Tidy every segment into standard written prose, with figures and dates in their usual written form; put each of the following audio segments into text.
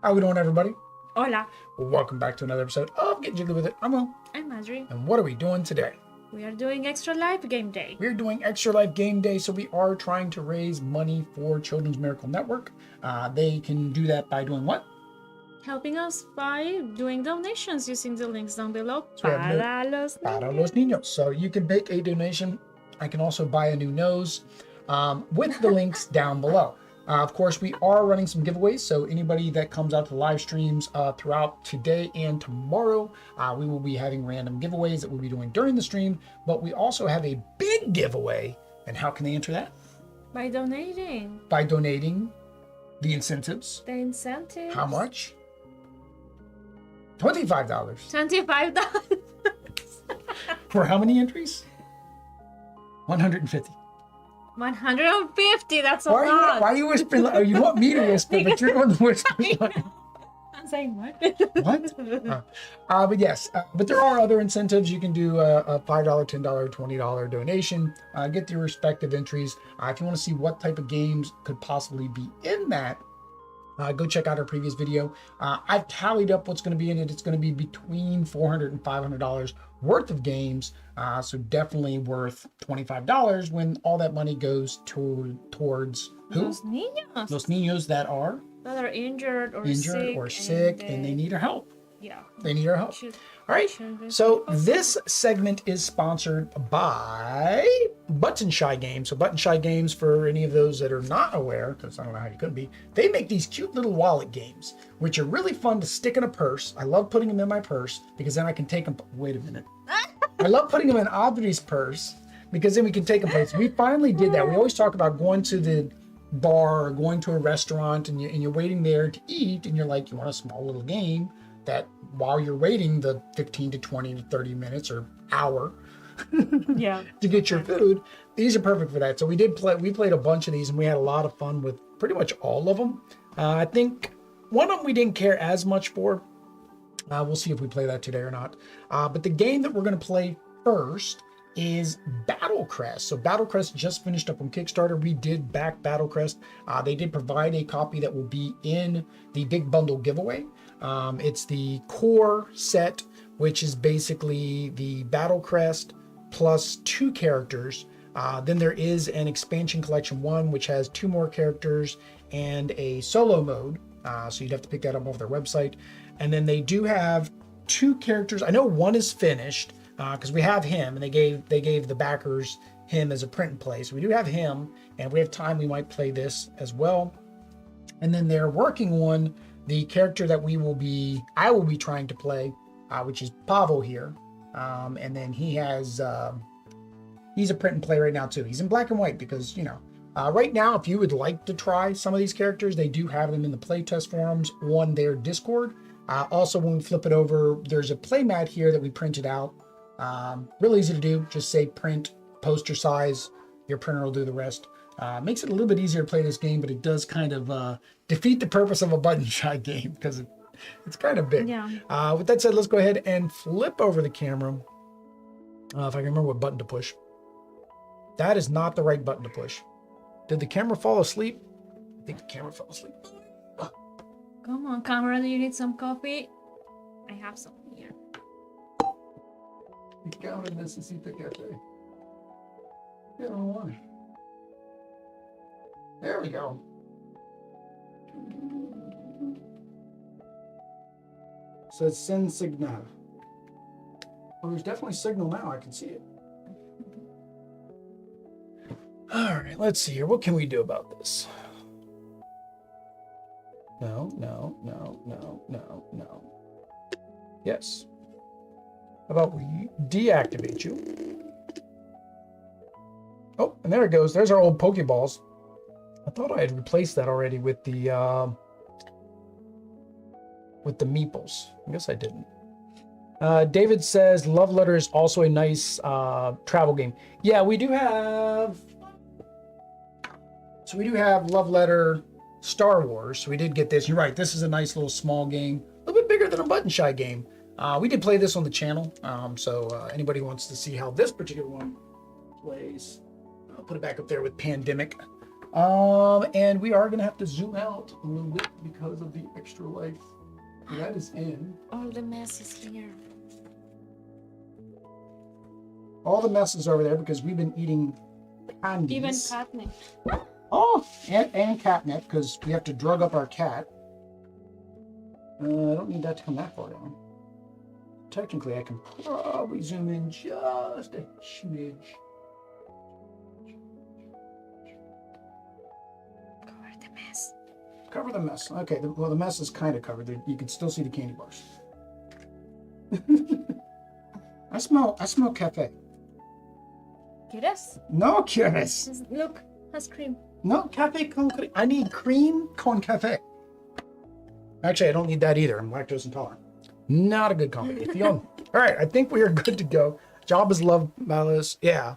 How we doing, everybody? Hola. Welcome back to another episode of Get Jiggly With It. I'm Will. I'm Marjorie. And what are we doing today? We are doing Extra Life Game Day. We're doing Extra Life Game Day, so we are trying to raise money for Children's Miracle Network. They can do that by doing what? Helping us by doing donations using the links down below. So Para los niños. So you can make a donation. I can also buy a new nose with the links down below. Of course, we are running some giveaways, so anybody that comes out to live streams throughout today and tomorrow, we will be having random giveaways that we'll be doing during the stream, but we also have a big giveaway. And how can they enter that? By donating. By donating the incentives. The incentives. How much? $25. $25. For how many entries? 150. 150, that's a lot. Why are you whispering? You want me to whisper, but you're the one that whispers. I'm saying what? What? But yes, but there are other incentives. You can do a $5, $10, $20 donation. Get your respective entries. If you want to see what type of games could possibly be in that, go check out our previous video. I've tallied up what's going to be in it. It's going to be between $400 and $500 worth of games. So definitely worth $25 when all that money goes towards who? Los niños. Those niños that are injured or sick and they need our help. Yeah. They need our help. All right. So this segment is sponsored by Button Shy Games. So Button Shy Games, for any of those that are not aware, because I don't know how you couldn't be, they make these cute little wallet games, which are really fun to stick in a purse. I love putting them in my purse because then I can take them. Wait a minute. I love putting them in Audrey's purse because then we can take them places. We finally did that. We always talk about going to the bar or going to a restaurant and you're waiting there to eat and you're like, you want a small little game that while you're waiting the 15 to 20 to 30 minutes or hour yeah, to get your food, these are perfect for that. So we played a bunch of these and we had a lot of fun with pretty much all of them. I think one of them we didn't care as much for. We'll see if we play that today or not. But the game that we're going to play first is Battlecrest. So Battlecrest just finished up on Kickstarter. We did back Battlecrest. They did provide a copy that will be in the big bundle giveaway. It's the core set, which is basically the Battlecrest plus 2 characters. Then there is an expansion collection 1, which has 2 more characters and a solo mode. So you'd have to pick that up off their website. And then they do have 2 characters. I know one is finished because we have him, and they gave the backers him as a print and play. So we do have him, and if we have time, we might play this as well. And then they're working on the character that I will be trying to play, which is Pavo here. And then he's a print and play right now too. He's in black and white because, right now, if you would like to try some of these characters, they do have them in the playtest forums on their Discord. Also, when we flip it over, there's a playmat here that we printed out. Real easy to do. Just say print, poster size. Your printer will do the rest. Makes it a little bit easier to play this game, but it does kind of defeat the purpose of a button shy game because it's kind of big. Yeah. With that said, let's go ahead and flip over the camera. If I can remember what button to push. That is not the right button to push. Did the camera fall asleep? I think the camera fell asleep. Come on, camera, do you need some coffee? I have some here. Necesita café. I don't know why. There we go. Says send signal. Well, there's definitely signal now. I can see it. All right, let's see here. What can we do about this? No. Yes. How about we deactivate you? Oh, and there it goes. There's our old Pokeballs. I thought I had replaced that already with the meeples. I guess I didn't. David says Love Letter is also a nice travel game. Yeah, we do have. So we do have Love Letter Star Wars. So we did get this. You're right. This is a nice little small game, a little bit bigger than a Button Shy game. We did play this on the channel. So anybody wants to see how this particular one plays, I'll put it back up there with Pandemic. And we are gonna have to zoom out a little bit because of the extra life that is in. All the mess is here. All the mess is over there because we've been eating candies. Even catnip. Oh, and catnip because we have to drug up our cat. I don't need that to come that far down. Technically, I can probably zoom in just a smidge. Cover the mess. Cover the mess. Okay, well, the mess is kind of covered. You can still see the candy bars. I smell cafe. ¿Quieres? No, ¿quieres? Look, has cream. No, cafe con cream. I need cream con cafe. Actually, I don't need that either. I'm lactose intolerant. Not a good combination. All right, I think we are good to go. Jabba's love malice, yeah,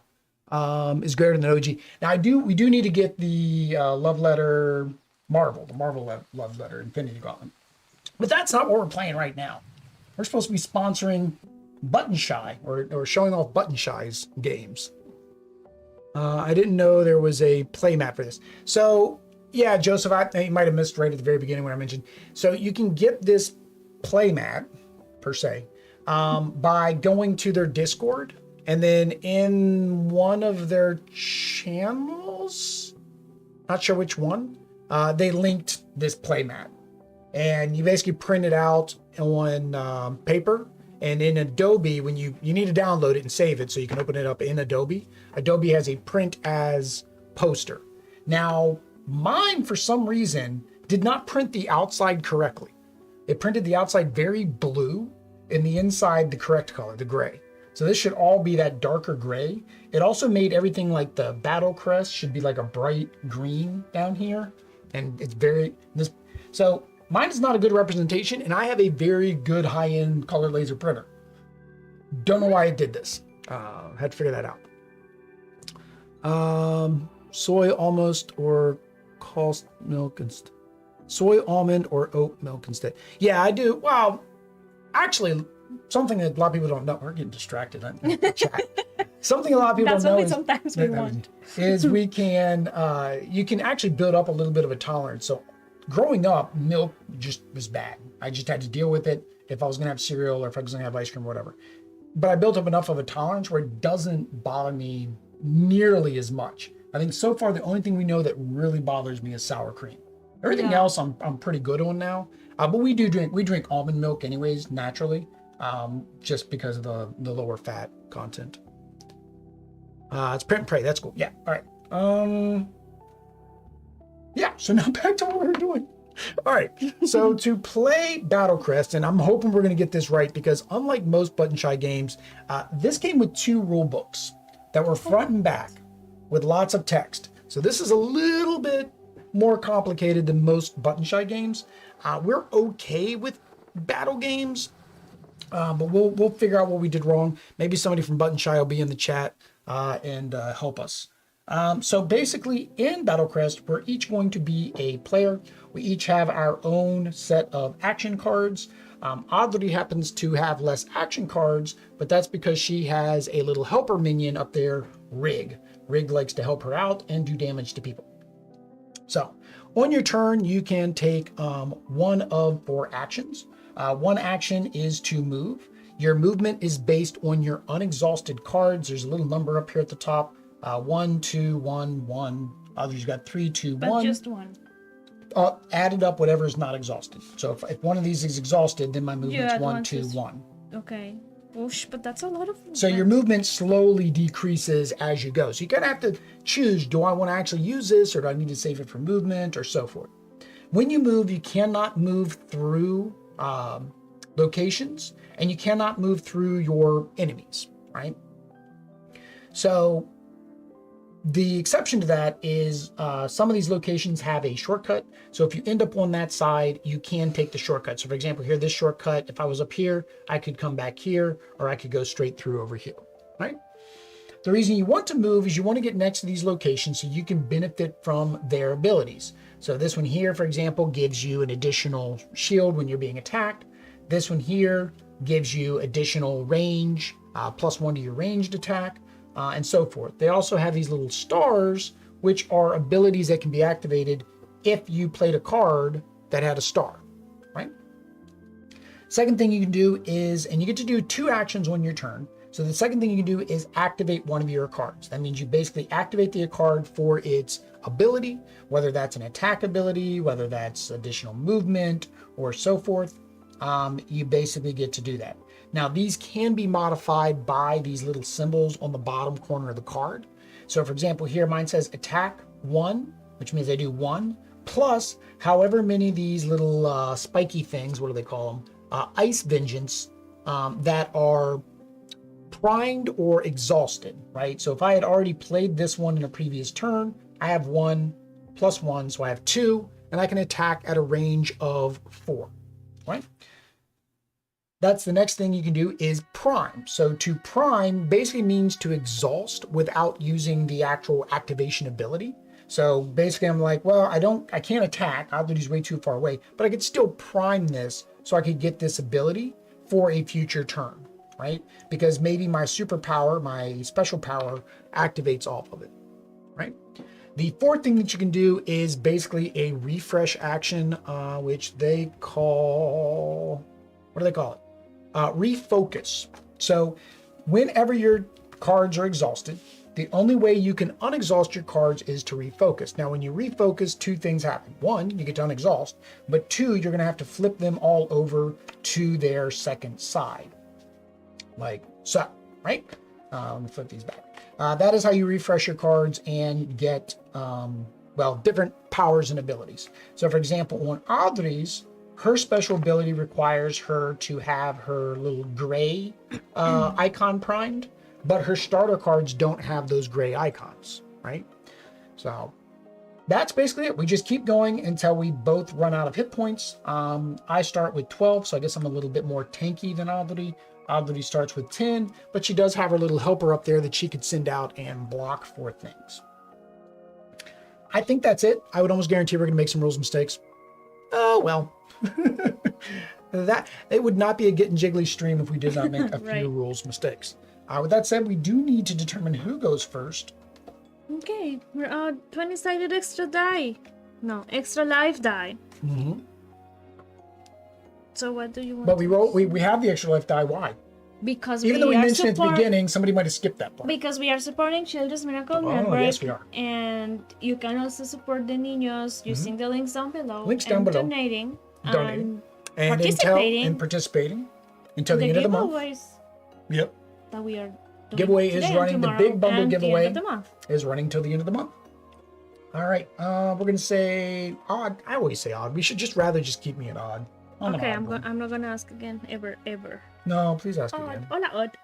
is greater than OG. Now, we do need to get the love letter Marvel, the Marvel love letter Infinity Gauntlet. But that's not what we're playing right now. We're supposed to be sponsoring Button Shy or showing off Button Shy's games. I didn't know there was a playmat for this. So, yeah, Joseph, you might have missed right at the very beginning when I mentioned. So you can get this playmat, per se, by going to their Discord. And then in one of their channels, not sure which one, they linked this playmat. And you basically print it out on paper. And in Adobe, when you need to download it and save it so you can open it up in Adobe. Adobe has a print as poster. Now, mine, for some reason, did not print the outside correctly. It printed the outside very blue and the inside the correct color, the gray. So this should all be that darker gray. It also made everything like the Battlecrest should be like a bright green down here. And it's so mine is not a good representation, and I have a very good high-end color laser printer. Don't know why it did this. Had to figure that out. Soy almost or cost milk instead. Soy almond or oat milk instead. Yeah, I do. Well, actually, something that a lot of people don't know. We're getting distracted on the chat. Something a lot of people That's don't know only sometimes we want. is we can you can actually build up a little bit of a tolerance. So growing up, milk just was bad. I just had to deal with it if I was gonna have cereal or if I was gonna have ice cream or whatever. But I built up enough of a tolerance where it doesn't bother me nearly as much. I think so far the only thing we know that really bothers me is sour cream. Everything else I'm pretty good on now. But we drink almond milk anyways naturally, just because of the lower fat content. It's print and pray. That's cool. Yeah. All right. Yeah. So now back to what we were doing. All right. So to play Battlecrest, and I'm hoping we're going to get this right because unlike most Button Shy games, this came with 2 rule books that were front and back with lots of text. So this is a little bit more complicated than most Button Shy games. We're okay with battle games, but we'll figure out what we did wrong. Maybe somebody from Button Shy will be in the chat and help us. So basically in Battlecrest, we're each going to be a player. We each have our own set of action cards. Audrey happens to have less action cards, but that's because she has a little helper minion up there, Rig. Rig likes to help her out and do damage to people. So on your turn, you can take one of 4 actions. One action is to move. Your movement is based on your unexhausted cards. There's a little number up here at the top. 1, 2, 1, 1. Others got 3, 2, 1. But just one. Added up whatever is not exhausted. So if one of these is exhausted, then my movement's 1, 2, 1. Okay. Whoosh, but that's a lot of movement. So your movement slowly decreases as you go. So you kind of have to choose, do I want to actually use this or do I need to save it for movement or so forth? When you move, you cannot move through locations and you cannot move through your enemies, right? So the exception to that is some of these locations have a shortcut. So if you end up on that side, you can take the shortcut. So for example, here, this shortcut, if I was up here, I could come back here, or I could go straight through over here, right? The reason you want to move is you want to get next to these locations so you can benefit from their abilities. So this one here, for example, gives you an additional shield when you're being attacked. This one here gives you additional range, +1 to your ranged attack. And so forth. They also have these little stars which are abilities that can be activated if you played a card that had a star, right? Second thing you can do is, and you get to do 2 actions on your turn. So the second thing you can do is activate one of your cards. That means you basically activate the card for its ability, whether that's an attack ability, whether that's additional movement, or so forth. You basically get to do that. Now, these can be modified by these little symbols on the bottom corner of the card. So for example, here mine says attack 1, which means I do 1, plus however many of these little spiky things, what do they call them? Ice vengeance that are primed or exhausted, right? So if I had already played this one in a previous turn, I have 1 plus 1, so I have 2, and I can attack at a range of 4, right? That's the next thing you can do is prime. So to prime basically means to exhaust without using the actual activation ability. So basically I'm like, well, I can't attack, Ability's way too far away, but I could still prime this so I could get this ability for a future turn, right? Because maybe my superpower, my special power activates off of it, right? The fourth thing that you can do is basically a refresh action, which they call, what do they call it? Refocus. So whenever your cards are exhausted, the only way you can unexhaust your cards is to refocus. Now, when you refocus, 2 things happen. 1, you get to unexhaust, but 2, you're going to have to flip them all over to their second side. Like so, right? Let me flip these back. That is how you refresh your cards and get, well, different powers and abilities. So for example, on Audrey's, her special ability requires her to have her little gray icon primed, but her starter cards don't have those gray icons, right? So that's basically it. We just keep going until we both run out of hit points. I start with 12, so I guess I'm a little bit more tanky than Audrey. Audrey starts with 10, but she does have her little helper up there that she could send out and block for things. I think that's it. I would almost guarantee we're going to make some rules mistakes. Oh, well. That it would not be a getting jiggly stream if we did not make a few rules mistakes. With that said, we do need to determine who goes first. Okay, we're on 20-sided extra die. No, extra life die. Mm-hmm. So what do you want? But we have the extra life die. Why? Because even though we mentioned at the beginning, somebody might have skipped that part. Because we are supporting Children's Miracle Network. Yes, we are. And you can also support the niños using the links down below. Links down below. Donating. And participating until the end of the month. Yep. That we are doing giveaway is running. The big bundle giveaway is running till the end of the month. All right. We're gonna say odd. I always say odd. We should just rather just keep me at odd. Okay, I'm not gonna ask again ever. No, please ask odd. again. Hola, odd.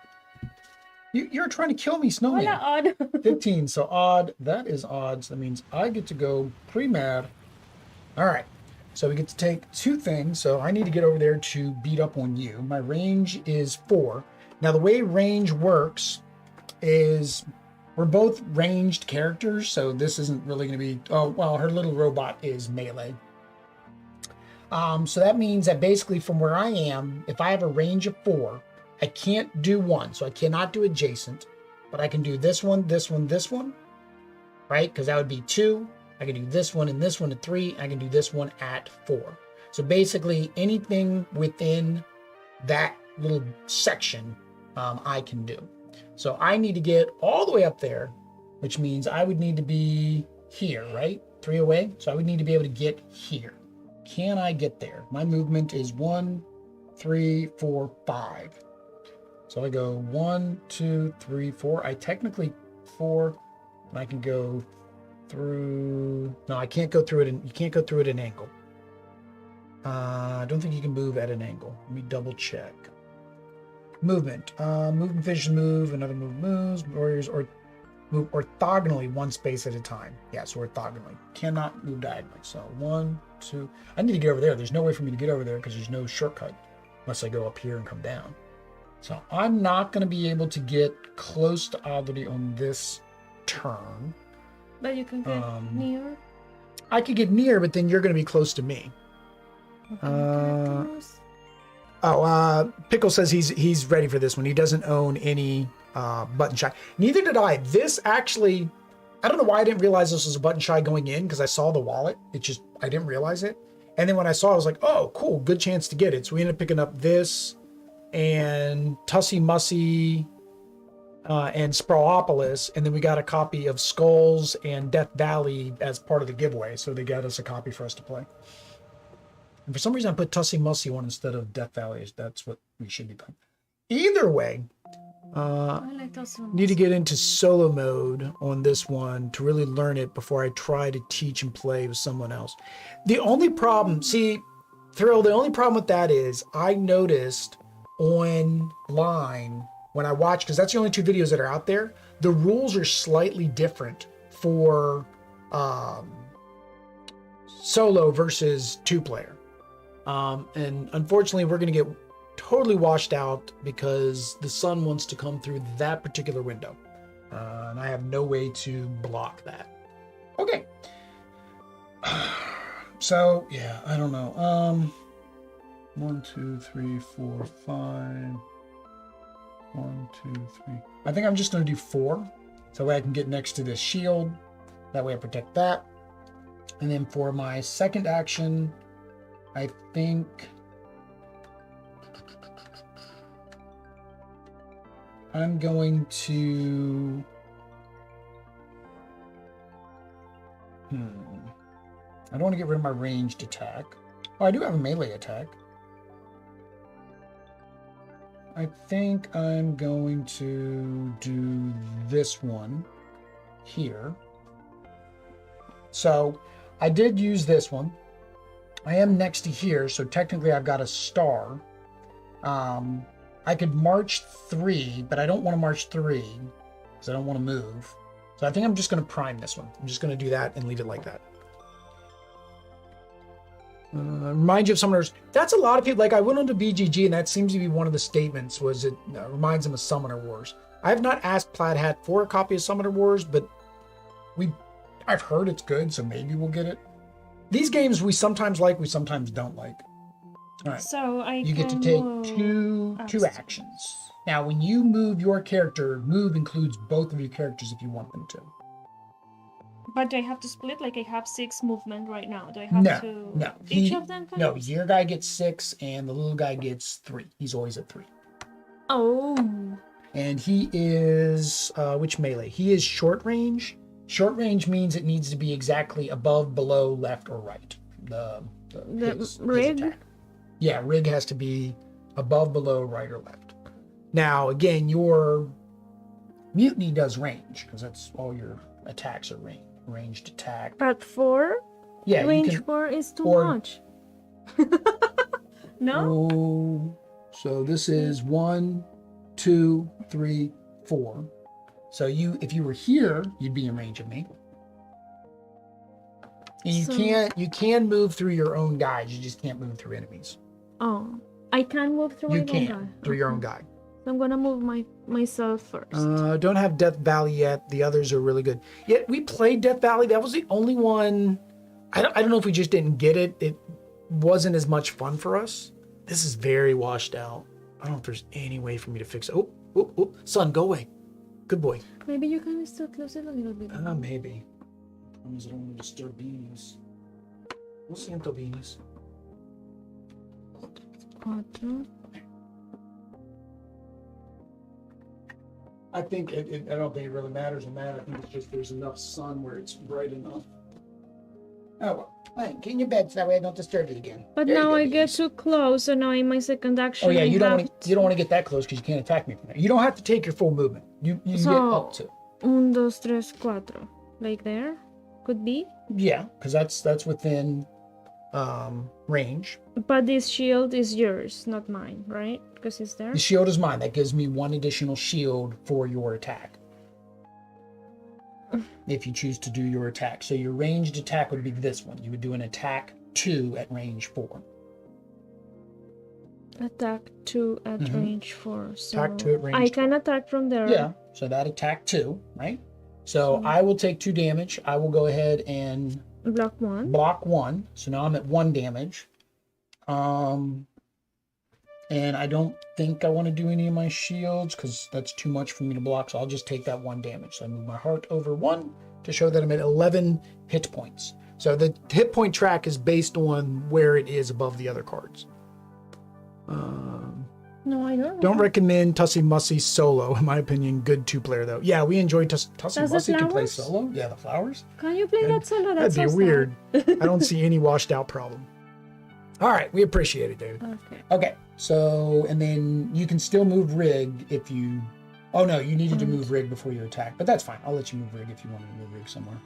You're trying to kill me, Snowman. Hola, odd. 15. So odd. That is odd. So that means I get to go pre-mad. All right. So we get to take 2 things. So I need to get over there to beat up on you. My range is 4. Now the way range works is we're both ranged characters. So this isn't really going to be. Oh well, her little robot is melee. So that means that basically from where I am, if I have a range of 4, I can't do 1. So I cannot do adjacent, but I can do this one, this one, this one, right? Because that would be 2. I can do this one and this one at 3. I can do this one at 4. So basically anything within that little section, I can do. So I need to get all the way up there, which means I would need to be here, right? 3 away. So I would need to be able to get here. Can I get there? My movement is 1, 3, 4, 5. So I go 1, 2, 3, 4. I technically 4, and I can go through. No, I can't go through it. You can't go through at an angle. I don't think you can move at an angle. Let me double check. Movement. Movement finishes move. Another move moves. Warriors or move orthogonally 1 space at a time. Yeah, so orthogonally. Cannot move diagonally. So 1, 2. I need to get over there. There's no way for me to get over there because there's no shortcut unless I go up here and come down. So I'm not going to be able to get close to Oddity on this turn. But you can get near. I could get near, but then you're going to be close to me. Pickle says he's ready for this one. He doesn't own any button shot. Neither did I. This actually I don't know why I didn't realize this was a button shy going in, because I saw the wallet. I didn't realize it. And then when I saw it, I was like, oh, cool, good chance to get it. So we ended up picking up this and Tussie Mussie and Sprawlopolis. And then we got a copy of Skulls and Death Valley as part of the giveaway. So they got us a copy for us to play. And for some reason, I put Tussie Mussie one instead of Death Valley. That's what we should be playing. Either way, I like Tussie need to Mussie. get into solo mode on this one to really learn it before I try to teach and play with someone else. The only problem, see, Thrill, the only problem with that is I noticed online when I watched, because that's the only two videos that are out there, the rules are slightly different for solo versus two-player. And unfortunately, we're going to get totally washed out because the sun wants to come through that particular window. And I have no way to block that. Okay. So, yeah, I don't know. 1, 2, 3, 4, 5. 1, 2, 3. I think I'm just going to do 4. So that way I can get next to this shield. That way I protect that. And then for my second action, I think I'm going to... I don't want to get rid of my ranged attack. Oh, I do have a melee attack. I think I'm going to do this one here. So I did use this one. I am next to here, so technically I've got a star. I could march 3, but I don't want to march 3 because I don't want to move. So I think I'm just going to prime this one. I'm just going to do that and leave it like that. Remind you of summoners. That's a lot of people. Like I went onto BGG, and that seems to be one of the statements. Was it reminds them of Summoner Wars? I have not asked Plaid Hat for a copy of Summoner Wars, but I've heard it's good, so maybe we'll get it. These games we sometimes like, we sometimes don't like. All right. So You get to take two actions. Now, when you move your character, move includes both of your characters if you want them to. But do I have to split? Like I have 6 movement right now. Do I have to? No. Each of them? No, your guy gets 6 and the little guy gets 3. He's always at 3. Oh. And he is, which melee? He is short range. Short range means it needs to be exactly above, below, left, or right. His rig? attack. Yeah, rig has to be above, below, right, or left. Now, again, your mutiny does range, because that's all your attacks are ranged attack. But 4? Yeah, range 4 is too much. No? Oh, so this is 1, 2, 3, 4. So if you were here, you'd be in range of me. And you can move through your own guys. You just can't move through enemies. Oh, I can move through my own guy. Through your own guy. So I'm gonna move myself first. Don't have Death Valley yet. The others are really good. Yet we played Death Valley. That was the only one. I don't know if we just didn't get it. It wasn't as much fun for us. This is very washed out. I don't know if there's any way for me to fix it. Oh, son, go away. Good boy. Maybe you can still close it a little bit. Maybe. I don't want to disturb beanies. Lo siento, beanies. 4. I think I don't think it really matters in that. I think it's just there's enough sun where it's bright enough. Oh well. Hey, get in your bed so that way I don't disturb you again. But There you now go, I get beanies. too close, so now in my second action. Oh yeah, you don't have want to get that close because you can't attack me from there. You don't have to take your full movement. You get up to. 1, 2, 3, 4. Like there? Could be? Yeah, because that's within range. But this shield is yours, not mine, right? Because it's there? The shield is mine. That gives me 1 additional shield for your attack. If you choose to do your attack. So your ranged attack would be this one. You would do an attack 2 at range 4. Attack 2 at range 4. So Attack 2 at range I can attack from there. Yeah, so that attack 2, right? So I will take 2 damage. I will go ahead and Block 1. block 1. So now I'm at 1 damage. And I don't think I want to do any of my shields because that's too much for me to block. So I'll just take that 1 damage. So I move my heart over 1 to show that I'm at 11 hit points. So the hit point track is based on where it is above the other cards. No, I don't. Don't recommend Tussie Mussie solo, in my opinion. Good two-player though. Yeah, we enjoy Tussie Mussie can play solo. Yeah, the flowers. Can you play that solo? That's That'd be so weird. I don't see any washed out problem. All right, we appreciate it, David. Okay. Okay, so and then you can still move rig if you. Oh no, you needed to move rig before you attack, but that's fine. I'll let you move rig if you want to move rig somewhere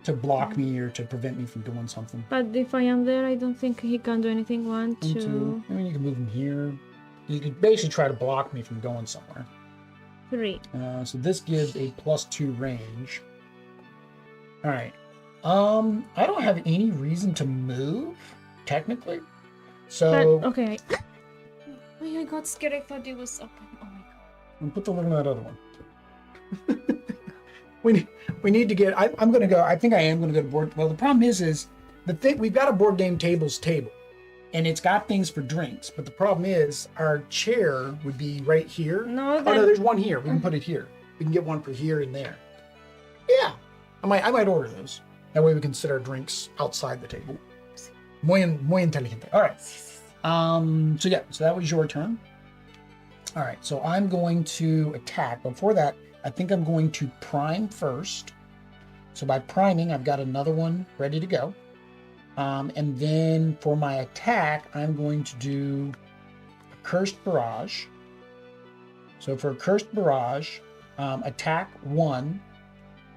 to block me or to prevent me from doing something. But if I am there, I don't think he can do anything. One, two, I mean, you can move him here. You could basically try to block me from going somewhere. 3. So this gives a +2 range. All right. I don't have any reason to move, technically. So But, okay. Oh, I got scared. I thought it was open. Oh my god. and put the lid on that other one. we need to get. I'm going to go. I think I am going to go to board. Well, the problem is the thing. We've got a board game tables table, and it's got things for drinks. But the problem is our chair would be right here. No, Oh no, there's one here. We can put it here. We can get one for here and there. Yeah, I might order those. That way we can sit our drinks outside the table. Muy inteligente. All right. So yeah, so that was your turn. All right, so I'm going to attack. Before that, I think I'm going to prime first. So by priming, I've got another one ready to go. And then for my attack, I'm going to do a Cursed Barrage. So for a Cursed Barrage, attack 1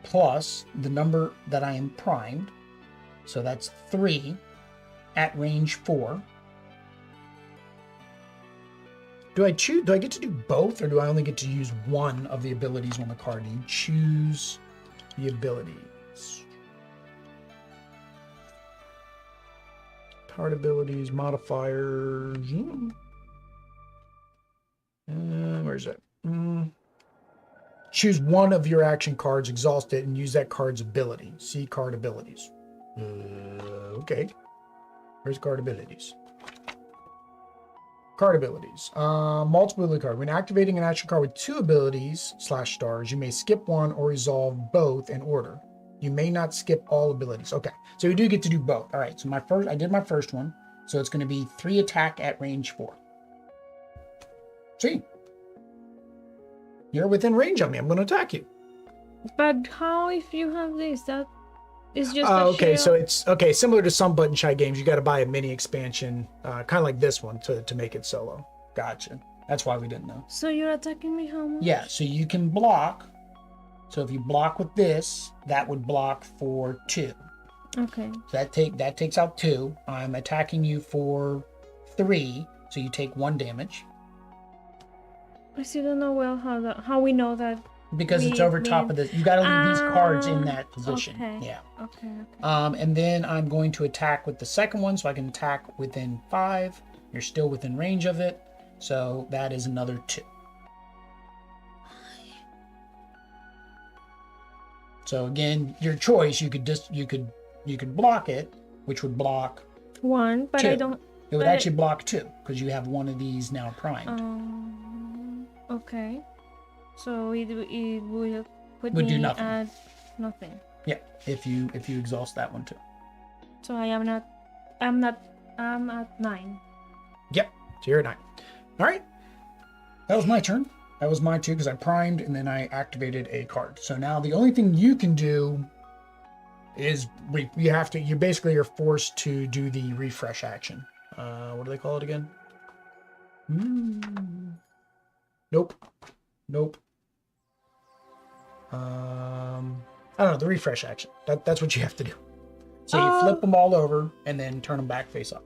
plus the number that I am primed. So that's 3 at range 4. Do I get to do both, or do I only get to use one of the abilities on the card? Do you choose the abilities? Card abilities, modifiers. Where's that? Choose one of your action cards, exhaust it, and use that card's ability. See card abilities. Okay. Where's card abilities? Card abilities. Multiple ability card. When activating an action card with 2 abilities / stars, you may skip one or resolve both in order. You may not skip all abilities. Okay, so you do get to do both. All right, so I did my first one. So it's going to be 3 attack at range 4. See? You're within range of me. I'm going to attack you. But how if you have this? That is just okay, shield. so it's okay, similar to some button shy games. You got to buy a mini expansion, kind of like this one, to make it solo. Gotcha. That's why we didn't know. So you're attacking me how much? Yeah, so you can block. So if you block with this, that would block for 2. Okay. So that takes out 2. I'm attacking you for 3, so you take 1 damage. I still don't know well how we know that. Because it's over top of this. You got to leave these cards in that position. Okay. Yeah. Okay. And then I'm going to attack with the second one, so I can attack within 5. You're still within range of it, so that is another 2. So again, your choice. You could block it, which would block 1, but 2. I don't. It would actually block 2 because you have one of these now primed. Okay. So it will put Would me do nothing. at nothing. Yeah, if you exhaust that one too. So I'm at 9. Yep, so you're at 9. All right, that was my turn. That was my 2 because I primed and then I activated a card. So now the only thing you can do is you basically are forced to do the refresh action. What do they call it again? Nope. I don't know, the refresh action. That's what you have to do. So you flip them all over and then turn them back face up.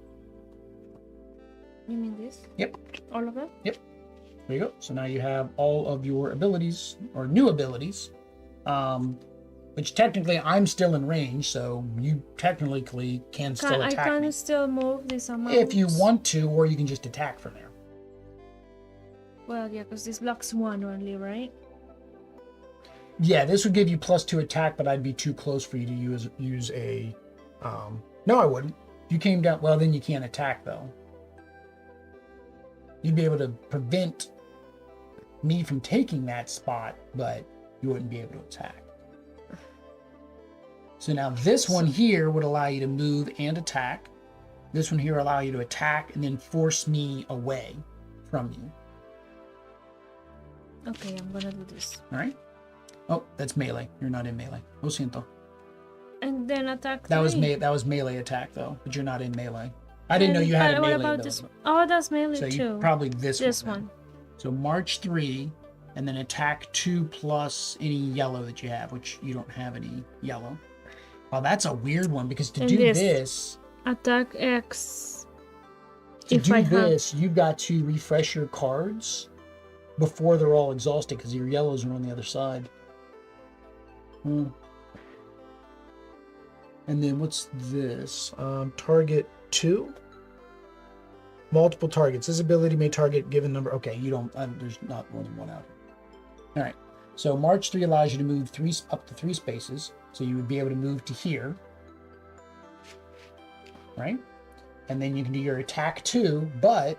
You mean this? Yep. All of them? Yep. There you go. So now you have all of your abilities, or new abilities, which technically I'm still in range, so you technically can still attack I can me. still move this amount. If you want to, or you can just attack from there. Well, yeah, because this blocks 1 only, right? Yeah, this would give you +2 attack, but I'd be too close for you to use a... No, I wouldn't. If you came down... Well, then you can't attack, though. You'd be able to prevent me from taking that spot, but you wouldn't be able to attack. So now this one here would allow you to move and attack. This one here will allow you to attack and then force me away from you. Okay, I'm gonna do this. All right. Oh, that's melee. You're not in melee. Lo siento. And then attack. That was 3. that was melee attack though, but you're not in melee. I didn't know you had a What melee about ability. this one? Oh, that's melee So too. you probably this one. So March 3, and then attack 2 plus any yellow that you have, which you don't have any yellow. Well, that's a weird one because to And do this. this, Attack X. to If do I have. this, you've got to refresh your cards before they're all exhausted because your yellows are on the other side. And then what's this? Target 2. Multiple targets. This ability may target given number. Okay, you don't. There's not more than one out. All right. So March 3 allows you to move up to 3 spaces. So you would be able to move to here, right? And then you can do your attack 2, but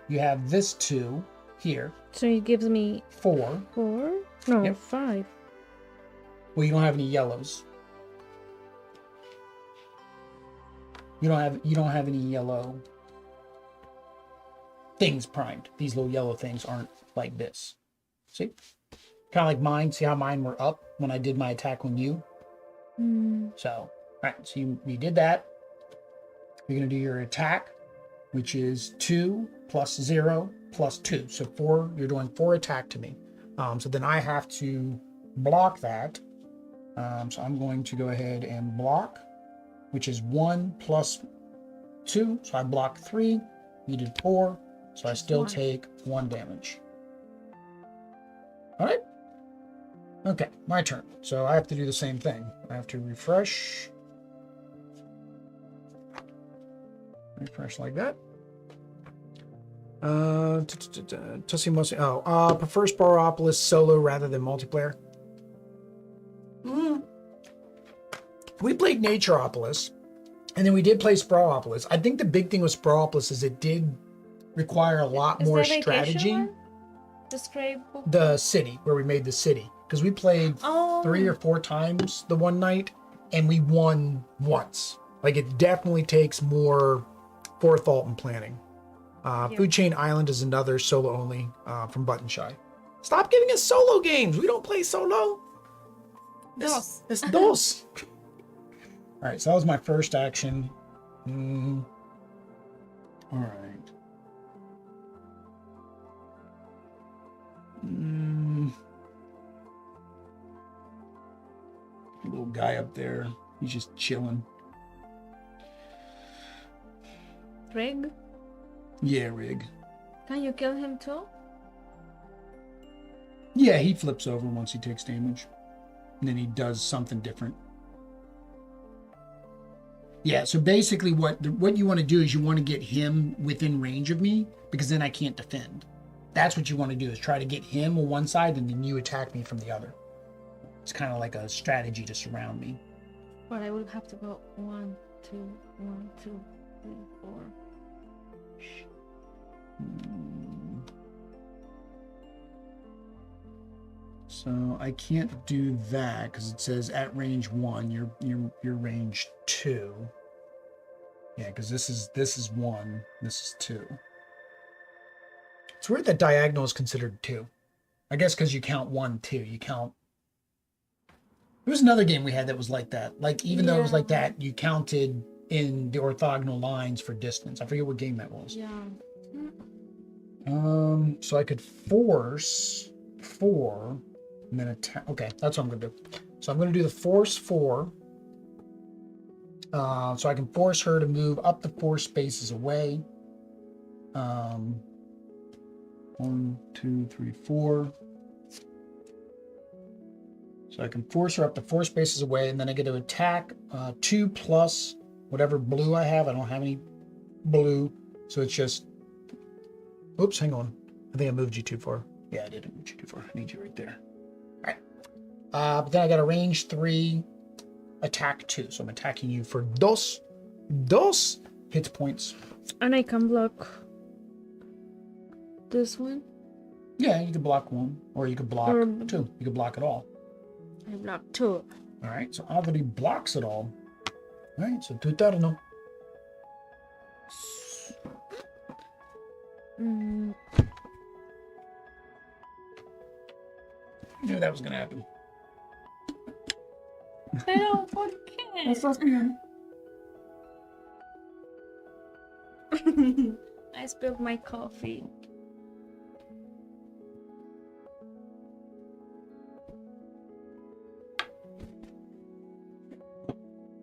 you have this 2 here. So it gives me 4. 4? No, Yep. 5. Well, you don't have any yellows. You don't have any yellow things primed. These little yellow things aren't like this. See? Kind of like mine. See how mine were up when I did my attack on you? So, all right. So you did that. You're going to do your attack, which is 2 plus 0 plus 2. So 4, you're doing 4 attack to me. So then I have to block that. So I'm going to go ahead and block, which is 1 plus 2. So I block 3. You did 4. So I still take 1 damage. All right. Okay, my turn. So I have to do the same thing. I have to refresh. Refresh like that. Tussie Mussie. Oh, prefers Sporopolis solo rather than multiplayer. We played Naturopolis, and then we did play Sporopolis. I think the big thing with Sporopolis is it did require a lot more strategy. The scrapbook? The city, where we made the city. Because we played 3 or 4 times the one night, and we won once. Like, it definitely takes more forethought and planning. Food Chain Island is another solo only from Button Shy. Stop giving us solo games. We don't play solo. Dos. It's dos. All right, so that was my first action. All right. Little guy up there. He's just chilling. Rig? Yeah, Rig. Can you kill him too? Yeah, he flips over once he takes damage. And then he does something different. Yeah, so basically what you want to do is you want to get him within range of me, because then I can't defend. That's what you want to do, is try to get him on one side and then you attack me from the other. It's kind of like a strategy to surround me. But I will have to go 1, 2, 1, 2, 3, 4. So I can't do that because it says at range 1. You're range 2. Yeah, because this is 1. This is 2. It's weird that diagonal is considered 2. I guess because you count 1, 2. You count. There was another game we had that was like that. Like, even though it was like that, you counted in the orthogonal lines for distance. I forget what game that was. Yeah. So I could force 4 and then attack. Okay, that's what I'm going to do. So I'm going to do the force 4. So I can force her to move up to 4 spaces away. 1, 2, 3, 4. So I can force her up to 4 spaces away, and then I get to attack 2 plus whatever blue I have. I don't have any blue, so it's just. Oops, hang on. I think I moved you too far. Yeah, I did move you too far. I need you right there. All right. But then I got a range 3, attack 2. So I'm attacking you for dos hit points. And I can block this one? Yeah, you could block 1, or you could block 2. You could block it all. I block 2. All right, so already blocks it all. All right, so tu turno. Mm, Knew that was gonna happen. pero ¿por qué? Estás bien. I spilled my coffee.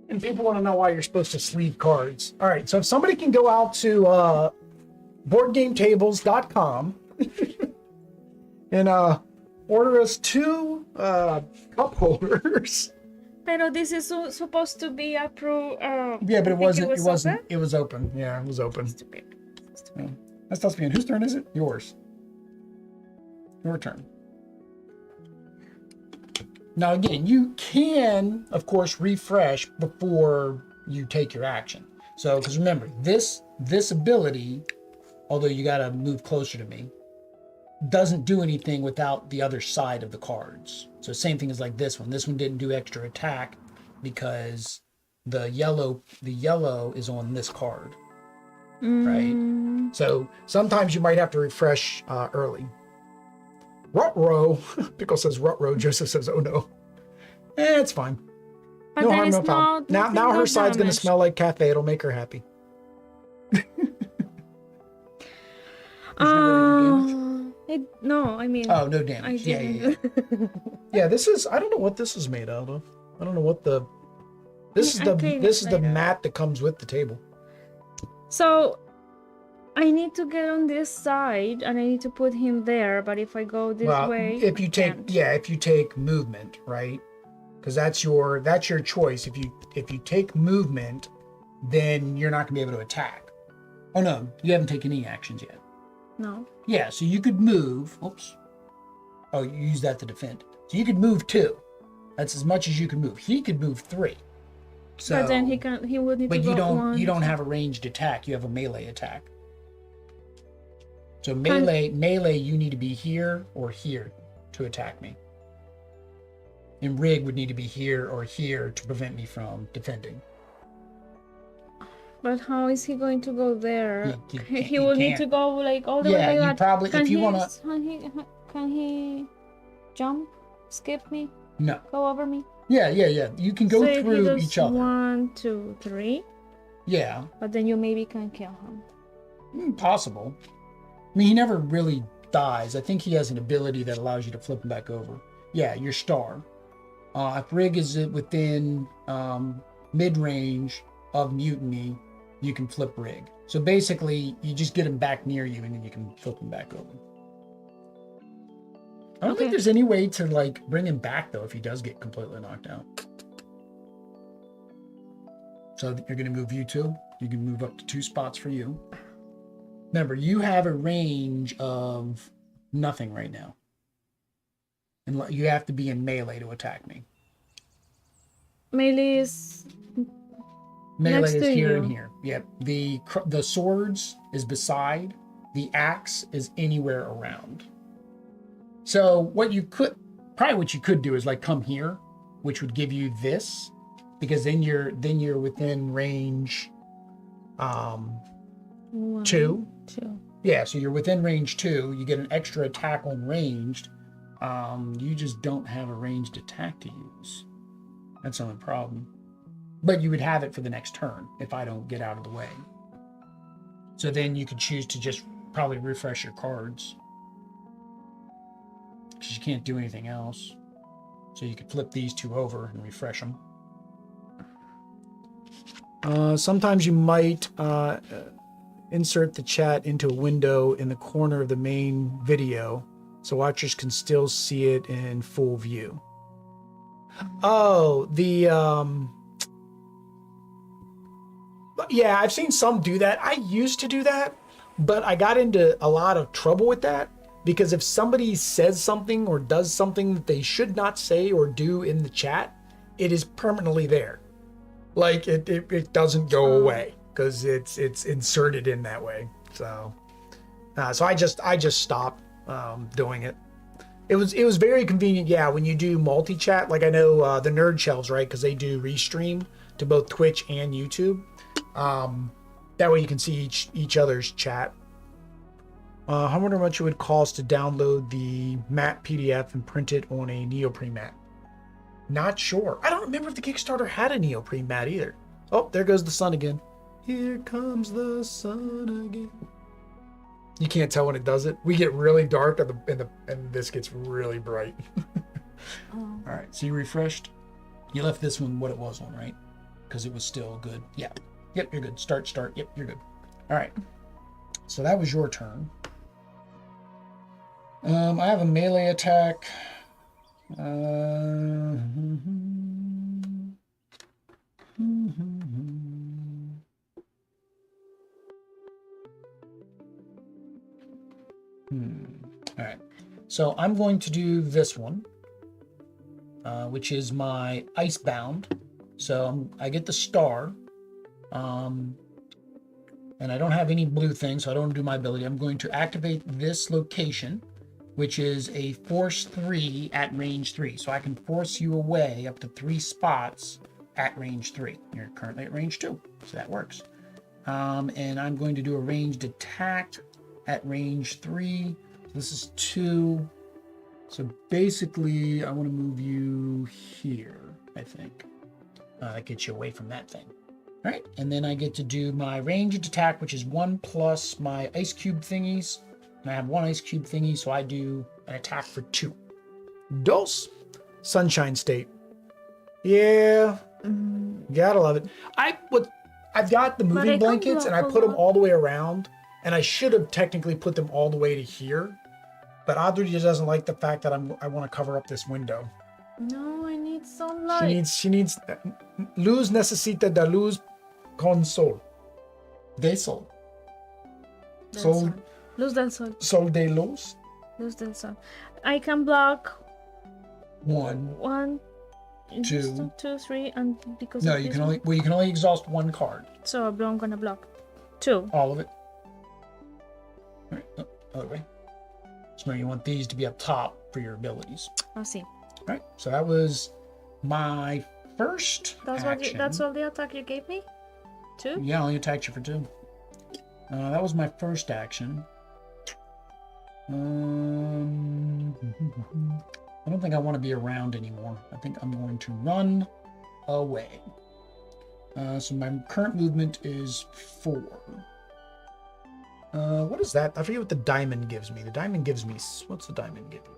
And people want to know why you're supposed to sleeve cards. All right, so if somebody can go out to boardgametables.com and order us 2 cup holders. Pero this is supposed to be approved. Yeah, but it wasn't. It wasn't. Open? It was open. Yeah, it was open. Stupid. Yeah. That's supposed to be. Whose turn is it? Yours. Your turn. Now again, you can, of course, refresh before you take your action. So, because remember, this ability, although you got to move closer to me, doesn't do anything without the other side of the cards. So same thing as like this one. This one didn't do extra attack because the yellow is on this card, right? So sometimes you might have to refresh early. Rutrow. Pickle says Rutrow. Joseph says, oh no. It's fine. But No there harm, is no foul. Now her side's going to smell like cafe. It'll make her happy. No, I mean. Oh, no damage. Yeah. Yeah, this is, I don't know what this is made out of. I don't know what the, this is the mat that comes with the table. So I need to get on this side and I need to put him there, but if I go this way, if you take, can't. if you take movement, right? Because that's your choice. If you take movement, then you're not gonna be able to attack. Oh no, you haven't taken any actions yet. No. Yeah, so you could move. Oops. Oh, you use that to defend. So you could move 2. That's as much as you can move. He could move 3. So, but then he would need to go. But you don't have a ranged attack. You have a melee attack. So melee, you need to be here or here to attack me. And rig would need to be here or here to prevent me from defending. But how is he going to go there? He will will need to go like all the way like you that. probably, if you want to... Can he jump, skip me, no. go over me? Yeah. You can go so through if he each other. 1, 2, 3. Yeah. But then you maybe can kill him. Possible. I mean, he never really dies. I think he has an ability that allows you to flip him back over. Yeah, your star. If rig is within mid-range of mutiny, you can flip rig. So basically, you just get him back near you, and then you can flip him back over. I don't think there's any way to like bring him back though if he does get completely knocked out. So you're going to move you 2. You can move up to 2 spots for you. Remember, you have a range of nothing right now. And you have to be in melee to attack me. Melee is Melee is here you. and here. Yep. The swords is beside. The axe is anywhere around. So what you could do is like come here, which would give you this, because then you're within range 1, 2. 2. Yeah, so you're within range 2. You get an extra attack on ranged. You just don't have a ranged attack to use. That's the only problem. But you would have it for the next turn if I don't get out of the way. So then you could choose to just probably refresh your cards, because you can't do anything else. So you could flip these 2 over and refresh them. Sometimes you might insert the chat into a window in the corner of the main video so watchers can still see it in full view. Oh, yeah, I've seen some do that. I used to do that, but I got into a lot of trouble with that, because if somebody says something or does something that they should not say or do in the chat, it is permanently there. Like it doesn't go away because it's inserted in that way. So I just stopped doing it. It was very convenient, yeah, when you do multi-chat. Like I know the Nerd Shelves, right? Because they do restream to both Twitch and YouTube. That way you can see each other's chat. I wonder how much it would cost to download the mat PDF and print it on a neoprene mat. Not sure. I don't remember if the Kickstarter had a neoprene mat either. Oh, there goes the sun again. Here comes the sun again. You can't tell when it does it. We get really dark and this gets really bright. Oh. All right, so you refreshed. You left this one what it was on, right? Because it was still good. Yeah. Yep, you're good. Start. Yep, you're good. All right. So that was your turn. I have a melee attack. All right. So I'm going to do this one, which is my Icebound. So I get the star. And I don't have any blue thing, so I don't do my ability. I'm going to activate this location, which is a force 3 at range 3. So I can force you away up to 3 spots at range 3. You're currently at range 2, so that works. And I'm going to do a ranged attack at range 3. So this is 2. So basically, I want to move you here, I think. That gets you away from that thing. All right, and then I get to do my ranged attack, which is 1 plus my ice cube thingies. And I have 1 ice cube thingy, so I do an attack for 2. Dos. Sunshine State. Yeah. Gotta love it. I've got the moving blankets, and I put them all the way around. And I should have technically put them all the way to here. But Audrey just doesn't like the fact that I want to cover up this window. No, I need sunlight. She needs luz necesita de luz con sol. De sol. Sol. Luz del sol. Sol de luz. Luz del sol. I can block 1, 2, 2, 3, and because no, of you this can only exhaust 1 card. So I'm gonna block 2. All of it. All right, other way. So now you want these to be up top for your abilities. I'll see. All right, so that was my first action. That's all the attack you gave me? 2? Yeah, I only attacked you for 2. That was my first action. I don't think I want to be around anymore. I think I'm going to run away. So my current movement is 4. What is that? I forget what the diamond gives me. The diamond gives me... What's the diamond give you?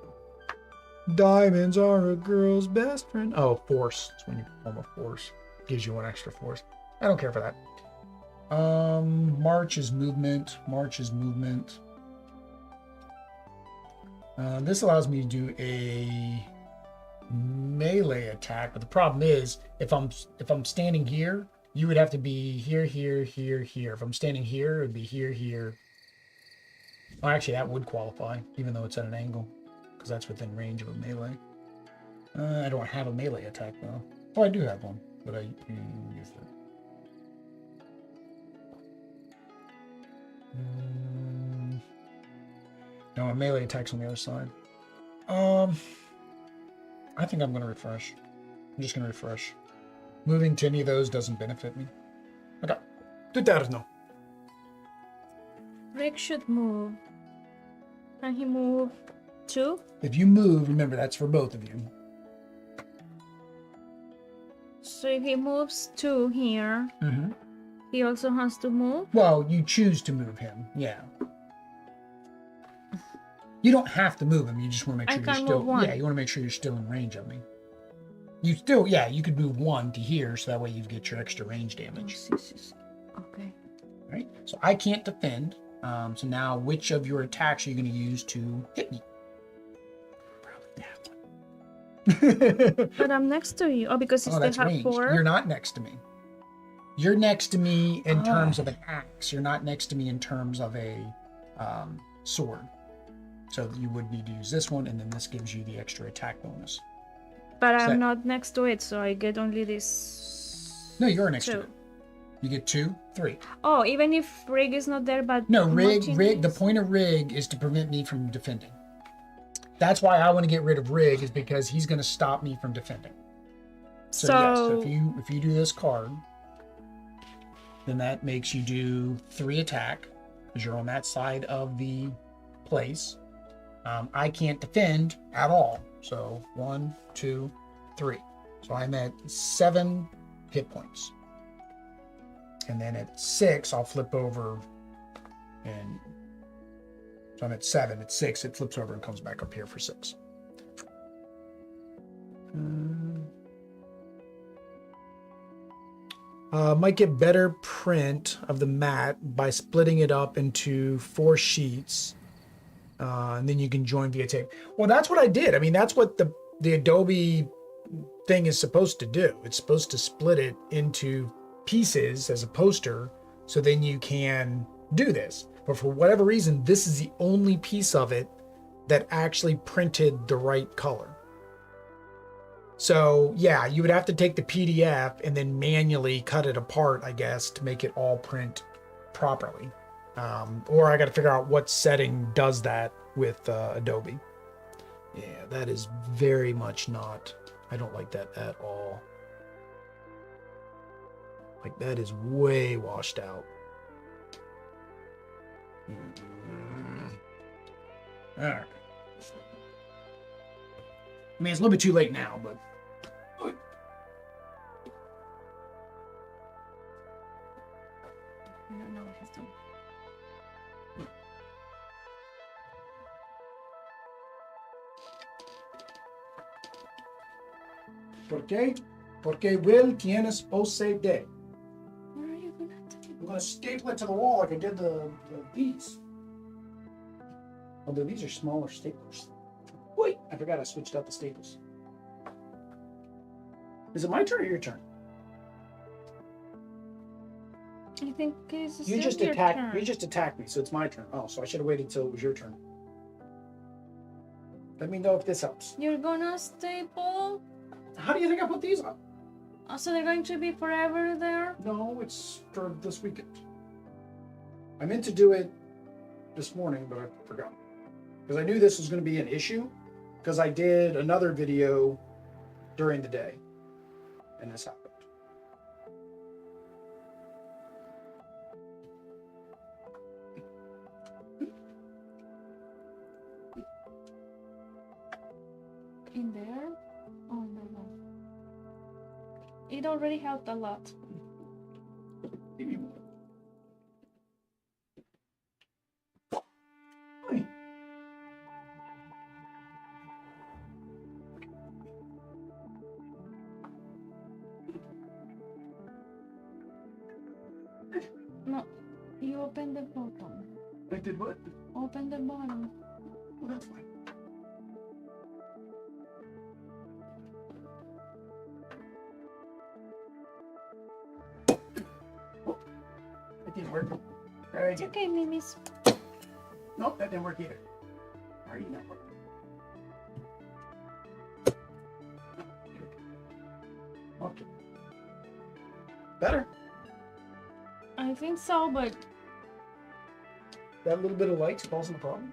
Diamonds are a girl's best friend. Oh, force. It's when you perform a force. Gives you 1 extra force. I don't care for that. March is movement. March is movement. This allows me to do a melee attack, but the problem is if I'm standing here, you would have to be here, here, here, here. If I'm standing here, it would be here, here. Oh, actually, that would qualify, even though it's at an angle, because that's within range of a melee. I don't have a melee attack though. Oh, I do have one, but I used it. No, my melee attack's on the other side. I think I'm going to refresh. I'm just going to refresh. Moving to any of those doesn't benefit me. Okay. no. Rick should move. Can he move 2? If you move, remember that's for both of you. So if he moves 2 here, he also has to move? Well, you choose to move him, yeah. You don't have to move him. You just want to make sure you're still... Yeah, you want to make sure you're still in range of me. You still... Yeah, you could move 1 to here, so that way you get your extra range damage. Okay. All right, so I can't defend. So now, which of your attacks are you going to use to hit me? Probably that one. But I'm next to you. Oh, because it's that's the ranged. 4? You're not next to me. You're next to me in terms of an axe. You're not next to me in terms of a sword. So you would need to use this one, and then this gives you the extra attack bonus. But I'm not next to it, so I get only this... No, you're next to it. You get 2, 3. Oh, even if Rig is not there, but... No, Rig, the point of Rig is to prevent me from defending. That's why I want to get rid of Rig, is because he's going to stop me from defending. So yes, so if you do this card, then that makes you do 3 attack because you're on that side of the place. I can't defend at all. So 1, 2, 3. So I'm at 7 hit points. And then at 6, I'll flip over, and so I'm at 7. At 6, it flips over and comes back up here for 6. Might get better print of the mat by splitting it up into 4 sheets. And then you can join via tape. Well, that's what I did. I mean, that's what the Adobe thing is supposed to do. It's supposed to split it into pieces as a poster, so then you can do this. But for whatever reason, this is the only piece of it that actually printed the right color. So yeah, you would have to take the PDF and then manually cut it apart, I guess, to make it all print properly. Or I got to figure out what setting does that with Adobe. Yeah, that is very much not, I don't like that at all. Like, that is way washed out. All right. I mean, it's a little bit too late now, but. I don't know what he's doing. ¿Por qué? Porque Will tienes OCD. Where are you gonna take? I'm gonna staple it to the wall like I did these. Although these are smaller staples. Wait, I forgot I switched out the staples. Is it my turn or your turn? I think it's You just your attacked. turn. You just attacked me, so it's my turn. Oh, so I should have waited till it was your turn. Let me know if this helps. You're gonna staple? How do you think I put these on? Oh, so they're going to be forever there? No, it's for this weekend. I meant to do it this morning, but I forgot. Because I knew this was going to be an issue. Because I did another video during the day. And this happened. In there? Oh no. It already helped a lot. Give me one. Hey. No, you open the bottom. I did what? Open the bottom. Well, that's fine. Oh, that didn't work. Try It's again. okay, Mimis. Nope, that didn't work either. Are you not working? Okay. Better. I think so, but That little bit of light's causing the problem.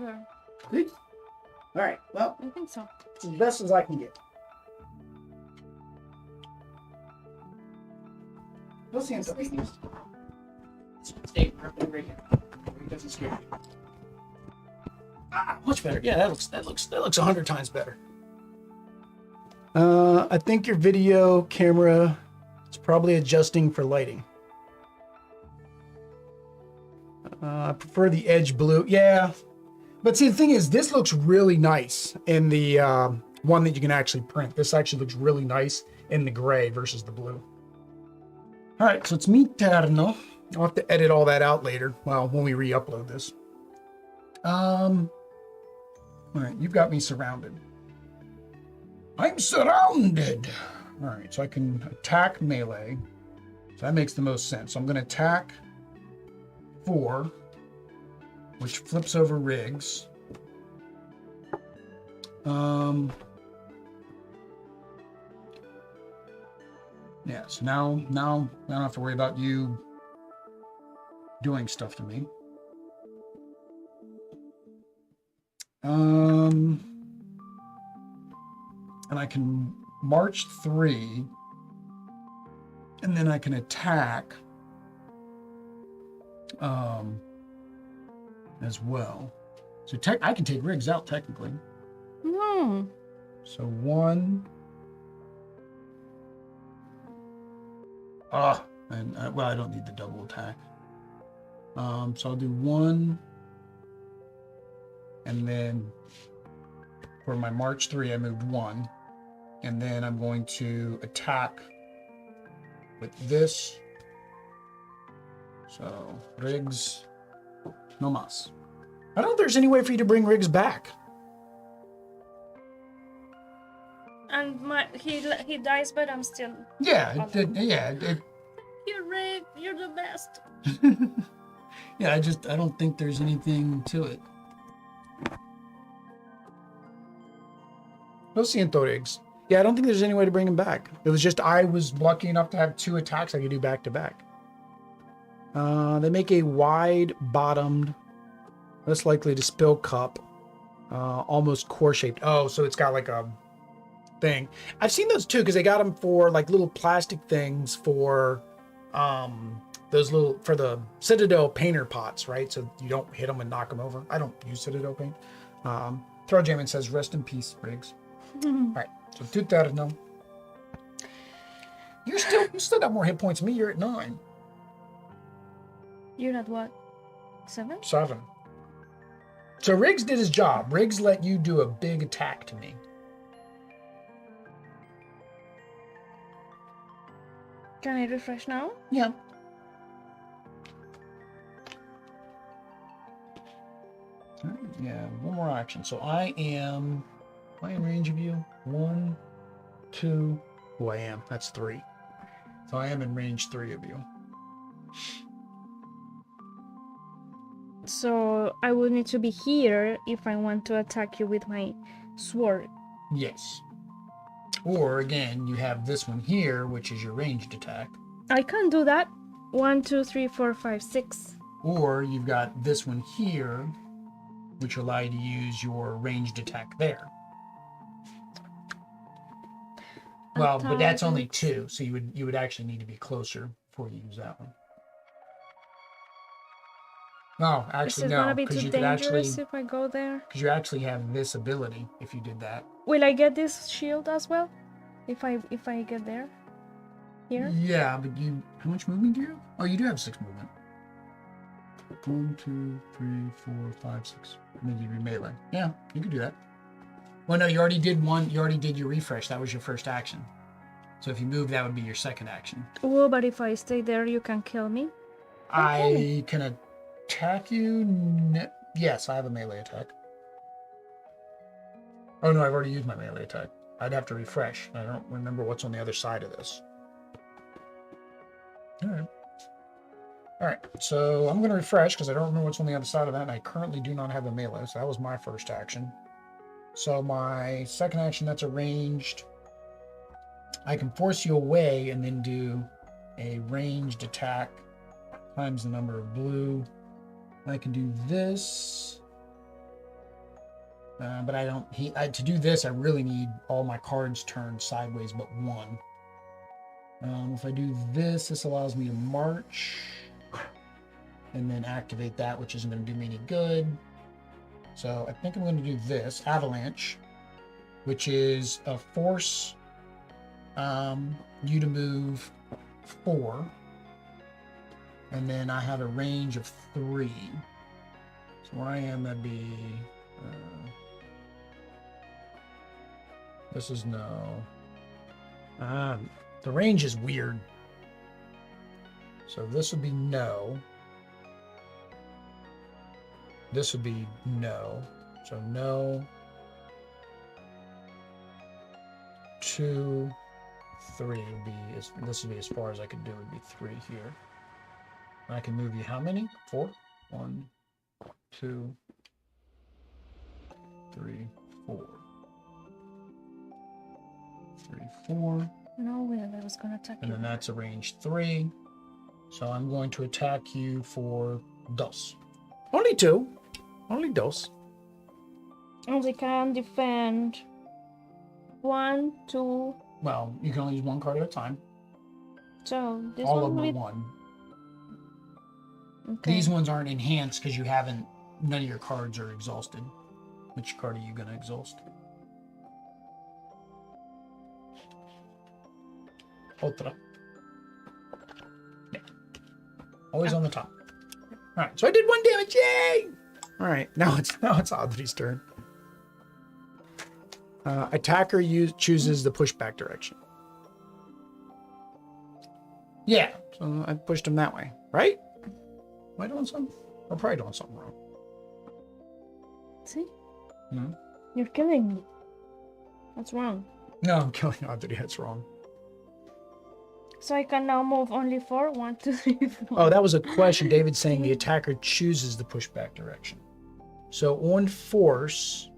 there. Good. All right. Well, I think so. it's as best as I can get. We'll see him. Stay right here. It doesn't scare you. Ah, much better. Yeah, that looks 100 times better. I think your video camera is probably adjusting for lighting. I prefer the edge blue. Yeah. But see, the thing is, this looks really nice in the one that you can actually print. This actually looks really nice in the gray versus the blue. All right, so it's mi turno. I'll have to edit all that out later. Well, when we re-upload this. All right, you've got me surrounded. I'm surrounded. All right, so I can attack melee. So that makes the most sense. So I'm going to attack 4, which flips over rigs. Yeah, so now I don't have to worry about you doing stuff to me. And I can march 3, and then I can attack as well. So I can take Riggs out technically. No. So 1. And well, I don't need the double attack. So I'll do 1, and then for my march 3, I moved 1, and then I'm going to attack with this. So Riggs, no mas. I don't know if there's any way for you to bring Riggs back. And he dies, but I'm still. Yeah, You're Rig. You're the best. Yeah, I don't think there's anything to it. Lo siento, Riggs. Yeah, I don't think there's any way to bring him back. It was just I was lucky enough to have 2 attacks I could do back to back. They make a wide-bottomed, less likely to spill cup, almost core-shaped. Oh, so it's got like a thing. I've seen those too because they got them for like little plastic things for those little for the Citadel painter pots, right? So you don't hit them and knock them over. I don't use Citadel paint. Throwjamin says, "Rest in peace, Riggs." All right, so 2 no. You still got more hit points than me. You're at 9. You're at what? 7? 7. So Riggs did his job. Riggs let you do a big attack to me. Can I refresh now? Yeah. Yeah, one more action. So am I in range of you? 1, 2. Oh, I am. That's 3. So I am in range 3 of you. So I would need to be here if I want to attack you with my sword. Yes. Or again, you have this one here, which is your ranged attack. I can't do that. 1, 2, 3, 4, 5, 6. Or you've got this one here, which will allow you to use your ranged attack there. Well, but that's only 2, so you would actually need to be closer before you use that one. No, actually no, because you could actually if I go there. Because you actually have this ability if you did that. Will I get this shield as well? If I get there? Here? Yeah, but how much movement do you have? Oh, you do have 6 movement. 1, 2, 3, 4, 5, 6. And then you do melee. Yeah, you could do that. Well, no, you already did one. You already did your refresh. That was your first action. So if you move, that would be your second action. Oh, but if I stay there, you can kill me? I can attack you? Yes, I have a melee attack. Oh no, I've already used my melee attack. I'd have to refresh. I don't remember what's on the other side of this. Alright, so I'm going to refresh because I don't remember what's on the other side of that, and I currently do not have a melee, so that was my first action. So my second action, that's arranged. I can force you away and then do a ranged attack times the number of blue. I can do this, but I don't. To do this, I really need all my cards turned sideways, but 1. If I do this, this allows me to march, and then activate that, which isn't going to do me any good. So I think I'm going to do this avalanche, which is a force you to move 4. And then I have a range of 3. So where I am, that'd be... this is no. The range is weird. So this would be no. This would be no. So no. 2, 3 would be... this would be as far as I could do. Would be 3 here. I can move you how many? 4? 1, 2, 3, 4. 3, 4. No way, I was going to attack you. And then that's a range 3. So I'm going to attack you for dos. Only 2. Only dos. And they can defend 1, 2. Well, you can only use one card at a time. So this All one of them with are one. okay. These ones aren't enhanced because you haven't. None of your cards are exhausted. Which card are you gonna exhaust? Otra. Yeah. Always on the top. All right. So I did 1 damage. Yay! All right. Now it's Audrey's turn. Attacker chooses the pushback direction. Yeah. So I pushed him that way, right? Am I doing something? I'm probably doing something wrong. See? Hmm? You're killing me. That's wrong. No, I'm killing Audrey. That's wrong. So I can now move only 4. 1, 2, 3, 4. Oh, that was a question. David's saying the attacker chooses the pushback direction. So on force,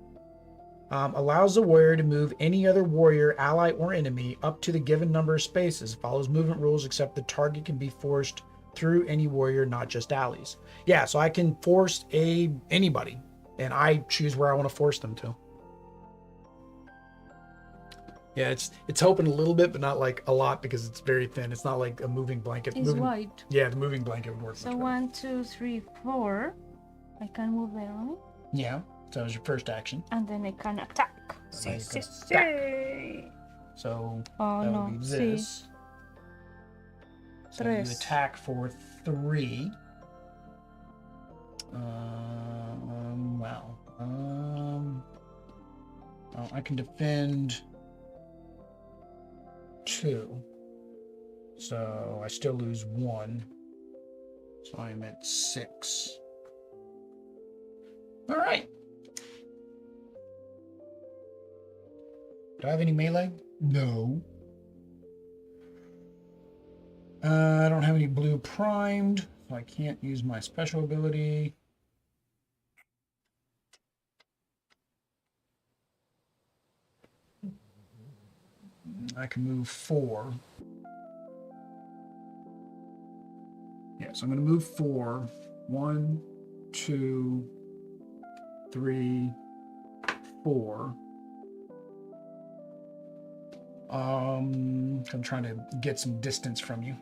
allows the warrior to move any other warrior, ally, or enemy up to the given number of spaces. Follows movement rules, except the target can be forced through any warrior, not just allies. Yeah, so I can force anybody, and I choose where I want to force them to. Yeah, it's helping a little bit, but not like a lot because it's very thin. It's not like a moving blanket. It's wide. Yeah, the moving blanket would work. So 1, 2, 3, 4. I can move there, right? Yeah, so that was your first action. And then I can attack. Then See, you see, can see. So Oh that no, would be see. this. So you Tres. attack for 3. Wow. Well, I can defend 2. So I still lose 1. So I'm at 6. All right. Do I have any melee? No. I don't have any blue primed, so I can't use my special ability. I can move 4. Yeah, so I'm going to move 4. 1, 2, 3, 4. I'm trying to get some distance from you.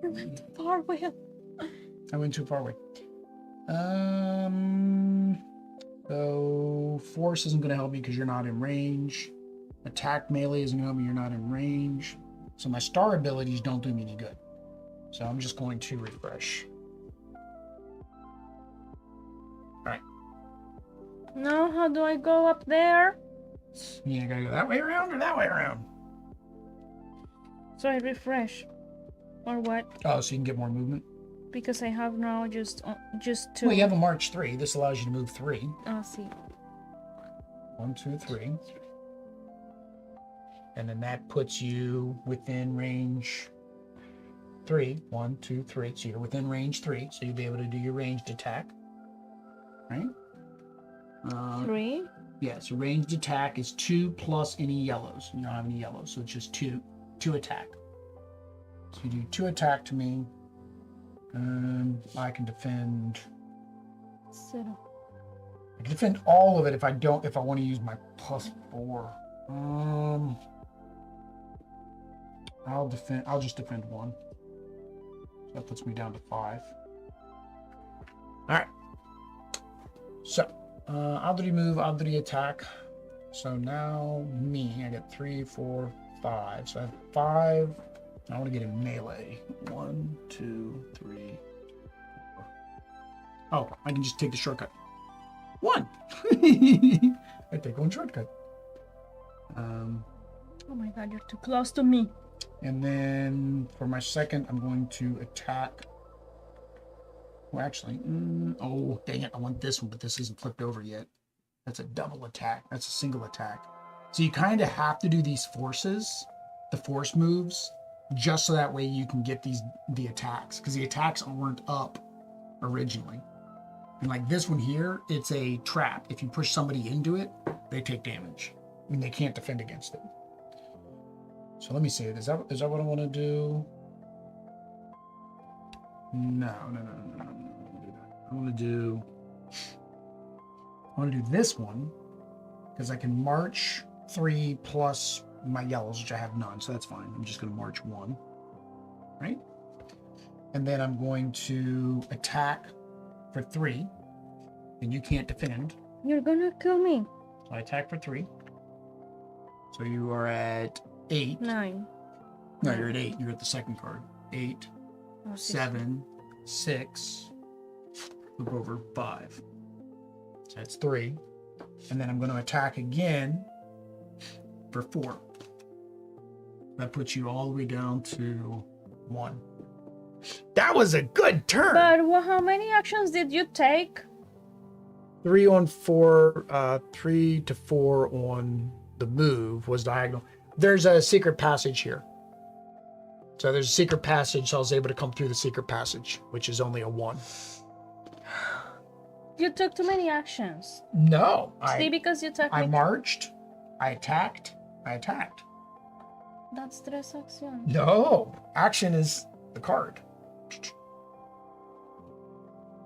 You went too far away. I went too far away. So force isn't going to help me because you're not in range. Attack melee isn't going to help me. You're not in range. So my star abilities don't do me any good. So I'm just going to refresh. All right. Now, how do I go up there? You gotta go that way around or that way around? So I refresh. Or what? Oh, so you can get more movement? Because I have now just 2. Well, you have a March 3. This allows you to move 3. Oh, see. 1, 2, 3. And then that puts you within range 3. 1, 2, 3. So you're within range 3. So you'll be able to do your ranged attack. Right? 3. Yeah, so ranged attack is 2 plus any yellows. You don't have any yellows, so it's just 2 attack. So you do 2 attack to me. I can defend. 0. I can defend all of it if I want to use my +4. I'll just defend 1. So that puts me down to 5. Alright. So Audrey move, Audrey attack. So now me, I get 3, 4, 5. So I have 5. I want to get in melee. 1, 2, 3, 4. Oh, I can just take the shortcut. 1. I take 1 shortcut. Oh my god, you're too close to me. And then for my second, I'm going to attack. Well, actually, oh, dang it. I want this one, but this isn't flipped over yet. That's a double attack. That's a single attack. So you kind of have to do these forces, the force moves, just so that way you can get the attacks, because the attacks weren't up originally. And like this one here, it's a trap. If you push somebody into it, they take damage. I mean, they can't defend against it. So let me see. Is that what I want to do? No. I want to do I want to do this one because I can march 3 plus my yellows, which I have none, so that's fine. I'm just going to march 1, right? And then I'm going to attack for 3, and you can't defend. You're gonna kill me. So I attack for 3. So you are at 8. 9. No, you're at 8. You're at the second card. 8, 7, 6. Move over 5. So that's 3. And then I'm going to attack again for 4. That puts you all the way down to 1. That was a good turn. But how many actions did you take? 3 on 4, 3 to 4 on the move was diagonal. There's a secret passage here. So there's a secret passage, so I was able to come through the secret passage, which is only a 1. You took too many actions. No. See, because you took... I marched, I attacked. That's 3 actions. No. Action is the card.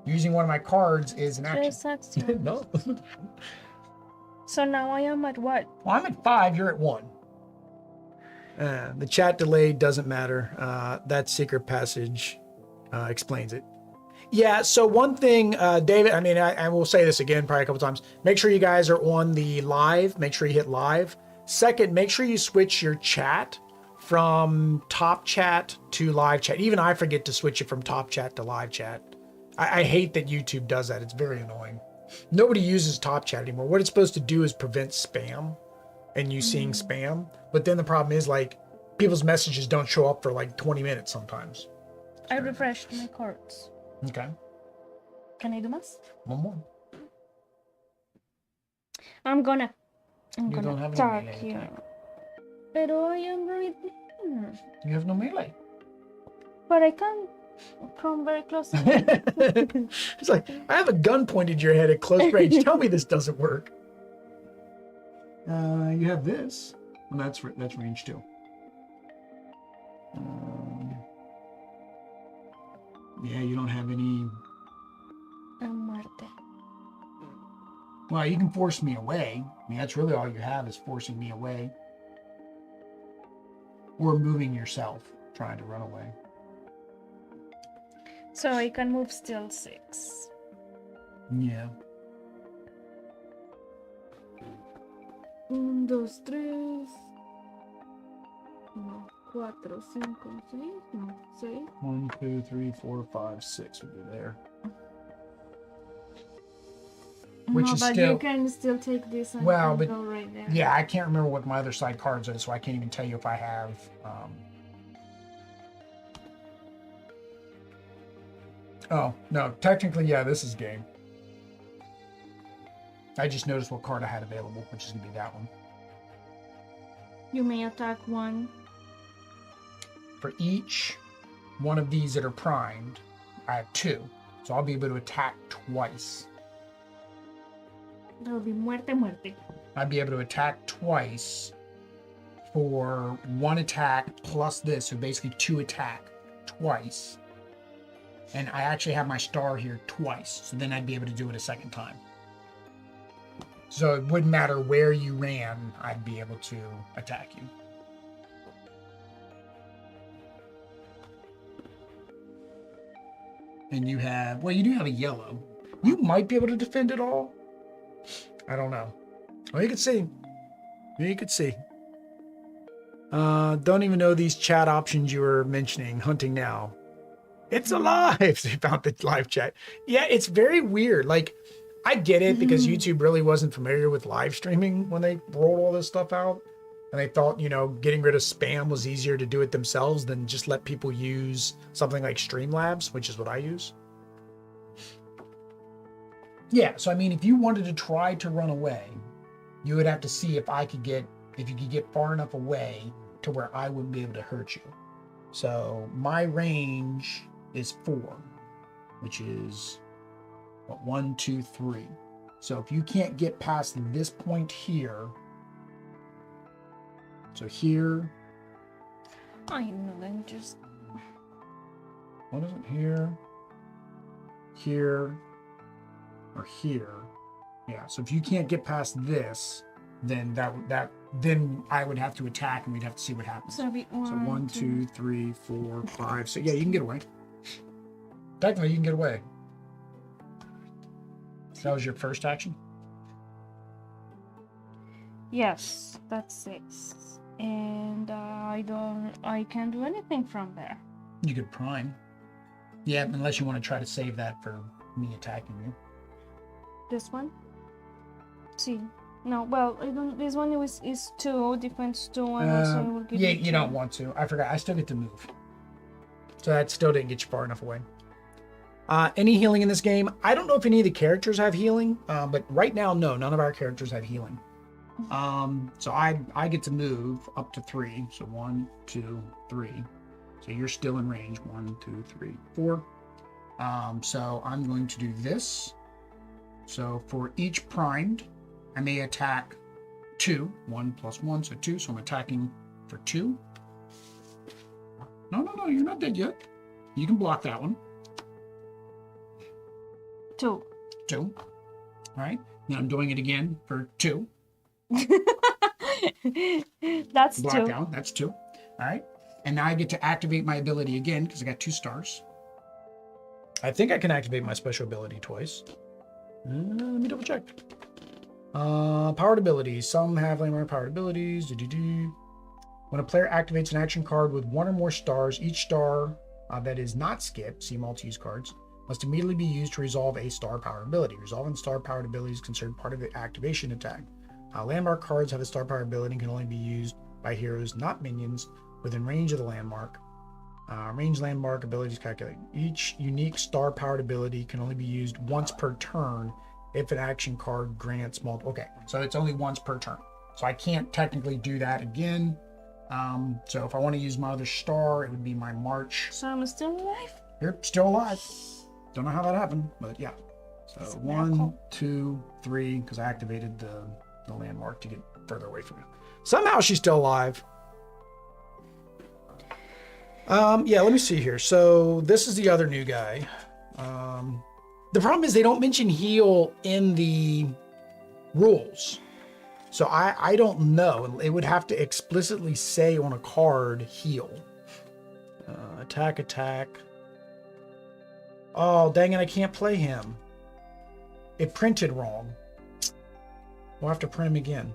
Using one of my cards is an action. 3 actions. No. So now I am at what? Well, I'm at 5, you're at 1. The chat delay doesn't matter. That secret passage explains it. Yeah, so one thing, David, I mean, I will say this again probably a couple times. Make sure you guys are on the live. Make sure you hit live. Second, make sure you switch your chat from top chat to live chat. Even I forget to switch it from top chat to live chat. I hate that YouTube does that. It's very annoying. Nobody uses top chat anymore. What it's supposed to do is prevent spam and you seeing spam. But then the problem is, like, people's messages don't show up for like 20 minutes sometimes. I refreshed my cards. Okay. Can I do más? One more. I'm gonna don't have any attack melee you. attack. Pero I am right there. You have no melee. But I can come very close. It's like, I have a gun pointed to your head at close range. Tell me this doesn't work. You have this. Well, that's range 2. Yeah, you don't have any. Muerte. Well, you can force me away. I mean, that's really all you have is forcing me away. Or moving yourself, trying to run away. So I can move still 6. Yeah. 1, 2, 3. No, 4, 5, 6. No, 6. 1, 2, 3, 4, 5, 6 would be there. Which no, is but still, you can still take this and well, but go right there. yeah, I can't remember what my other side cards are, so I can't even tell you if I have. Oh no, technically, yeah, this is game. I just noticed what card I had available, which is gonna be that one. You may attack 1. For each one of these that are primed, I have 2, so I'll be able to attack twice. That will be muerte, muerte. I'd be able to attack twice for 1 attack plus this, so basically 2 attack twice. And I actually have my star here twice, so then I'd be able to do it a second time. So it wouldn't matter where you ran, I'd be able to attack you. And you have, well, you do have a yellow. You might be able to defend it all. I don't know. Well, you could see. You could see. Don't even know these chat options you were mentioning. Hunting now. It's alive. They found the live chat. Yeah, it's very weird. Like, I get it because YouTube really wasn't familiar with live streaming when they rolled all this stuff out. And they thought, you know, getting rid of spam was easier to do it themselves than just let people use something like Streamlabs, which is what I use. Yeah, so I mean, if you wanted to try to run away, you would have to see if you could get far enough away to where I wouldn't be able to hurt you. So my range is 4, which is what, 1, 2, 3. So if you can't get past this point here, so here. I know, then just. What is it here? Here. or here. Yeah, so if you can't get past this, then then I would have to attack and we'd have to see what happens. So, So 1, 2, 3, 4, 5. So yeah, you can get away. Technically, you can get away. That was your first action? Yes, that's 6. And I can't do anything from there. You could prime. Yeah, unless you want to try to save that for me attacking you. This one? See. No, well, this one is 2, defense 2, and also will give yeah, you you don't want to. I forgot. I still get to move. So that still didn't get you far enough away. Any healing in this game? I don't know if any of the characters have healing, but right now, no, none of our characters have healing. So I get to move up to 3. So 1, 2, 3. So you're still in range. 1, 2, 3, 4. So I'm going to do this. So for each primed, I may attack 2. 1 plus 1, so 2. So I'm attacking for 2. No, you're not dead yet. You can block that one. 2. 2. All right. Now I'm doing it again for 2. That's Block 2. down. That's 2. All right. And now I get to activate my ability again because I got 2 stars. I think I can activate my special ability twice. Let me double check. Powered abilities. Some have landmark powered abilities. When a player activates an action card with 1 or more stars, each star that is not skipped, see multi-use cards, must immediately be used to resolve a star powered ability. Resolving star powered abilities is considered part of the activation attack. Landmark cards have a star powered ability and can only be used by heroes, not minions, within range of the landmark. Range landmark abilities calculated. Each unique star powered ability can only be used once per turn if an action card grants multiple. Okay, so it's only once per turn. So I can't technically do that again. So if I want to use my other star, it would be my March. So I'm still alive? You're still alive. Don't know how that happened, but yeah. So 1, 2, 3, because I activated the landmark to get further away from you. Somehow she's still alive. Yeah, let me see here. So this is the other new guy. The problem is they don't mention heal in the rules. So I don't know. It would have to explicitly say on a card heal. Attack. Oh, dang it, I can't play him. It printed wrong. We'll have to print him again.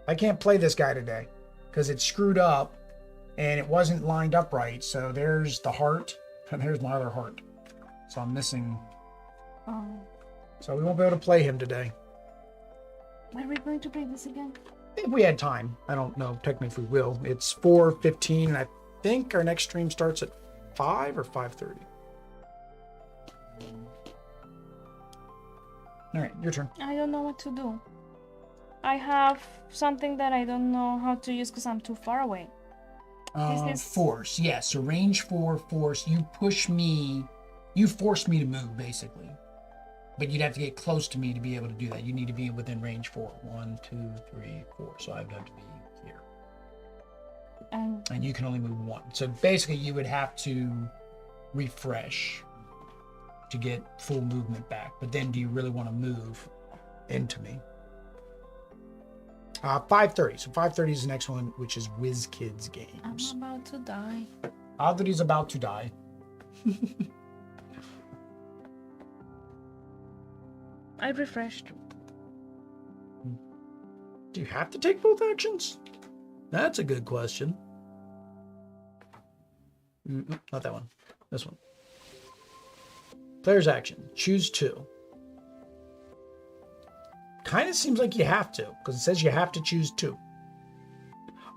I can't play this guy today because it's screwed up and it wasn't lined up right. So there's the heart and there's my other heart. So I'm missing. Oh. So we won't be able to play him today. Are we going to play this again? If we had time. I don't know technically if we will. It's 4:15 and I think our next stream starts at 5 or 5:30. All right, your turn. I don't know what to do. I have something that I don't know how to use because I'm too far away. Force, yes. So range 4, force. You push me. You force me to move, basically. But you'd have to get close to me to be able to do that. You need to be within range 4. 1, 2, 3, 4. So I would have to be here. And you can only move 1. So basically, you would have to refresh to get full movement back. But then do you really want to move into me? 5:30. So 5:30 is the next one, which is Whiz Kids Games. I'm about to die. Adri's about to die. I refreshed. Do you have to take both actions? That's a good question. Not that one. This one. Player's action. Choose 2. Kind of seems like you have to, because it says you have to choose 2.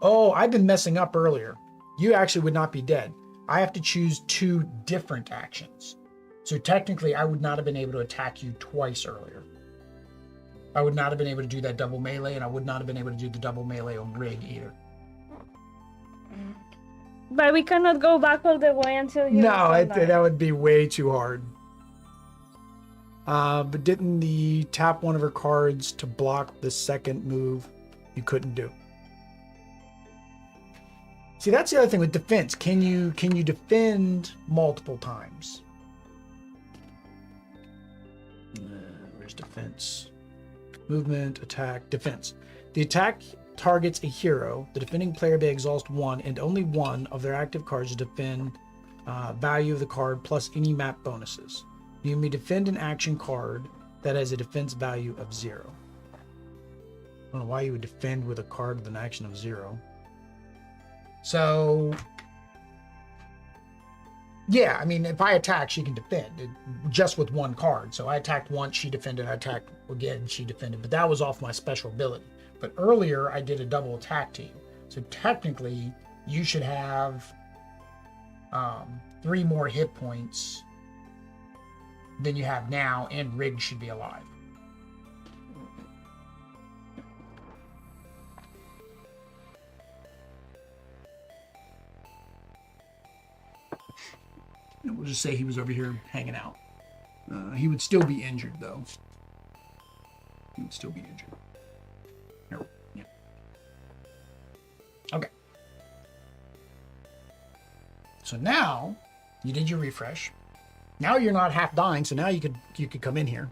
Oh, I've been messing up earlier. You actually would not be dead. I have to choose 2 different actions. So technically, I would not have been able to attack you twice earlier. I would not have been able to do that double melee, and I would not have been able to do the double melee on Rig either. But we cannot go back all the way until you... No, that would be way too hard. But didn't the tap one of her cards to block the second move you couldn't do? See, that's the other thing with defense. Can you defend multiple times? defense. Movement, attack, defense. The attack targets a hero. The defending player may exhaust one and only one of their active cards to defend value of the card plus any map bonuses. You may defend an action card that has a defense value of 0. I don't know why you would defend with a card with an action of 0. So, yeah, I mean, if I attack, she can defend just with one card. So I attacked once, she defended. I attacked again, she defended. But that was off my special ability. But earlier, I did a double attack team. So technically, you should have 3 more hit points than you have now, and Riggs should be alive. And we'll just say he was over here hanging out. He would still be injured, though. He would still be injured. Here, yeah. Okay. So now you did your refresh. Now you're not half dying, so now you could come in here.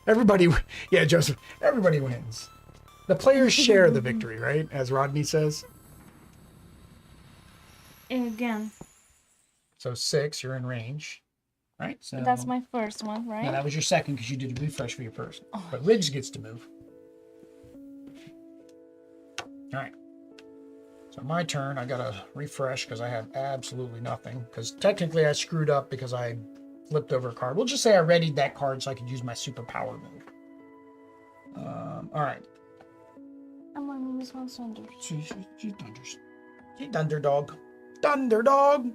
Everybody, yeah, Joseph. Everybody wins. The players share the victory, right? As Rodney says. Again. So 6, you're in range, right? So that's my first one, right? No, that was your second because you did a refresh for your first. Oh. But Ridge gets to move. All right. So my turn. I got to refresh because I have absolutely nothing. Because technically I screwed up because I flipped over a card. We'll just say I readied that card so I could use my superpower move. All right. I'm on this one, Thunder. She thunders. She Thunderdog. Thunderdog.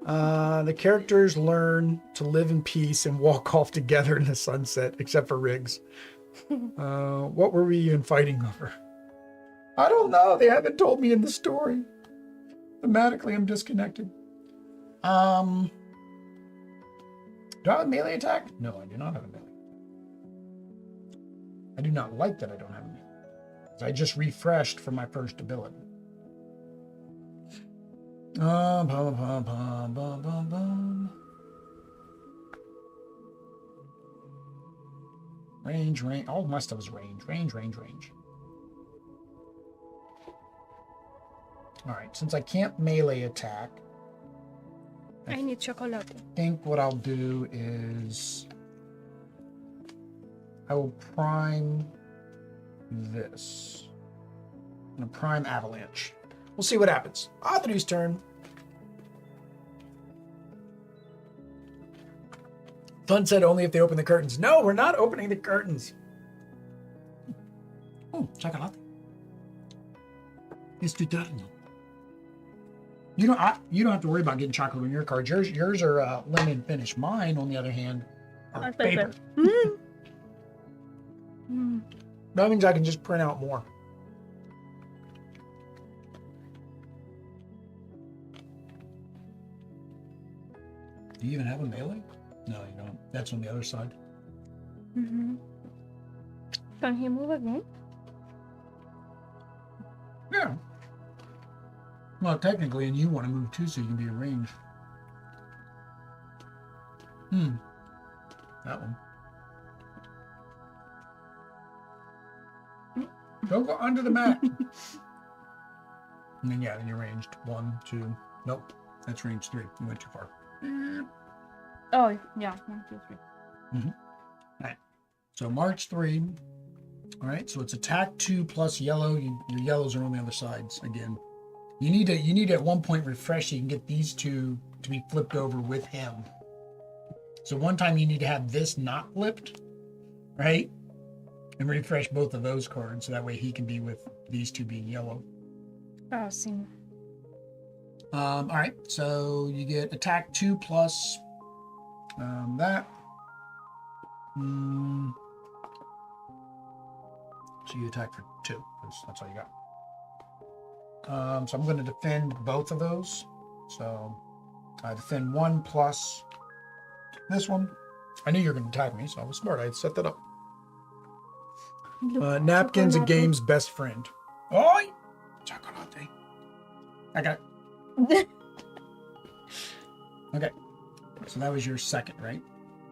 The characters learn to live in peace and walk off together in the sunset, except for Riggs. What were we even fighting over? I don't know. They haven't told me in the story. Thematically, I'm disconnected. Do I have a melee attack? No, I do not have a melee. I do not like that I don't have a melee. I just refreshed for my first ability. Range. All my stuff is range. All right, since I can't melee attack, I need chocolate. I think what I'll do is I will prime this. I'm gonna prime Avalanche. We'll see what happens. Audrey's turn. Thun said only if they open the curtains. No, we're not opening the curtains. Oh, chocolate. It's too tiny. You don't have to worry about getting chocolate on your cards. Yours are limited finish. Mine, on the other hand, are paper. That means I can just print out more. Do you even have a melee? No, you don't. That's on the other side. Can he move again? Yeah. Well, technically, and you want to move too, so you can be in range. That one. Don't go under the mat. And then, yeah, then you're ranged. 1, 2. Nope. That's range 3. You went too far. Oh, yeah. 1, 2, 3. All right. So March 3. All right. So it's attack 2 plus yellow. Your yellows are on the other sides again. You need to at one point refresh so you can get these two to be flipped over with him. So one time you need to have this not flipped, right? And refresh both of those cards so that way he can be with these two being yellow. Oh, see. All right. So you get attack 2 plus that. So you attack for 2 because that's all you got. So I'm going to defend both of those. So I defend 1 plus this one. I knew you were going to attack me, so I was smart. I set that up. Napkin's a game's best friend. Oi! Chocolate. I got it. Okay. So that was your second, right?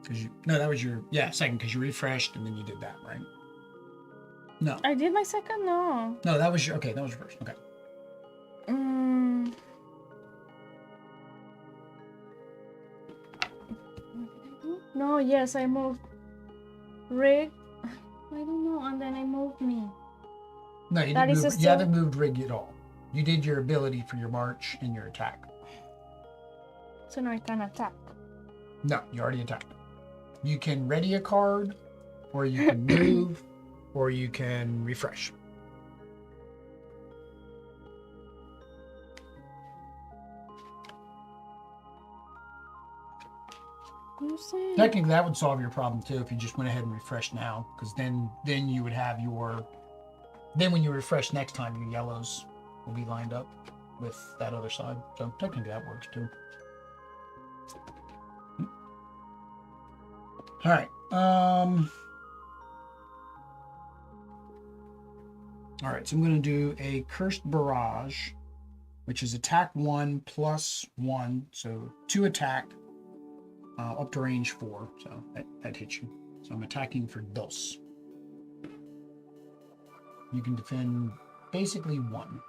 Because you, no, that was your, yeah, second, because you refreshed and then you did that, right? No. I did my second? No. No, that was your, okay, that was your first. Okay. No, yes, I moved rig. I don't know, and then I moved me. No, you didn't move, you haven't moved rig at all. You did your ability for your march and your attack. So now I can attack. No, you already attacked. You can ready a card, or you can move, or you can refresh. Technically, that would solve your problem too if you just went ahead and refreshed now, because then you would have your. Then when you refresh next time, your yellows will be lined up with that other side. So technically, that works too. All right. All right. So I'm going to do a Cursed Barrage, which is attack 1 plus 1, so 2 attack. Up to range 4, so that hits you. So I'm attacking for dos. You can defend basically 1.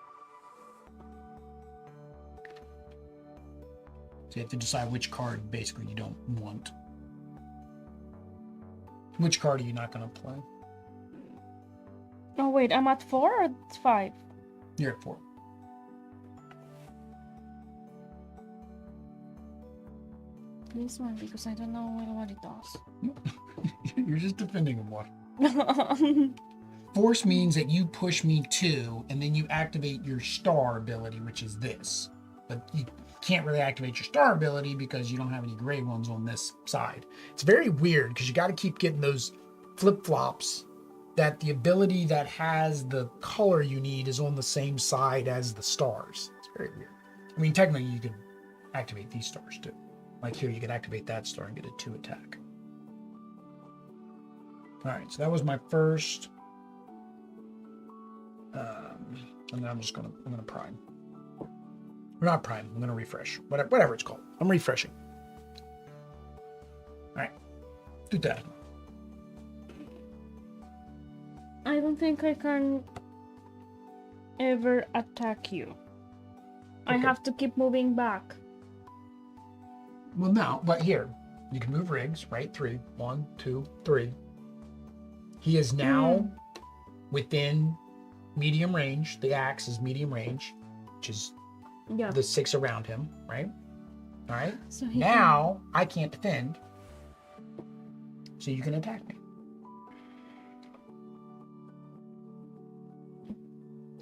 So you have to decide which card basically you don't want. Which card are you not going to play? Oh wait, I'm at 4 or 5? You're at 4. This one, because I don't know what it does. You're just defending him one. Force means that you push me 2, and then you activate your star ability, which is this. But you can't really activate your star ability because you don't have any gray ones on this side. It's very weird because you got to keep getting those flip-flops that the ability that has the color you need is on the same side as the stars. It's very weird. I mean, technically, you can activate these stars too. Like here, you can activate that star and get a 2 attack. All right, so that was my first. And then I'm gonna prime. Or not prime. I'm gonna refresh. Whatever it's called. I'm refreshing. All right, do that. I don't think I can ever attack you. Okay. I have to keep moving back. Well, no, but here, you can move rigs, right? 3. 1, 2, 3. He is now within medium range. The axe is medium range, which is the 6 around him, right? All right. So now I can't defend, so you can attack me.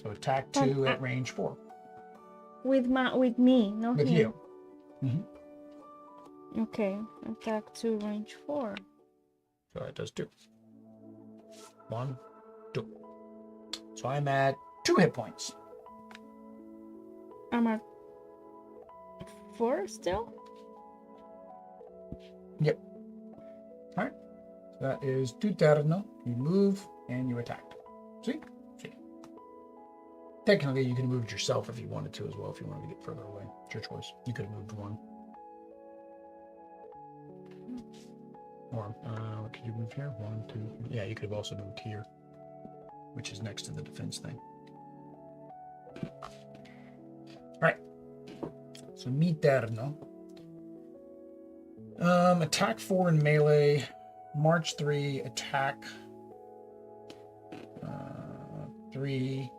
So attack 2 at range 4. With me, not with him. You. Mm-hmm. Okay, attack 2, range 4. So that does 2. 1, 2. So I'm at 2 hit points. I'm at 4 still? Yep. All right. So that is 2 turno. You move and you attack. See? Technically, you can have moved yourself if you wanted to as well, if you wanted to get further away. It's your choice. You could have moved 1. Or, could you move here? 1, 2. Yeah, you could have also moved here, which is next to the defense thing. All right. So, mi turno. Attack 4 in melee. March 3, attack 3.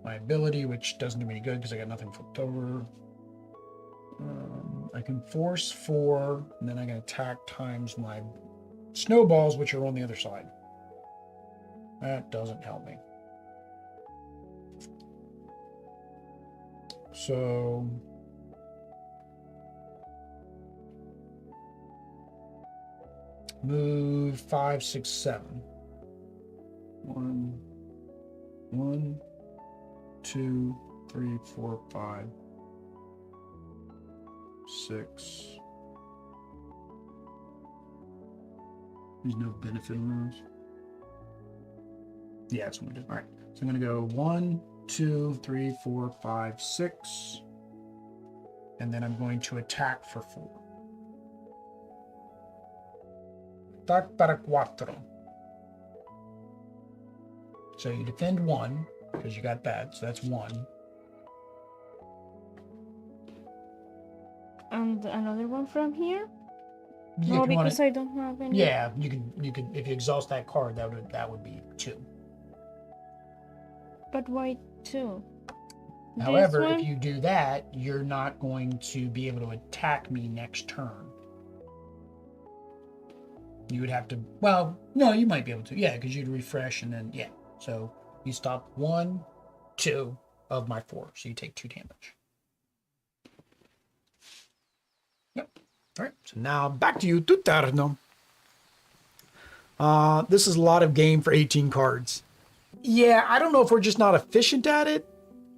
My ability, which doesn't do me any good because I got nothing flipped over. I can force 4, and then I can attack times my snowballs, which are on the other side. That doesn't help me. So move 5, 6, 7. 1, 2, 3, 4, 5, 6. There's no benefit on those. Yeah, that's what I'm gonna do. All right, so I'm gonna go 1, 2, 3, 4, 5, 6, and then I'm going to attack for 4. Attack para cuatro. So you defend 1 because you got that. So that's 1. And another one from here? Yeah, No, because I don't have any. Yeah, you could if you exhaust that card, that would be 2. But why 2? However, if you do that, you're not going to be able to attack me next turn. You would have to, well, no, you might be able to, yeah, because you'd refresh and then, yeah. So you stop 1, 2 of my 4, so you take 2 damage. Yep. All right, so now back to you, Tutarno. This is a lot of game for 18 cards. Yeah, I don't know if we're just not efficient at it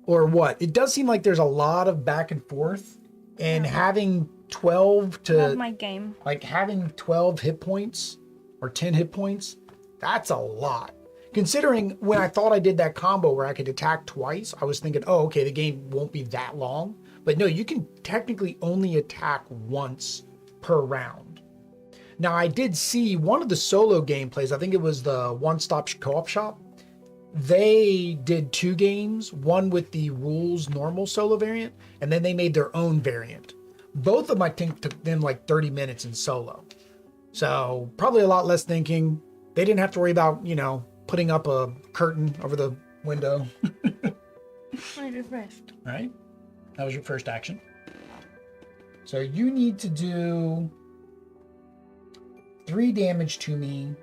or what. It does seem like there's a lot of back and forth, and having 12 to... Not my game. Like having 12 hit points or 10 hit points, that's a lot. Considering when I thought I did that combo where I could attack twice, I was thinking, oh, okay, the game won't be that long. But no, you can technically only attack once per round. Now, I did see one of the solo gameplays, I think it was the One Stop Co-op Shop. They did 2 games, one with the rules normal solo variant, and then they made their own variant. Both of them, I think, took them like 30 minutes in solo. So probably a lot less thinking. They didn't have to worry about, you know, putting up a curtain over the window. I refreshed. All right. That was your first action. So you need to do 3 damage to me.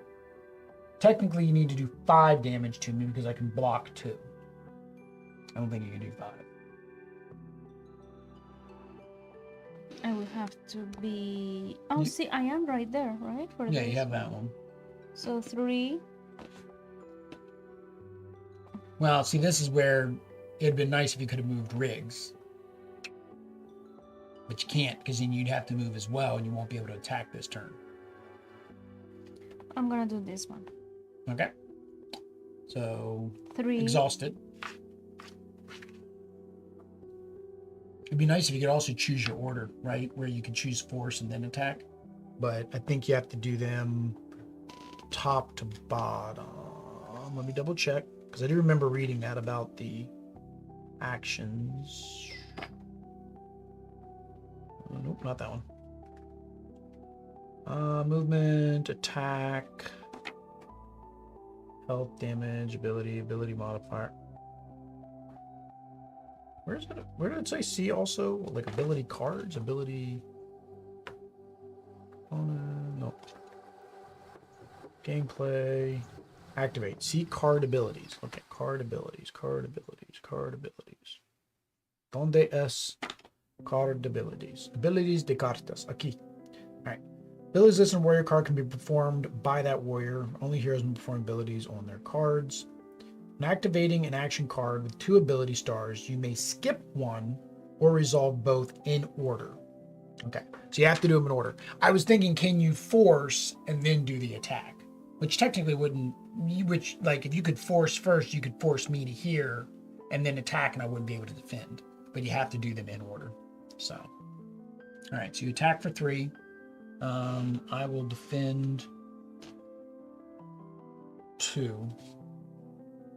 Technically, you need to do 5 damage to me because I can block 2. I don't think you can do 5. I will have to be... Oh, see, I am right there, right? For Yeah, this. you have that one. So 3. Well, see, this is where it'd been nice if you could have moved rigs. But you can't, because then you'd have to move as well, and you won't be able to attack this turn. I'm gonna do this one. Okay. So 3. Exhausted. It'd be nice if you could also choose your order, right? Where you could choose force and then attack. But I think you have to do them top to bottom. Let me double check, because I do remember reading that about the actions. Oh, nope, not that one. Movement, attack, health, damage, ability modifier. Where's it? Where did it say C also? Like ability cards, ability. No. Gameplay. Activate. See card abilities. Okay, card abilities. Donde es card abilities? Abilities de cartas. Aquí. Alright. Abilities listed in warrior card can be performed by that warrior. Only heroes can perform abilities on their cards. When activating an action card with 2 ability stars, you may skip one or resolve both in order. Okay, so you have to do them in order. I was thinking, can you force and then do the attack? Which technically wouldn't, which, like, if you could force first, you could force me to here and then attack and I wouldn't be able to defend. But you have to do them in order. So, all right, so you attack for 3. I will defend 2.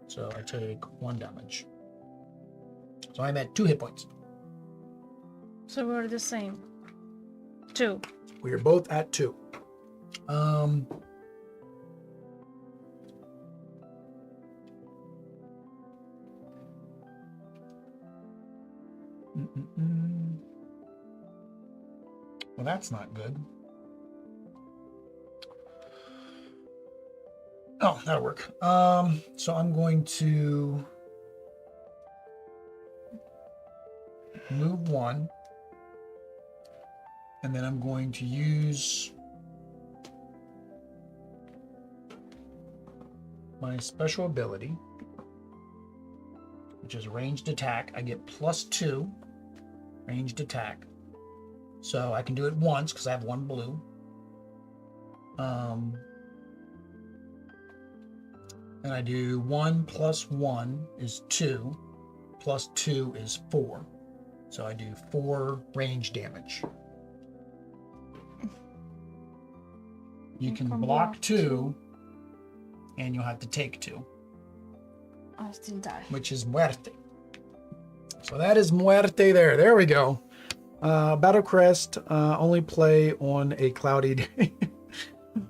So I take 1 damage. So I'm at 2 hit points. So we're the same. 2. We are both at 2. Well, that's not good. Oh, that'll work. So I'm going to move 1, and then I'm going to use my special ability, which is ranged attack. I get +2 ranged attack. So I can do it once because I have 1 blue. And I do 1 + 1 is 2, + 2 is 4. So I do 4 range damage. You can block 2, and you'll have to take 2. I'll still die. Which is muerte. So that is muerte there. There we go. Battlecrest only play on a cloudy day.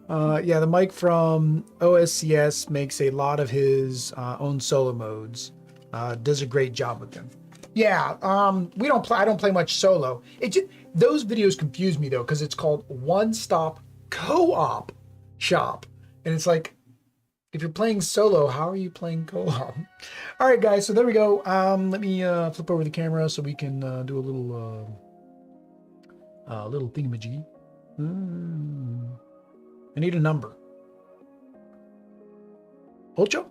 Yeah, the Mike from OSCS makes a lot of his own solo modes. Does a great job with them. Yeah, we don't play. I don't play much solo. Those videos confuse me though, because it's called One Stop Co-op Shop, and it's like, if you're playing solo, how are you playing co-op? All right, guys. So there we go. Let me flip over the camera so we can do a little thingamajiggy. I need a number. Ocho?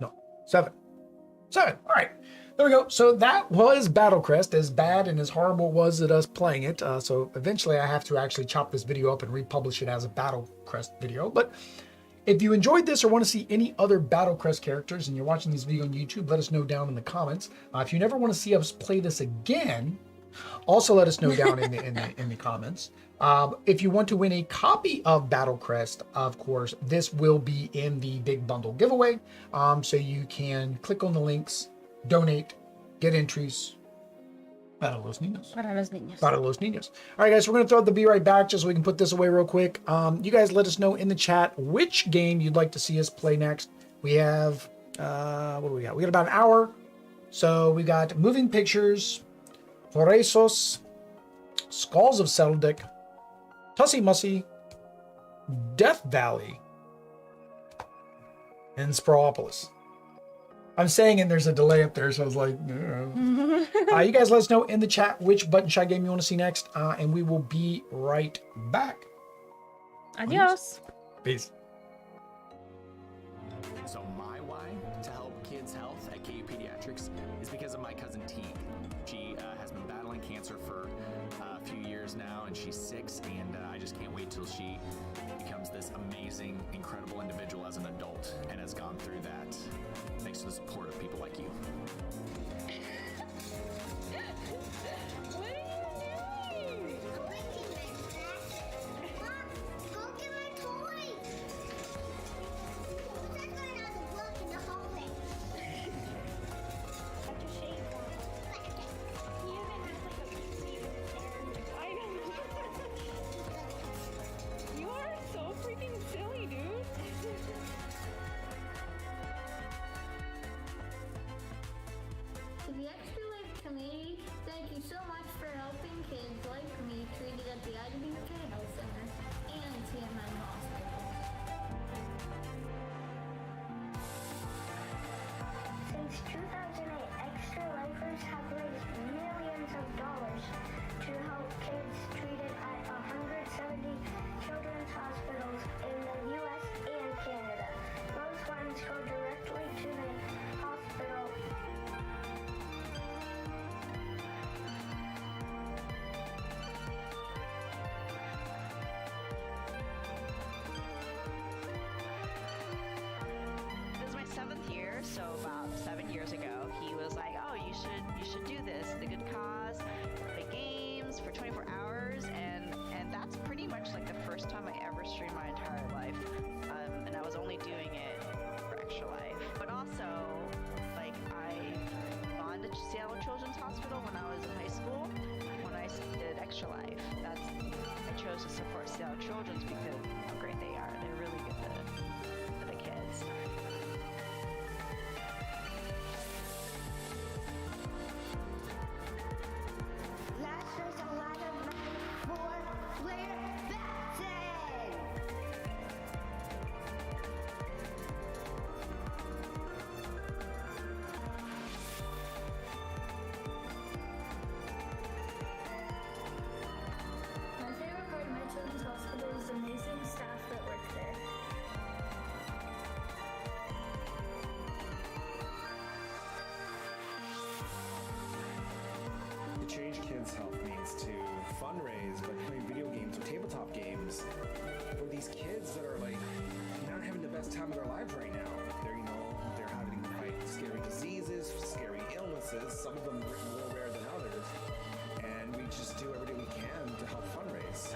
No, 7. 7. All right. There we go. So that was Battlecrest, as bad and as horrible was it us playing it. So eventually I have to actually chop this video up and republish it as a Battlecrest video. But if you enjoyed this or want to see any other Battlecrest characters and you're watching this video on YouTube, let us know down in the comments. If you never want to see us play this again, also let us know down in the comments. If you want to win a copy of Battlecrest, of course, this will be in the big bundle giveaway. So you can click on the links, donate, get entries. Para los niños. Para los niños. Para los niños. All right, guys, we're going to throw the Be Right Back just so we can put this away real quick. You guys let us know in the chat which game you'd like to see us play next. We have, what do we got? We got about an hour. So we got Moving Pictures, Horizos, Skulls of Sedlec, Tussie Mussie, Death Valley, and Sprawlopolis. I'm saying it, there's a delay up there, so I was like, you guys let us know in the chat which Button Shy game you want to see next, and we will be right back. Adios. Peace. So my why to help kids' health at KU Pediatrics is because of my cousin Teague. She has been battling cancer for a few years now, and she's 6, and I just can't wait till she becomes this amazing, incredible individual as an adult and has gone through that thanks to the support of people like you. What are you doing? Mom, go get my toys. Who's that going out the block in the hallway? Have to shave one. You even have like a PC there. I know. You are so freaking silly, dude. To the Extra Life community, thank you so much for helping kids like me treated at the IWK Health Center and TMN Hospital. Since 2008, Extra Lifers have raised millions of dollars to help kids treated at 170 children's hospitals in the U.S. and Canada. Those funds go directly to the hospital. This is my 7th year, so about 7 years ago, he was like, "Oh, you should do this. The good cause, play games for 24 hours," and that's pretty much like the first time I ever streamed my entire life, and I was only doing it for Extra Life. But also, like, I gone to Seattle Children's Hospital when I was in high school. When I did Extra Life, I chose to support Seattle Children's because of how great they are. They're really good for the kids. Last there's a lot of money for Blair Batson. My favorite part of my children's hospital is the amazing staff that work there. To change kids' health means to fundraise by playing video games or tabletop games for these kids that are like not having the best time of their lives right now. They're having to fight scary diseases, scary illnesses, some of them more rare than others, and we just do everything we can to help fundraise.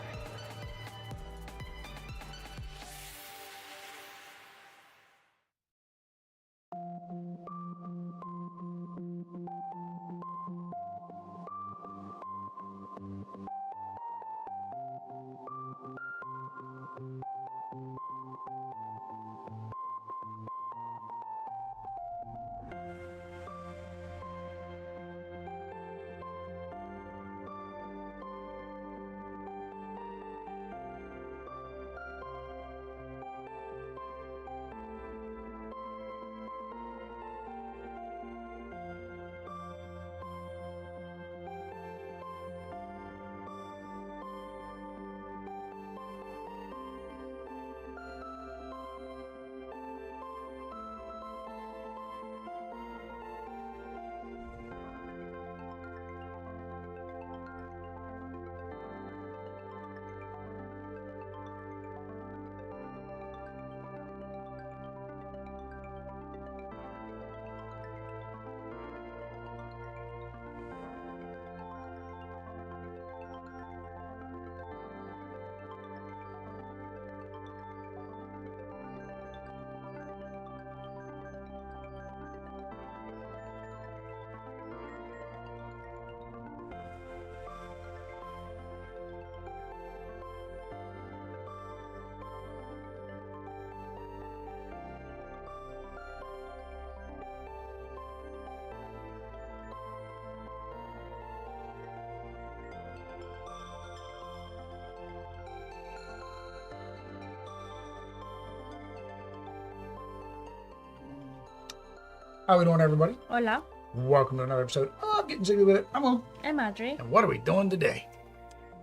How we doing, everybody? Hola, Welcome to another episode of Getting Jiggy With It. I'm Will. I'm Adri. And what are we doing today?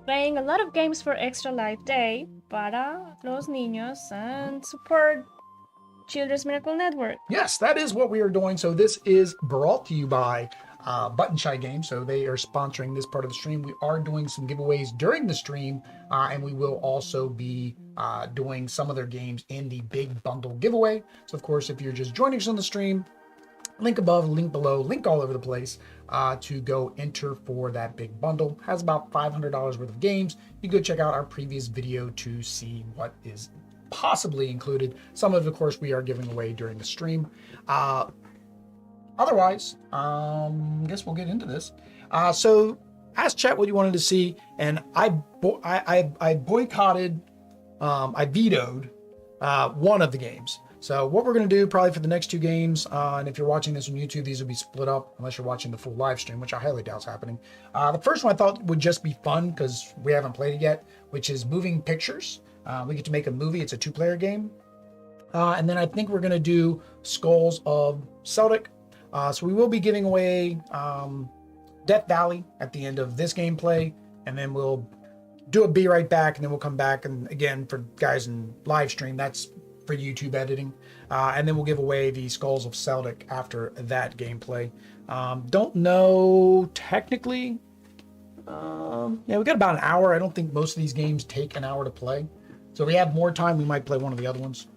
Playing a lot of games for Extra Life Day para los niños and support Children's Miracle Network. Yes, that is what we are doing. So this is brought to you by Button Shy Games. So they are sponsoring this part of the stream. We are doing some giveaways during the stream, and we will also be doing some of their games in the big bundle giveaway. So of course, if you're just joining us on the stream, link above, link below, link all over the place to go enter for that big bundle. Has about $500 worth of games. You go check out our previous video to see what is possibly included. Some of it, of course, we are giving away during the stream. Otherwise, I guess we'll get into this. So ask chat what you wanted to see, and I boycotted, I vetoed one of the games. So what we're going to do probably for the next two games, and if you're watching this on YouTube, these will be split up unless you're watching the full live stream, which I highly doubt is happening. The first one I thought would just be fun because we haven't played it yet, which is Moving Pictures. We get to make a movie. It's a 2-player game. And then I think we're going to do Skulls of Sedlec. So we will be giving away Death Valley at the end of this gameplay, and then we'll do a Be Right Back, and then we'll come back, and again, for guys in live stream, that's for YouTube editing. And then we'll give away the Skulls of Sedlec after that gameplay. Don't know technically. Yeah, we got about an hour. I don't think most of these games take an hour to play. So if we have more time, we might play one of the other ones.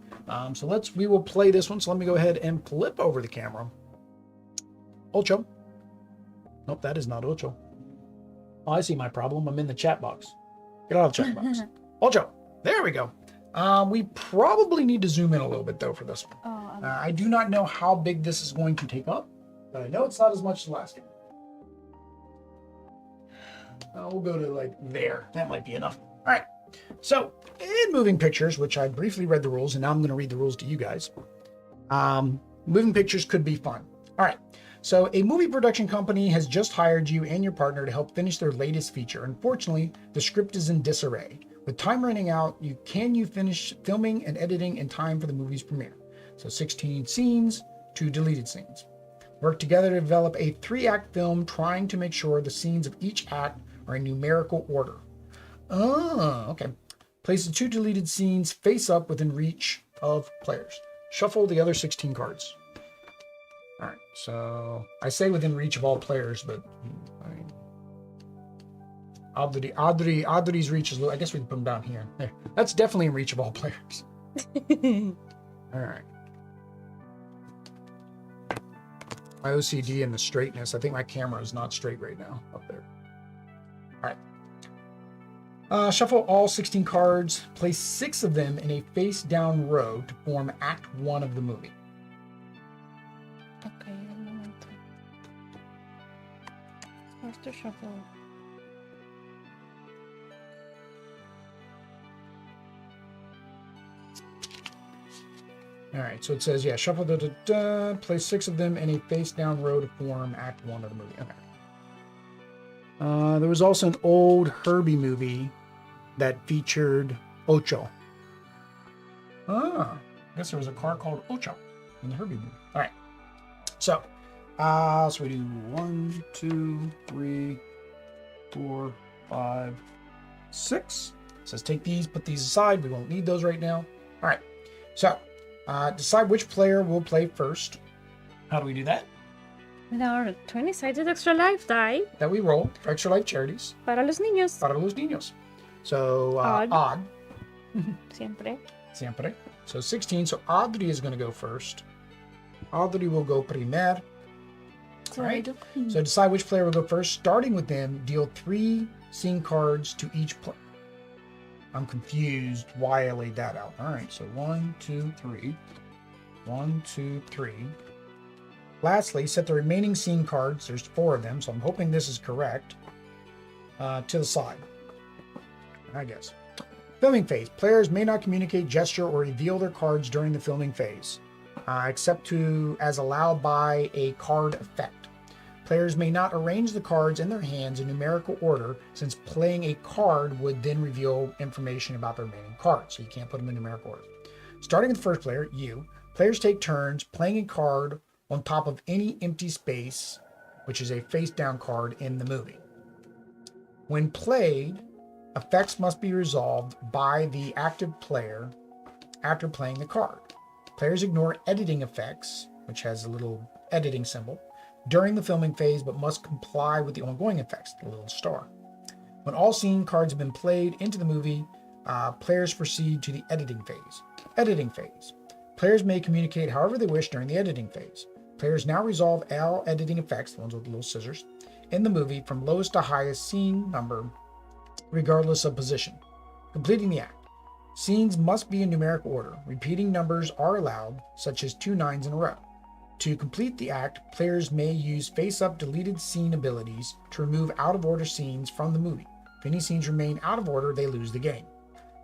So we will play this one. So let me go ahead and flip over the camera. Ocho. Nope, that is not Ocho. Oh, I see my problem. I'm in the chat box. Get out of the chat box. Ocho. There we go. We probably need to zoom in a little bit, though, for this one. Oh, I do not know how big this is going to take up, but I know it's not as much as the last game. We'll go to, like, there. That might be enough. All right. So, in Moving Pictures, which I briefly read the rules, and now I'm going to read the rules to you guys. Moving Pictures could be fun. All right. So, a movie production company has just hired you and your partner to help finish their latest feature. Unfortunately, the script is in disarray. With time running out, can you finish filming and editing in time for the movie's premiere? So 16 scenes, 2 deleted scenes. Work together to develop a 3-act film trying to make sure the scenes of each act are in numerical order. Oh, okay. Place the 2 deleted scenes face up within reach of players. Shuffle the other 16 cards. All right, so I say within reach of all players, but I mean, Adri's reach is, I guess we can put him down here. There. That's definitely in reach of all players. All right. My OCD and the straightness. I think my camera is not straight right now up there. All right. Shuffle all 16 cards. Place 6 of them in a face-down row to form Act 1 of the movie. okay, un momento. Where's the shuffle? All right, so it says, yeah, shuffle, place 6 of them in a face-down row to form Act 1 of the movie. Okay. There was also an old Herbie movie that featured Ocho. I guess there was a car called Ocho in the Herbie movie. All right, so we do 1, 2, 3, 4, 5, 6. It says take these, put these aside. We won't need those right now. All right, so decide which player will play first. How do we do that? With our 20-sided Extra Life die That we roll for Extra Life Charities para los niños. para los niños. So Odd. odd. Siempre. Siempre. So 16. So Adri is going to go first. Adri will go primer. So All right. I do. So decide which player will go first. Starting with them, deal 3 scene cards to each player. I'm confused why I laid that out. All right. So 1, 2, 3. 1, 2, 3. Lastly, set the remaining scene cards. There's 4 of them, so I'm hoping this is correct. To the side, I guess. Filming phase. Players may not communicate, gesture, or reveal their cards during the filming phase, except as allowed by a card effect. Players may not arrange the cards in their hands in numerical order, since playing a card would then reveal information about the remaining cards, so you can't put them in numerical order. Starting with the first player, you. Players take turns playing a card on top of any empty space, which is a face-down card in the movie. When played, effects must be resolved by the active player after playing the card. Players ignore editing effects, which has a little editing symbol, during the filming phase, but must comply with the ongoing effects, the little star. When all scene cards have been played into the movie, players proceed to the editing phase. Editing phase. Players may communicate however they wish during the editing phase. Players now resolve all editing effects, the ones with the little scissors, in the movie from lowest to highest scene number, regardless of position. Completing the act. Scenes must be in numeric order. Repeating numbers are allowed, such as 2 9s in a row. To complete the act, players may use face-up deleted scene abilities to remove out-of-order scenes from the movie. If any scenes remain out of order, they lose the game.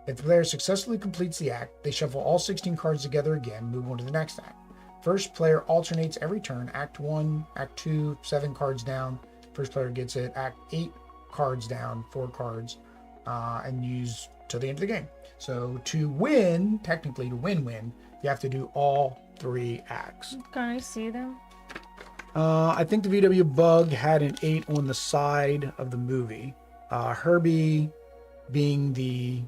If the player successfully completes the act, they shuffle all 16 cards together again, move on to the next act. First player alternates every turn. Act 1, Act 2, 7 cards down. First player gets it. Act 8 cards down, 4 cards, and use till the end of the game. So to win, technically to win, you have to do all 3 acts. Can I see them? I think the VW bug had an 8 on the side of the movie. Herbie being the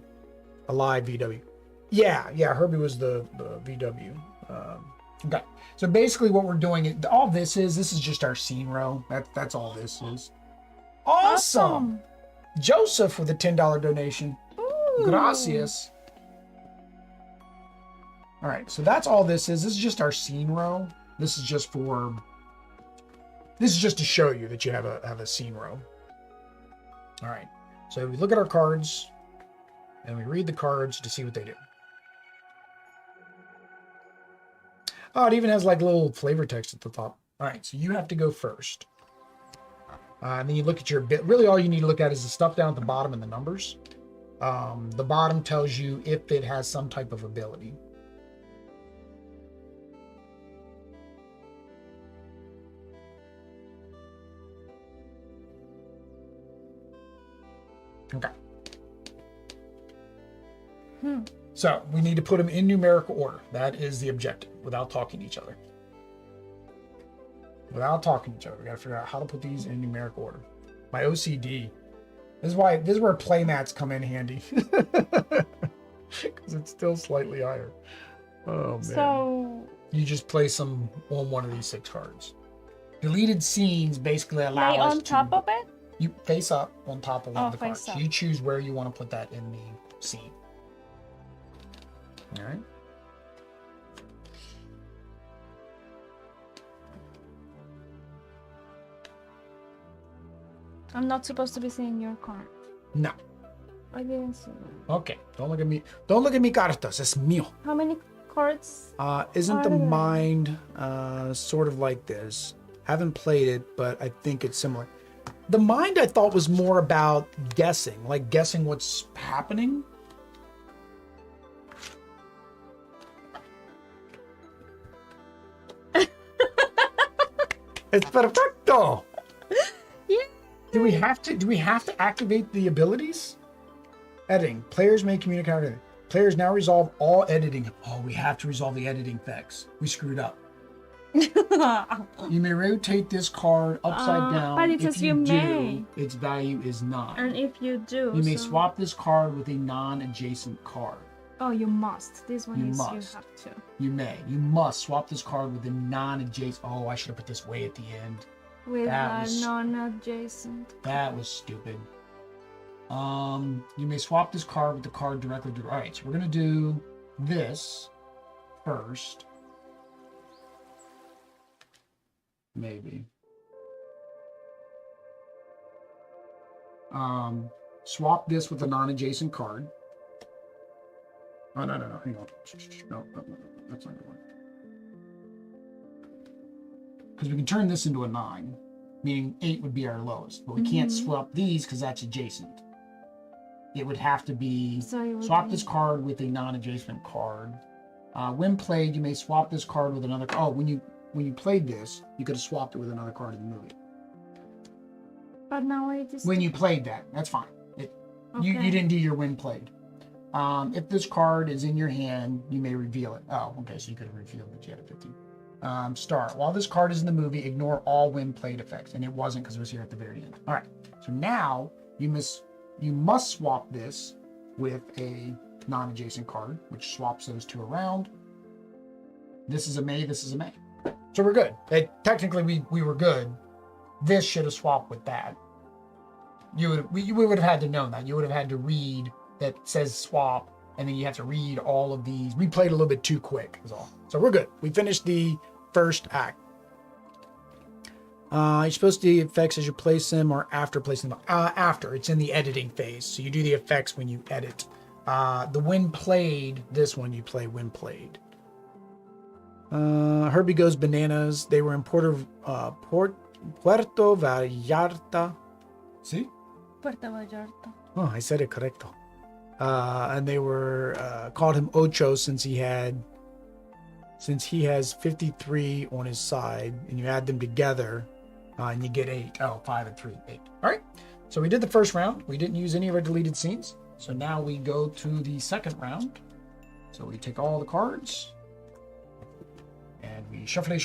alive VW. Yeah, Herbie was the VW. Okay, so basically what we're doing is all this is just our scene row. That's all this is. Awesome. Joseph with a $10 donation. Ooh. Gracias. All right, so that's all this is. This is just our scene row. This is just to show you that you have a scene row. All right, so we look at our cards and we read the cards to see what they do. Oh, it even has like little flavor text at the top. All right, so you have to go first. And then you look at your bit. Really, all you need to look at is the stuff down at the bottom and the numbers. The bottom tells you if it has some type of ability. Okay. So we need to put them in numerical order. That is the objective, without talking to each other. We got to figure out how to put these in numerical order. My OCD. This is where playmats come in handy. Because it's still slightly higher. Oh man. So you just place them on one of these 6 cards. Deleted scenes basically allow lay us on top of it? You face up on top of one of the cards. Face up. You choose where you want to put that in the scene. All right. I'm not supposed to be seeing your card. No. I didn't see it. Okay. Don't look at me. Don't look at me cartas. Es mío. How many cards? Isn't the are there? mind sort of like this? Haven't played it, but I think it's similar. The mind I thought was more about guessing, like guessing what's happening. It's perfecto. Yeah. Do we have to activate the abilities? Editing. Players may communicate editing. Players now resolve all editing. Oh, we have to resolve the editing effects. We screwed up. You may rotate this card upside down. but it if says you you do, may. its value is 9. And if you do, You may so- swap this card with a non-adjacent card. Oh, you must. This one You is must. you have to. You must swap this card with a non-adjacent. Oh, I should have put this way at the end. With That a was- non-adjacent. That was stupid. You may swap this card with the card directly. All right, so we're gonna do this first. Maybe. Swap this with a non-adjacent card. Oh, no, hang on. No, that's not gonna work. Because we can turn this into a 9, meaning 8 would be our lowest, but we can't swap these because that's adjacent. It would have to be So it would swap be- this card with a non-adjacent card. When played, you may swap this card with another. Oh, when you played this, you could have swapped it with another card in the movie. But now it is. When you played that, that's fine. You Okay. didn't do your when played. If this card is in your hand, you may reveal it. Oh, okay, so you could have revealed that you had a 15. Start. While this card is in the movie, ignore all when played effects. And it wasn't because it was here at the very end. All right. So now you must swap this with a non-adjacent card, which swaps those two around. This is a May. This is a May. So we're good. Technically, we were good. This should have swapped with that. We would have had to know that. You would have had to read that says swap, and then you have to read all of these. We played a little bit too quick, is all. So we're good. We finished the first act. You're supposed to do the effects as you place them or after placing them. After. It's in the editing phase. So you do the effects when you edit. The when played, this one you play when played. Herbie Goes Bananas. They were in Puerto Vallarta. See? Puerto Vallarta. Oh, I said it correcto. And they were called him Ocho since he has 53 on his side, and you add them together, and you get 8. Oh, 5 and 3, 8. All right. So we did the first round. We didn't use any of our deleted scenes. So now we go to the second round. So we take all the cards, and we shuffle it.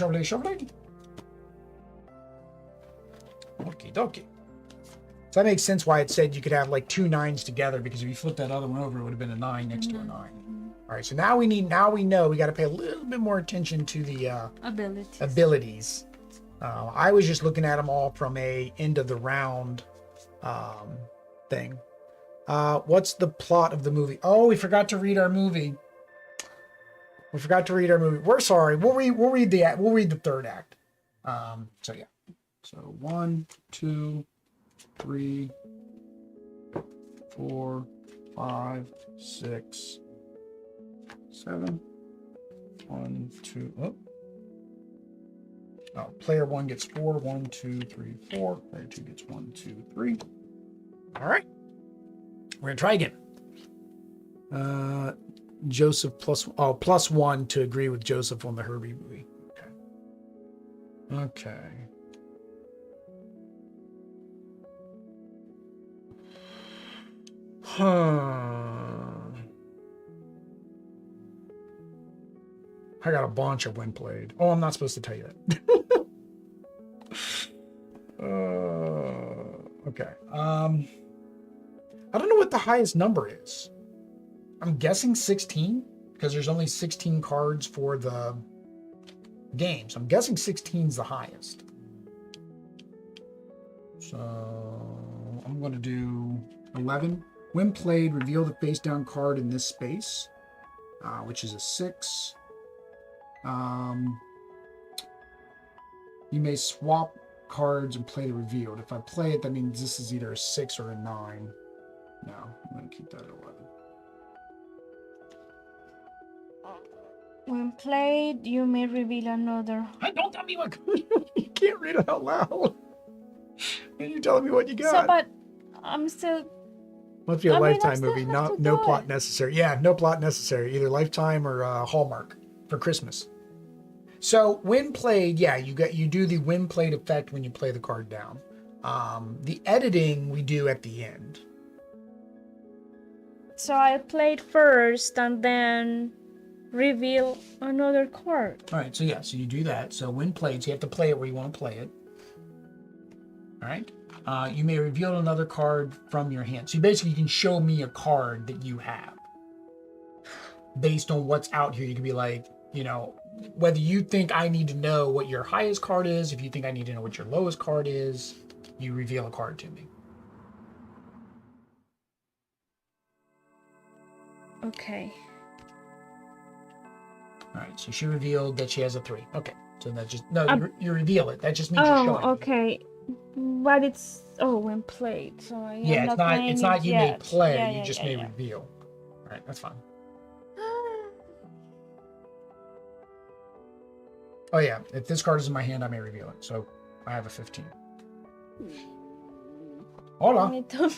Okie dokie. So that makes sense why it said you could have like 2 9s together, because if you flip that other one over, it would have been a 9 next to a 9. All right, so now we know we got to pay a little bit more attention to the abilities. I was just looking at them all from a end of the round thing. What's the plot of the movie? Oh, we forgot to read our movie. We're sorry. We'll read the third act. So yeah. So 1, 2, 3, 4, 5, 6, 7. 1, 2. Oh, player 1 gets 4. 1, 2, 3, 4. Player 2 gets 1, 2, 3. All right. We're gonna try again. Joseph plus 1 to agree with Joseph on the Herbie movie. Okay. I got a bunch of when played. Oh, I'm not supposed to tell you that. Okay. I don't know what the highest number is. I'm guessing 16, because there's only 16 cards for the game. So I'm guessing 16 is the highest. So I'm going to do 11. When played, reveal the face down card in this space, which is a 6. You may swap cards and play the revealed. If I play it, that means this is either a 6 or a 9. No, I'm going to keep that at 11. When played, you may reveal another. Don't tell me what. You can't read it out loud. And you're telling me what you got. So, but I'm still. Must be a I mean, I Lifetime still movie. have to No do plot it. necessary. Yeah, no plot necessary. Either Lifetime or Hallmark for Christmas. So when played, yeah, you do the when played effect when you play the card down. The editing we do at the end. So I played first and then reveal another card. All right, so yeah, so you do that. So when played, so you have to play it where you want to play it. All right. You may reveal another card from your hand. So basically, you can show me a card that you have. Based on what's out here, you can be like, whether you think I need to know what your highest card is, if you think I need to know what your lowest card is, you reveal a card to me. Okay. All right, so she revealed that she has a 3. Okay, so that just, you reveal it. That just means you're showing me. Okay. But it's when played. So I am Yeah, it's not you may yet. play, Yeah, you yeah, just yeah, may yeah. reveal. All right, that's fine. Oh yeah, if this card is in my hand, I may reveal it. So I have a 15. Hold on. Me too.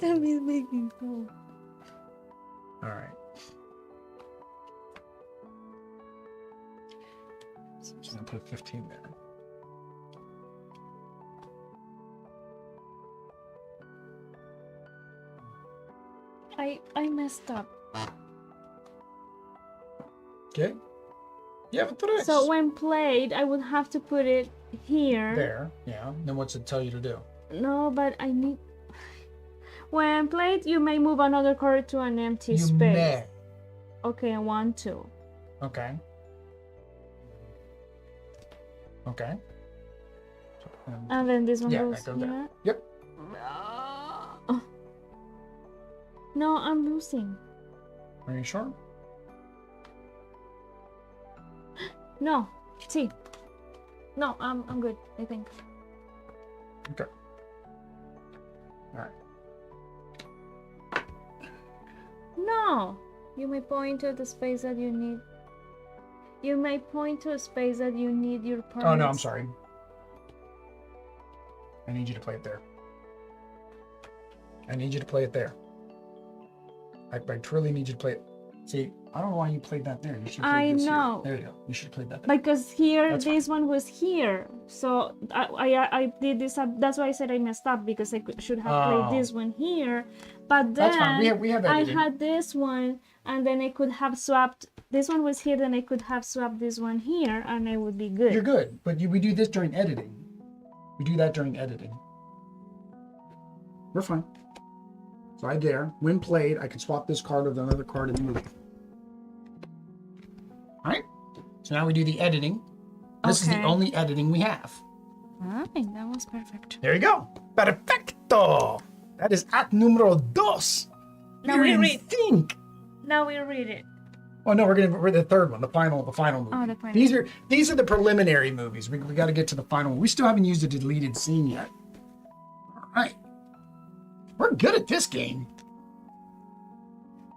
That is making cool. All right. So I'm just gonna put 15 there. I messed up. Okay. Yeah, but tres. So when played, I would have to put it here. There. Yeah. Then what's it tell you to do? No, but I need. When played, you may move another card to an empty You space. may. Okay, I want to. Okay. Okay. And then this one Yeah, goes that goes here. there. Yep. Oh. No, I'm losing. Are you sure? No, see. No, I'm good, I think. Okay. All right. No! You may point to the space that you need. You may point to a space that you need your partner. Oh no, I'm sorry. I need you to play it there. I need you to play it there. I truly need you to play it. See, I don't know why you played that there. You should play this know. Here. There you go. You should have played that there. Because here, That's this one was here. So I did this up. That's why I said I messed up, because I should have Oh. played this one here. But That's fine. then We have I editing. had this one, and then I could have swapped. This one was here, then I could have swapped this one here, and I would be good. You're good, but we do this during editing. We do that during editing. We're fine. So I dare. When played, I can swap this card with another card in the movie. All right. So now we do the editing. This is the Okay. only editing we have. Alright, that was perfect. There you go. Perfecto. That is act numero dos. Now You're we in read. sync. Now we read it. Oh no, we're gonna read the third one, the final movie. Oh, the final. These are the preliminary movies. We got to get to the final one. We still haven't used a deleted scene yet. All right, we're good at this game,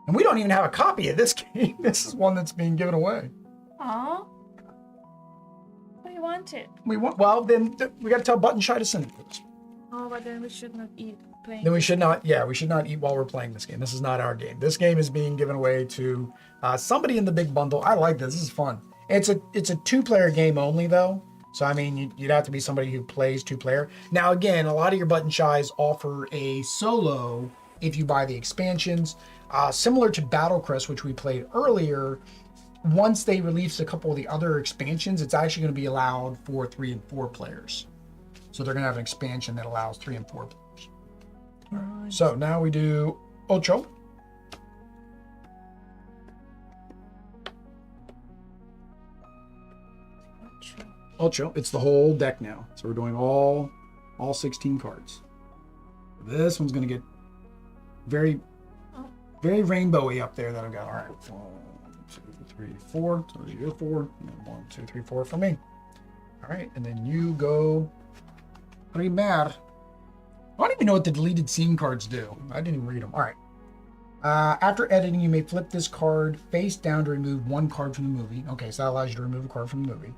and we don't even have a copy of this game. This is one that's being given away. Aw. We want it. We want then we got to tell Button Shy to send it to us. Oh, but then we should not eat playing. Then we should not. Yeah, we should not eat while we're playing this game. This is not our game. This game is being given away to somebody in the big bundle. I like this. This is fun. It's a 2-player game only though. So I mean, you'd have to be somebody who plays 2-player. Now again, a lot of your Button Shies offer a solo if you buy the expansions. Similar to Battlecrest, which we played earlier. Once they release a couple of the other expansions, it's actually going to be allowed for 3 and 4 players. So they're going to have an expansion that allows 3 and 4 players. Right. So now we do Ocho. Ocho. It's the whole deck now. So we're doing all 16 cards. This one's going to get very rainbowy up there that I've got. All right. 1, 2, 3, 4. So you're 4. And 1, 2, 3, 4 for me. All right. And then you go Primer. I don't even know what the deleted scene cards do. I didn't even read them. All right. After editing, you may flip this card face down to remove 1 card from the movie. Okay, so that allows you to remove a card from the movie.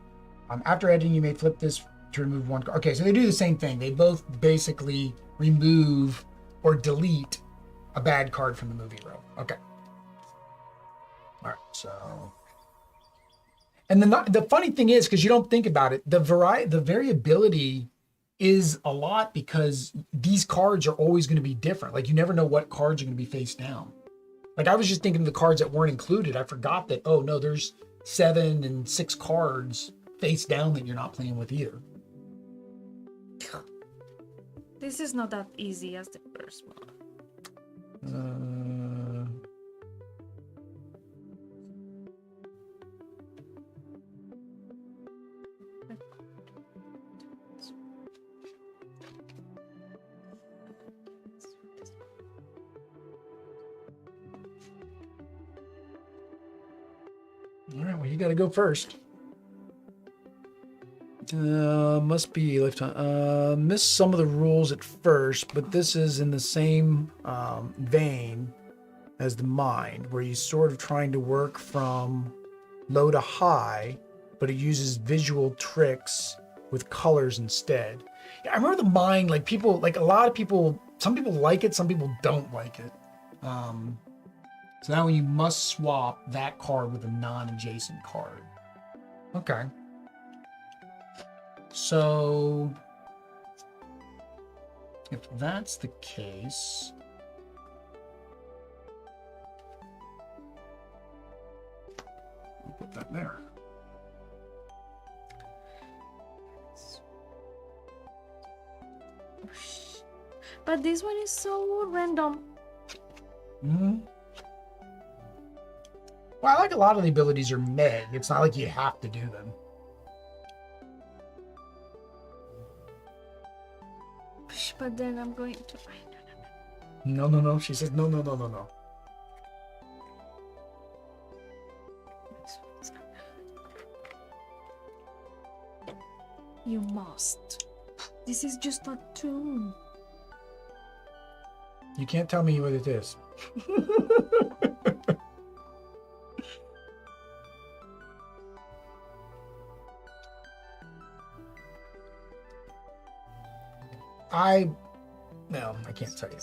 After editing, you may flip this to remove 1 card. Okay, so they do the same thing. They both basically remove or delete a bad card from the movie row. Okay. All right, so... And the funny thing is, because you don't think about it, the variability is a lot because these cards are always going to be different. Like you never know what cards are going to be face down. Like I was just thinking of the cards that weren't included. I forgot that, oh no, there's 7 and 6 cards face down that you're not playing with either. This is not that easy as the first one. All right, well, you got to go first. Must be lifetime. Missed some of the rules at first, but this is in the same vein as the mind, where he's sort of trying to work from low to high, but it uses visual tricks with colors instead. Yeah, I remember the mind, like people, like a lot of people, some people like it, some people don't like it. So now you must swap that card with a non-adjacent card. Okay. So if that's the case, There. But this one is so random. Mm-hmm. Well, I like a lot of the abilities are meh. It's not like you have to do them. But then I'm going to. No, no, no. She says no, no, no, no, no. You must. This is just a tune. You can't tell me what it is. No, I can't tell you.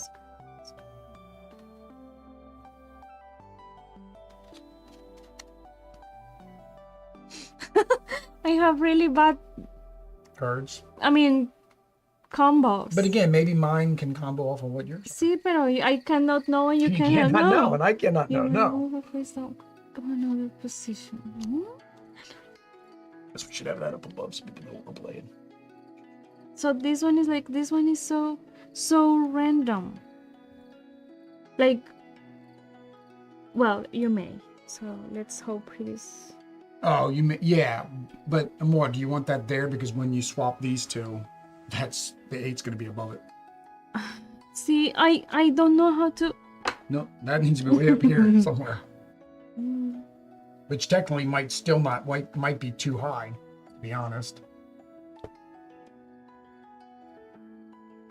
I have really bad, Cards. I mean, combos. But again, maybe mine can combo off of what you're. Sí, pero I cannot know and you You cannot cannot know. know, and I cannot know. You No. remove a face down. Go another position. Hmm? Guess we should have that up above so we can know what we're playing. So this one is like, this one is so random. Like, well, you may. So let's hope it is. Oh, you may, yeah, but more. Do you want that there because when you swap these two, that's the 8's going to be above it. See, I don't know how to. No, that needs to be way up here somewhere. Mm. Which technically might still not might be too high, to be honest.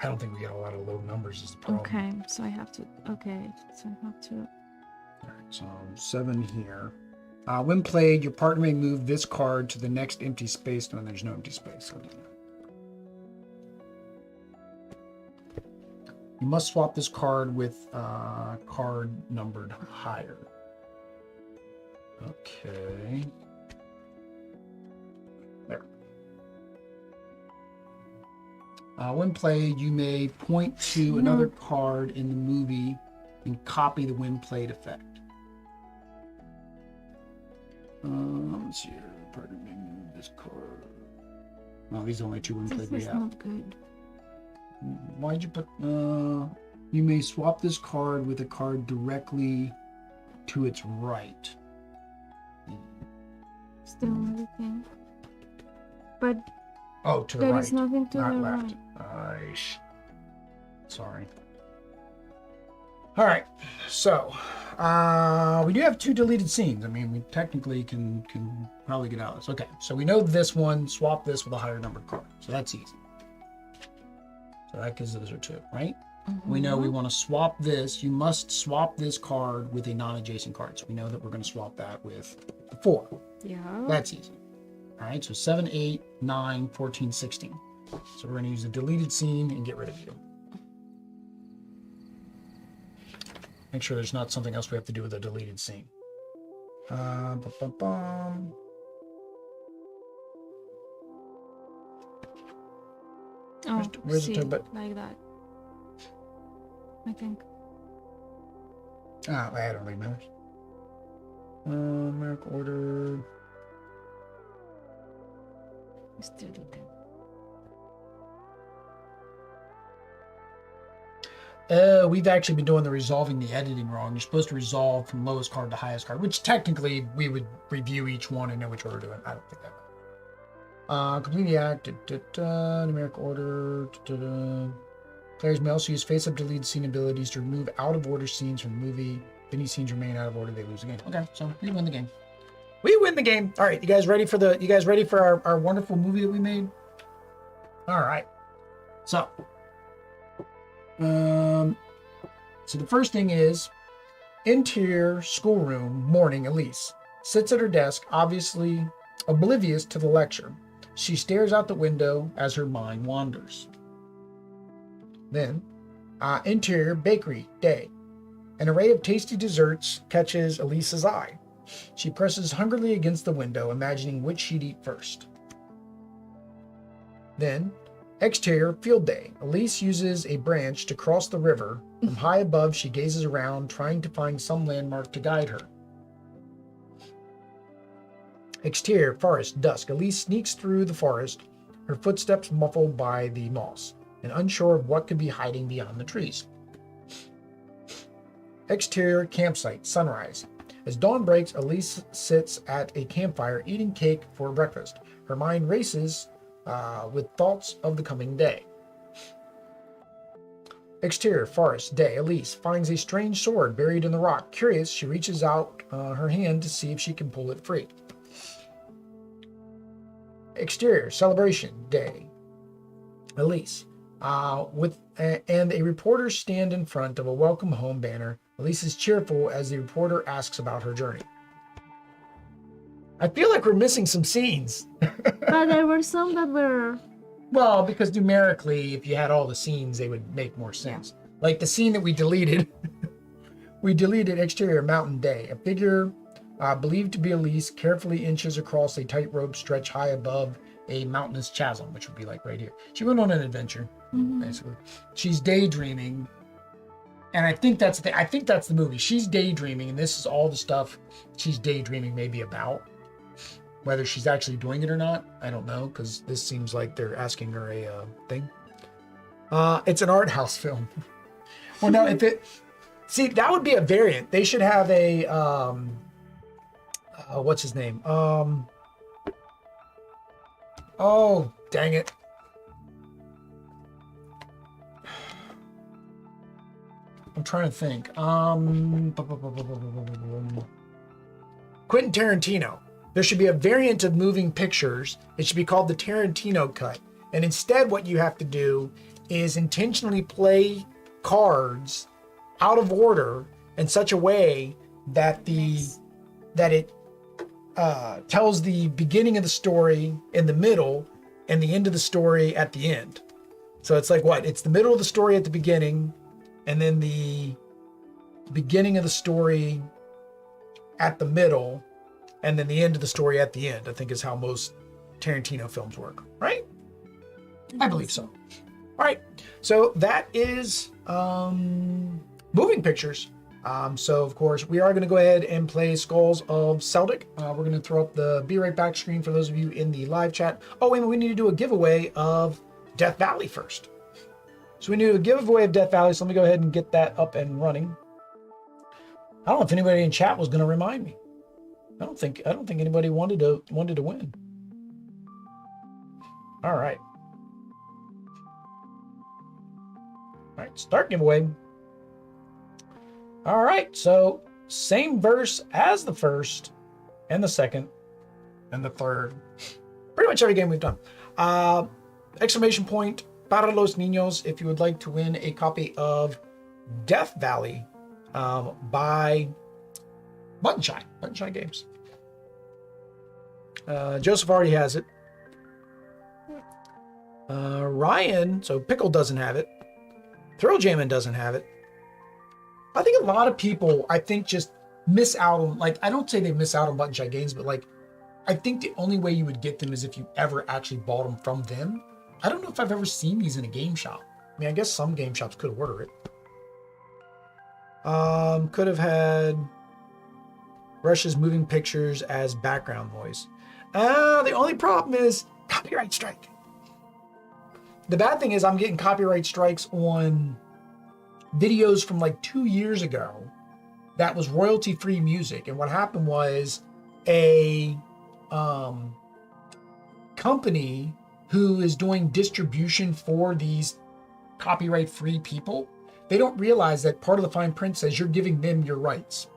I don't think we get a lot of low numbers is the problem. Okay, so I have to. Okay, so I have to. All right, so 7 here. When played, your partner may move this card to the next empty space when there's no empty space. So you must swap this card with card numbered higher. Okay. There. When played, you may point to another card in the movie and copy the when played effect. Let's see here. Partner may move this card. Well, these are only 2 when This played we is have. not good. Why'd you put? You may swap this card with a card directly to its right. Still everything. But Oh, to the there right. is nothing to not the left. right. Sorry. All right. So, we do have 2 deleted scenes. I mean, we technically can probably get out of this. Okay. So we know this one. Swap this with a higher numbered card. So that's easy. So that gives those are 2, right? We know we want to swap this. You must swap this card with a non-adjacent card. So we know that we're going to swap that with the 4. Yeah. That's easy. All right, so 7, 8, 9, 14, 16. So we're going to use the deleted scene and get rid of you. Make sure there's not something else we have to do with a deleted scene. Bum. Oh, where's see, the but like that. I think. I don't really matters. Numeric order. Let's delete them. We've actually been doing the resolving the editing wrong. You're supposed to resolve from lowest card to highest card, which technically we would review each one and know which order we're doing. I don't think that. Complete the act. Numeric order. Players may also use face-up deleted scene abilities to remove out-of-order scenes from the movie. If any scenes remain out of order, they lose the game. Okay, so we win the game. We win the game. All right, you guys ready for our wonderful movie that we made? All right. So the first thing is interior schoolroom morning. Elise sits at her desk, obviously oblivious to the lecture. She stares out the window as her mind wanders. Then, interior bakery day. An array of tasty desserts catches Elise's eye. She presses hungrily against the window, imagining which she'd eat first. Then, exterior field day. Elise uses a branch to cross the river. From high above, she gazes around, trying to find some landmark to guide her. Exterior, forest, dusk. Elise sneaks through the forest, her footsteps muffled by the moss, and unsure of what could be hiding beyond the trees. Exterior, campsite, sunrise. As dawn breaks, Elise sits at a campfire eating cake for breakfast. Her mind races with thoughts of the coming day. Exterior, forest, day. Elise finds a strange sword buried in the rock. Curious, she reaches out her hand to see if she can pull it free. Exterior, celebration, day. Elise, and a reporter stand in front of a welcome home banner. Elise is cheerful as the reporter asks about her journey. I feel like we're missing some scenes. But there were some that were... Well, because numerically, if you had all the scenes, they would make more sense. Like the scene that we deleted. We deleted exterior mountain day. A figure believed to be Elise carefully inches across a tightrope stretch high above a mountainous chasm, which would be like right here. She went on an adventure, basically. She's daydreaming. And I think that's the movie. She's daydreaming, and this is all the stuff she's daydreaming maybe about. Whether she's actually doing it or not, I don't know, because this seems like they're asking her a thing. It's an art house film. Well, no, see, that would be a variant. They should have a, what's his name? Oh, dang it. I'm trying to think. Quentin Tarantino. There should be a variant of moving pictures. It should be called the Tarantino cut. And instead what you have to do is intentionally play cards out of order in such a way that it tells the beginning of the story in the middle and the end of the story at the end. So it's like what? It's the middle of the story at the beginning, and then the beginning of the story at the middle, and then the end of the story at the end, I think is how most Tarantino films work, right? I believe so. All right, so that is moving pictures. So of course, we are gonna go ahead and play Skulls of Sedlec. We're gonna throw up the Be Right Back screen for those of you in the live chat. Oh, wait, we need to do a giveaway of Death Valley first. So we need to do a giveaway of Death Valley, so let me go ahead and get that up and running. I don't know if anybody in chat was gonna remind me. I don't think anybody wanted to win. All right. All right, start giveaway. All right, so same verse as the first and the second and the third. Pretty much every game we've done. Exclamation point, para los niños, if you would like to win a copy of Death Valley by Button Shy Games. Joseph already has it. Ryan, so Pickle doesn't have it. Throw Jammin' doesn't have it. I think a lot of people, just miss out on, like, I don't say they miss out on Button Shy Games, but like, I think the only way you would get them is if you ever actually bought them from them. I don't know if I've ever seen these in a game shop. I mean, I guess some game shops could order it. Could have had Rush's moving pictures as background noise. The only problem is copyright strike. The bad thing is I'm getting copyright strikes on videos from like 2 years ago that was royalty-free music. And what happened was a company who is doing distribution for these copyright-free people, they don't realize that part of the fine print says you're giving them your rights.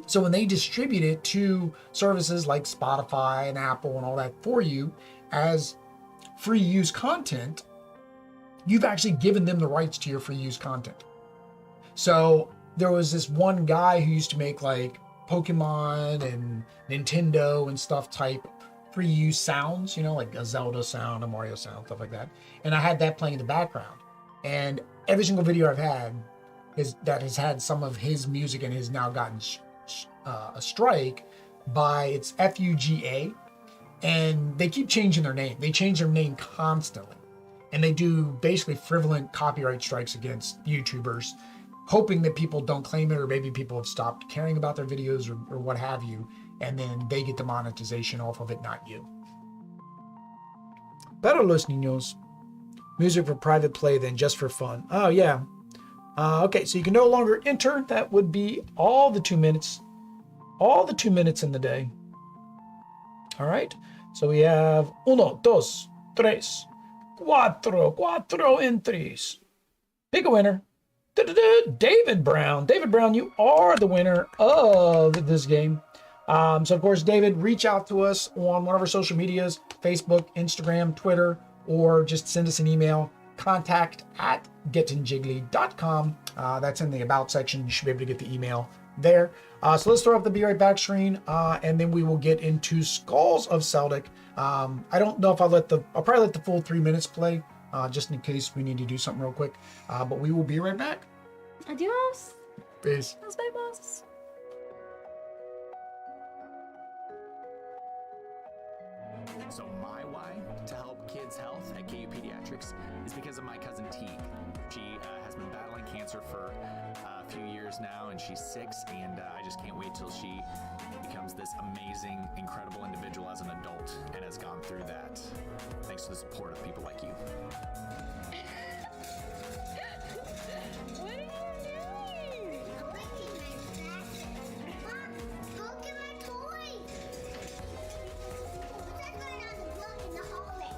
So when they distribute it to services like Spotify and Apple and all that for you as free use content, you've actually given them the rights to your free use content. So there was this one guy who used to make like Pokemon and Nintendo and stuff type free use sounds, like a Zelda sound, a Mario sound, stuff like that. And I had that playing in the background. And every single video I've had that has had some of his music and has now gotten a strike by its FUGA. And they keep changing their name. They change their name constantly. And they do basically frivolent copyright strikes against YouTubers, hoping that people don't claim it, or maybe people have stopped caring about their videos or what have you. and then they get the monetization off of it, not you. Better los niños. Music for private play than just for fun. Oh, yeah. Okay, so you can no longer enter. That would be all the 2 minutes. All the 2 minutes in the day. All right. So we have 1, 2, 3, 4 entries. Pick a winner. David Brown. David Brown, you are the winner of this game. So, of course, David, reach out to us on one of our social medias, Facebook, Instagram, Twitter, or just send us an email, contact@gettingjiggly.com. That's in the About section. You should be able to get the email there. So let's throw up the Be Right Back screen, and then we will get into Skulls of Sedlec. I don't know if I'll probably let the full 3 minutes play, just in case we need to do something real quick. But we will be right back. Adios. Peace. Nos vemos. So my why to help kids' health at KU Pediatrics is because of my cousin Teague. She has been battling cancer for a few years now, and she's 6, and I just can't wait till she becomes this amazing, incredible individual as an adult and has gone through that. Thanks to the support of people like you. What are you doing? Look at my toys. That's why I was blocking the hallway.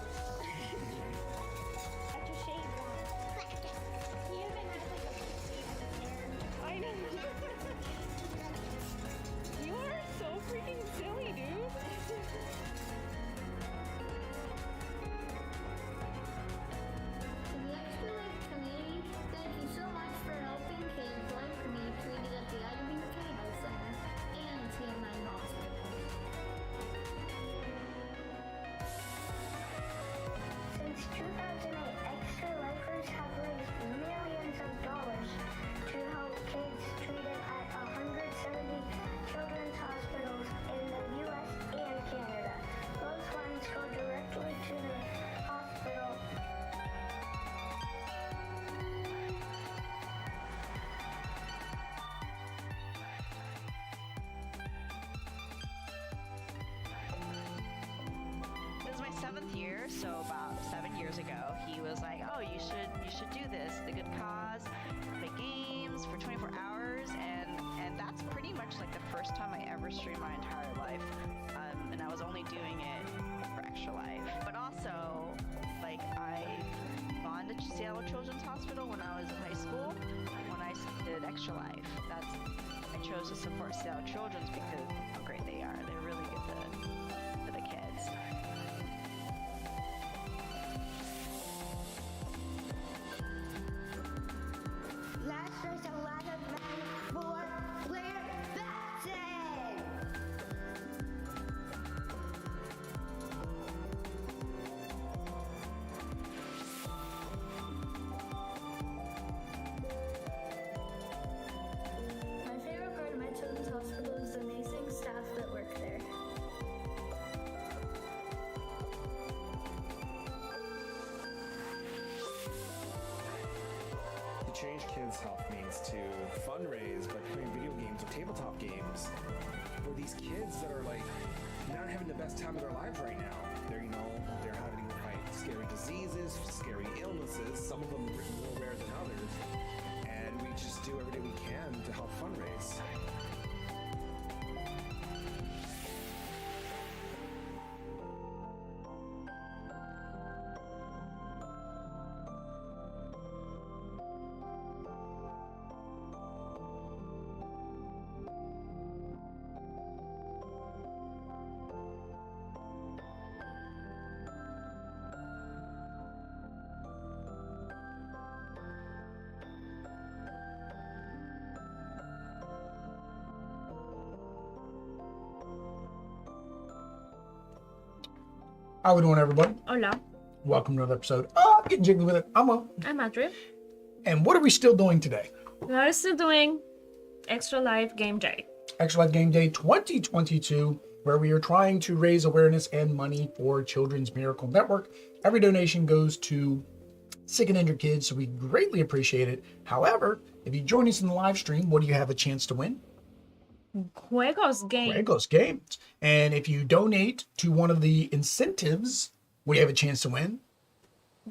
That's your shade one. You even have like a I know. You are so freaking silly, dude. To the Extra Life community, thank you so much for helping kids like me treated at the IW Cable Center and TMI Hospital. Since 2008, Extra Lifers have raised millions of dollars to help kids treated at 170 children's hospitals in the U.S. and Canada. Those funds go directly to the hospital. This is my 7th year, so about 7 years ago, he was like, "Oh, you should do this. The good cause, play games for 24 hours," and that's pretty much like the first time I ever streamed my entire life, and I was only doing it for Extra Life. But also, like, I've gone to Seattle Children's Hospital when I was in high school. When I did Extra Life, I chose to support Seattle Children's because of how great they are. They're really good for the kids. Last there's a lot of money for Blair Batson. My favorite part of my children's hospital is the amazing staff that work there. To change kids' health means to fundraise by playing video games or tabletop games for these kids that are like not having the best time of their lives right now. They're having to fight scary diseases, scary illnesses, some of them more rare than others, and we just do everything we can to help fundraise. How we doing, everybody? Hola. Welcome to another episode of Getting Jiggly with It. I'm Mo. I'm Adri. And what are we still doing today? We are still doing Extra Life Game Day. Extra Life Game Day 2022, where we are trying to raise awareness and money for Children's Miracle Network. Every donation goes to sick and injured kids, so we greatly appreciate it. However, if you join us in the live stream, what do you have a chance to win? Juegos game. Juegos games. And if you donate to one of the incentives, we have a chance to win.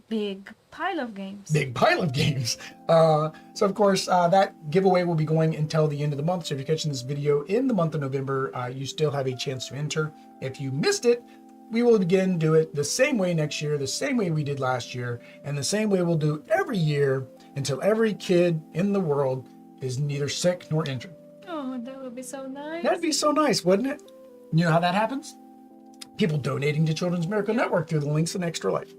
Big pile of games. Big pile of games. So of course, that giveaway will be going until the end of the month. So if you're catching this video in the month of November, you still have a chance to enter. If you missed it, we will again do it the same way next year, the same way we did last year, and the same way we'll do every year until every kid in the world is neither sick nor injured. Oh, that would be so nice. That'd be so nice, wouldn't it? You know how that happens? People donating to Children's Miracle Network through the links in Extra Life.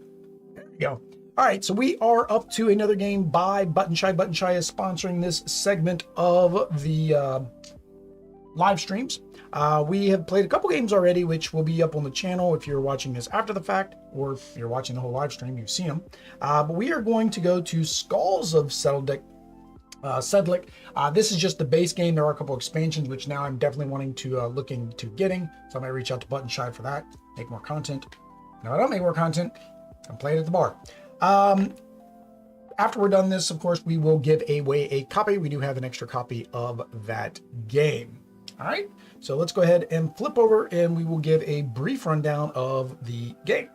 There you go. All right, so we are up to another game by Button Shy. Button Shy is sponsoring this segment of the live streams. We have played a couple games already, which will be up on the channel if you're watching this after the fact, or if you're watching the whole live stream, you've seen them. But we are going to go to Skulls of Sedlec. This is just the base game. There are a couple expansions, which now I'm definitely wanting to look into getting. So I might reach out to Button Shy for that, make more content. No, I don't make more content. I'm playing at the bar. After we're done this, of course, we will give away a copy. We do have an extra copy of that game. All right, so let's go ahead and flip over and we will give a brief rundown of the game.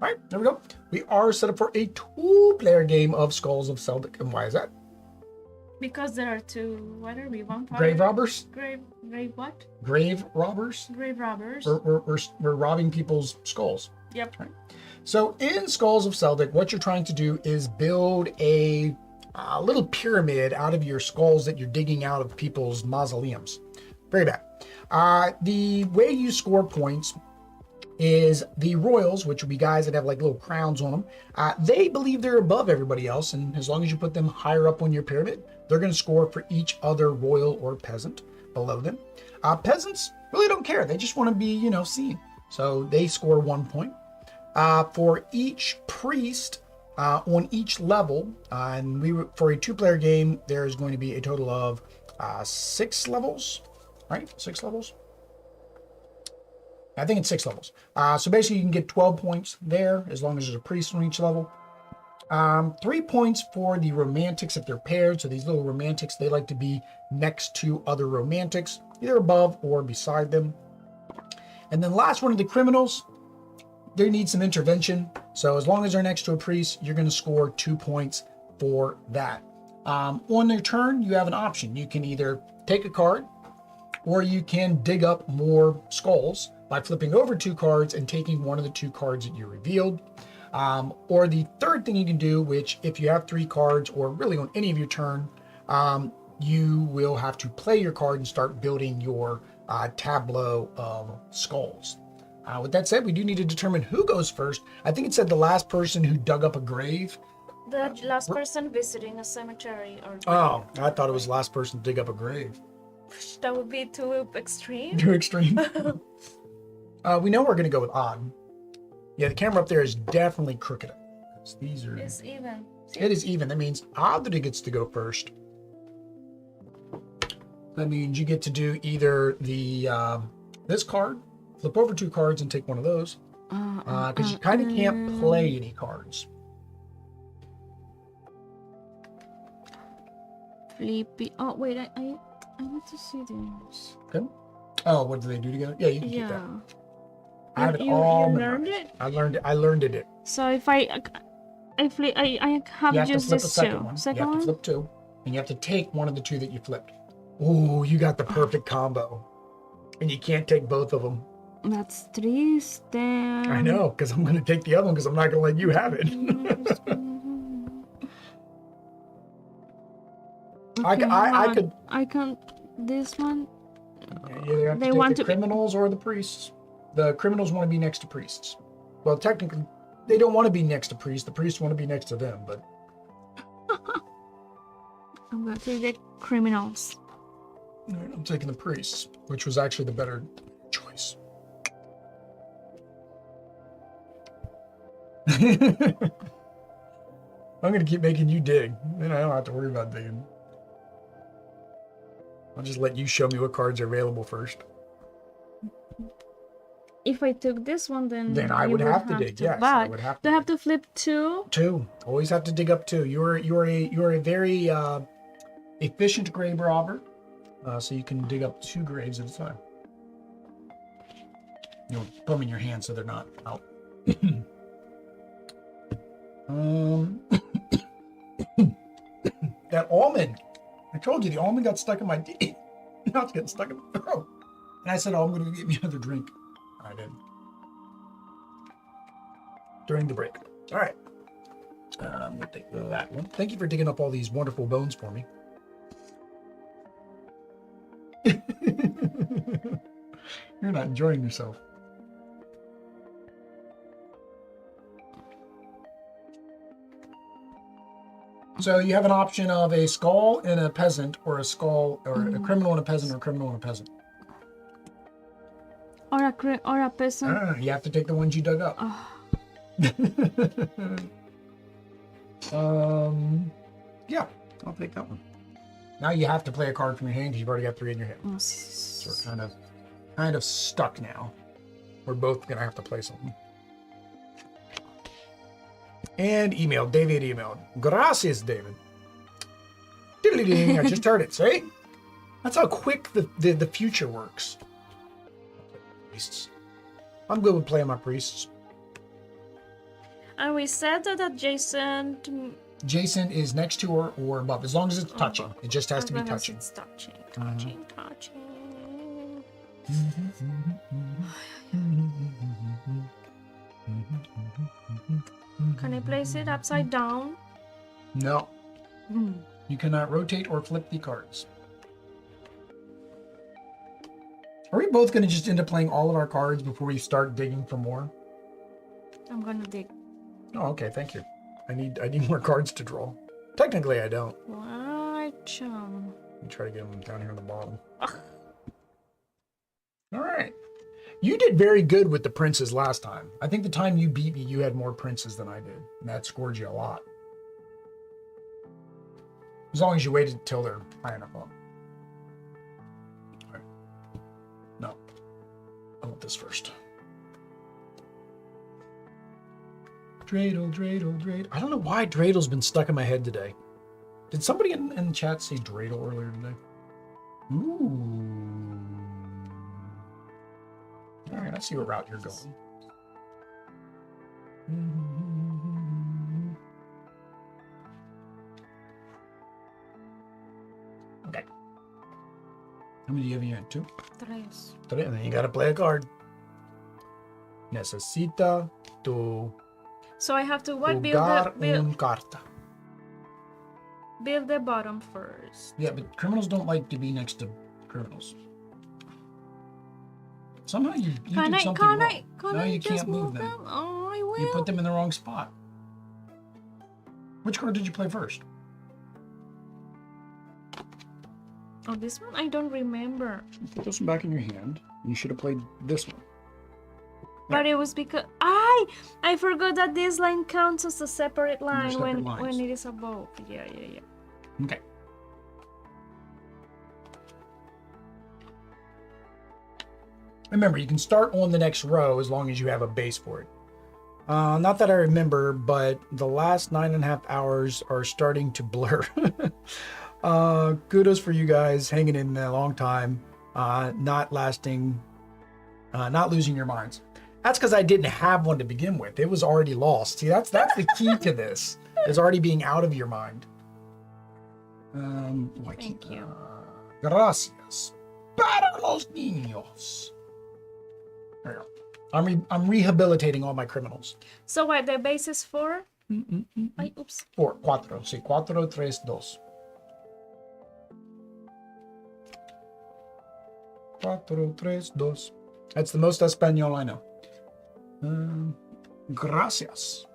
All right, there we go. We are set up for a 2-player game of Skulls of Sedlec. And why is that? Because there are two, what are we, vampires? Grave robbers? Grave what? Grave robbers? Grave robbers. We're robbing people's skulls. Yep. Right. So in Skulls of Sedlec, what you're trying to do is build a little pyramid out of your skulls that you're digging out of people's mausoleums. Very bad. The way you score points is the royals, which will be guys that have like little crowns on them. They believe they're above everybody else, and as long as you put them higher up on your pyramid, they're going to score for each other royal or peasant below them. Peasants really don't care. They just want to be, seen. So they score 1 point. For each priest on each level, and for a 2-player game, there is going to be a total of 6 levels, right? 6 levels. I think it's 6 levels. So basically you can get 12 points there as long as there's a priest on each level. 3 points for the romantics if they're paired. So these little romantics, they like to be next to other romantics, either above or beside them. And then last one of the criminals, they need some intervention. So as long as they're next to a priest, you're going to score 2 points for that. On their turn, you have an option. You can either take a card, or you can dig up more skulls by flipping over 2 cards and taking one of the 2 cards that you revealed. Or the third thing you can do, which if you have 3 cards or really on any of your turn, you will have to play your card and start building your tableau of skulls. With that said, we do need to determine who goes first. I think it said the last person who dug up a grave. The last person visiting a cemetery or... Oh, I thought it was the last person to dig up a grave. That would be too extreme. Too extreme. We know we're going to go with odd. Yeah, the camera up there is definitely crooked. These are... It's even. It is even. That means odd gets to go first. That means you get to do either the this card, flip over 2 cards and take one of those. Because you kind of can't play any cards. Flippy. Oh, wait. I need to see this. Okay. Oh, what do they do together? Yeah, you can keep that. I have it all learned it? I learned it. So if I have just this second two. one. Second you have one? to flip 2, and you have to take one of the 2 that you flipped. Ooh, you got the perfect combo. And you can't take both of them. That's triste. I know, because I'm going to take the other one because I'm not going to let you have it. Okay, I can't. This one. You have to take the criminals or the priests. The criminals want to be next to priests. Well, technically, they don't want to be next to priests. The priests want to be next to them, but... I'm going to take the criminals. All right, I'm taking the priests, which was actually the better choice. I'm going to keep making you dig. Then I don't have to worry about digging. I'll just let you show me what cards are available first. If I took this one, then I would have to dig. Yes, I would have to. Do I have to flip 2? 2. Always have to dig up 2. You're a very efficient grave robber. So you can dig up 2 graves at a time. You'll put them in your hand so they're not out. That almond. I told you the almond got stuck in my teeth. Now it's getting stuck in my throat. And I said, oh, I'm going to give you another drink. I did. During the break. All right. I'm going to take that one. Thank you for digging up all these wonderful bones for me. You're not enjoying yourself. So you have an option of a skull and a peasant, or a skull, or a criminal and a peasant, or a criminal and a peasant. Or a peasant. You have to take the ones you dug up. Yeah, I'll take that one. Now you have to play a card from your hand because you've already got 3 in your hand. So we're kind of stuck now. We're both gonna have to play something. And emailed. David emailed. Gracias, David. Diddly-ding, I just heard it. See? That's how quick the future works. Priests. I'm good with playing my priests. And we said that adjacent. Jason is next to her or above, as long as it's touching. It just has to be touching. It's touching. Can I place it upside down? No. You cannot rotate or flip the cards. Are we both going to just end up playing all of our cards before we start digging for more? I'm gonna dig. Oh, okay. Thank you. I need more cards to draw. Technically, I don't. Right. Let me try to get them down here on the bottom. All right. You did very good with the princes last time. I think the time you beat me, you had more princes than I did. And that scored you a lot. As long as you waited until they're high enough up. All right. No. I want this first. Dreidel, Dreidel, Dreidel. I don't know why Dreidels been stuck in my head today. Did somebody in the chat say Dreidel earlier today? Ooh. All right, let's see what route you're going. Okay. How many do you have in your hand? 2? 3. And then you gotta play a card. Necesita tu So I have to jugar un carta. build the bottom first. Yeah, but criminals don't like to be next to criminals. Somehow you did something wrong. No, you can't move them. Oh, I will. You put them in the wrong spot. Which card did you play first? Oh, this one? I don't remember. Put this one back in your hand. You should have played this one. But it was because I forgot that this line counts as a separate line separate when it is above. Yeah. Okay. Remember, you can start on the next row as long as you have a base for it. Not that I remember, but the last 9.5 hours are starting to blur. Kudos for you guys hanging in a long time, not lasting, not losing your minds. That's because I didn't have one to begin with. It was already lost. See, that's the key to this, is already being out of your mind. Thank you. Gracias. Para los niños. There you go. I'm rehabilitating all my criminals. So what, the base is 4? Ay, oops. 4. Sí, 4, 3, 2. 4, 3, 2. That's the most Espanol I know. Gracias.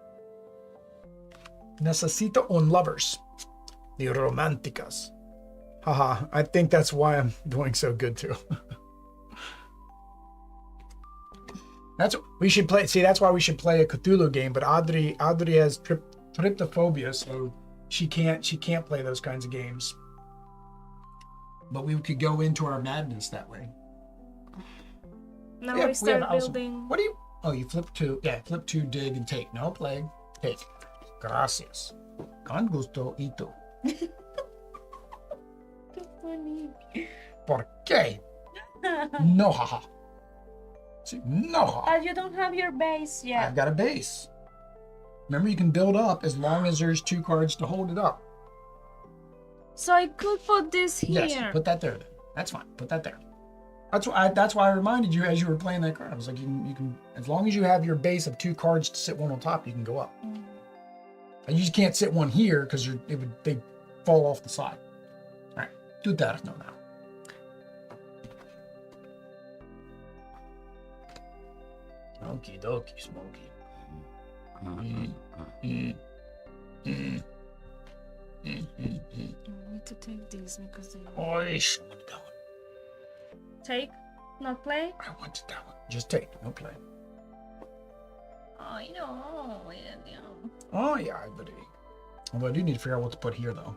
Necesito un lovers. The románticas. Haha, I think that's why I'm doing so good too. That's we should play. See, that's why we should play a Cthulhu game. But Adri has tryptophobia, so she can't play those kinds of games. But we could go into our madness that way. Now we start building. What do you? Oh, you flip 2. Yeah, flip 2, dig, and take. No plague. Take. Gracias. Con gusto y tú. Funny. por qué? No, haha. See, no, haha. You don't have your base yet. I've got a base. Remember, you can build up as long as there's 2 cards to hold it up. So I could put this here. Yes, put that there then. That's fine. Put that there. That's why I reminded you as you were playing that card. I was like, you can as long as you have your base of 2 cards to sit one on top, you can go up. And you just can't sit one here because they fall off the side. All right, do that now. Okie dokie, Smokey. I need to take this because they Oish, I wanted that one. take, not play. I wanted that one. Just take, no play. I know. Oh yeah, buddy. Although I do need to figure out what to put here though.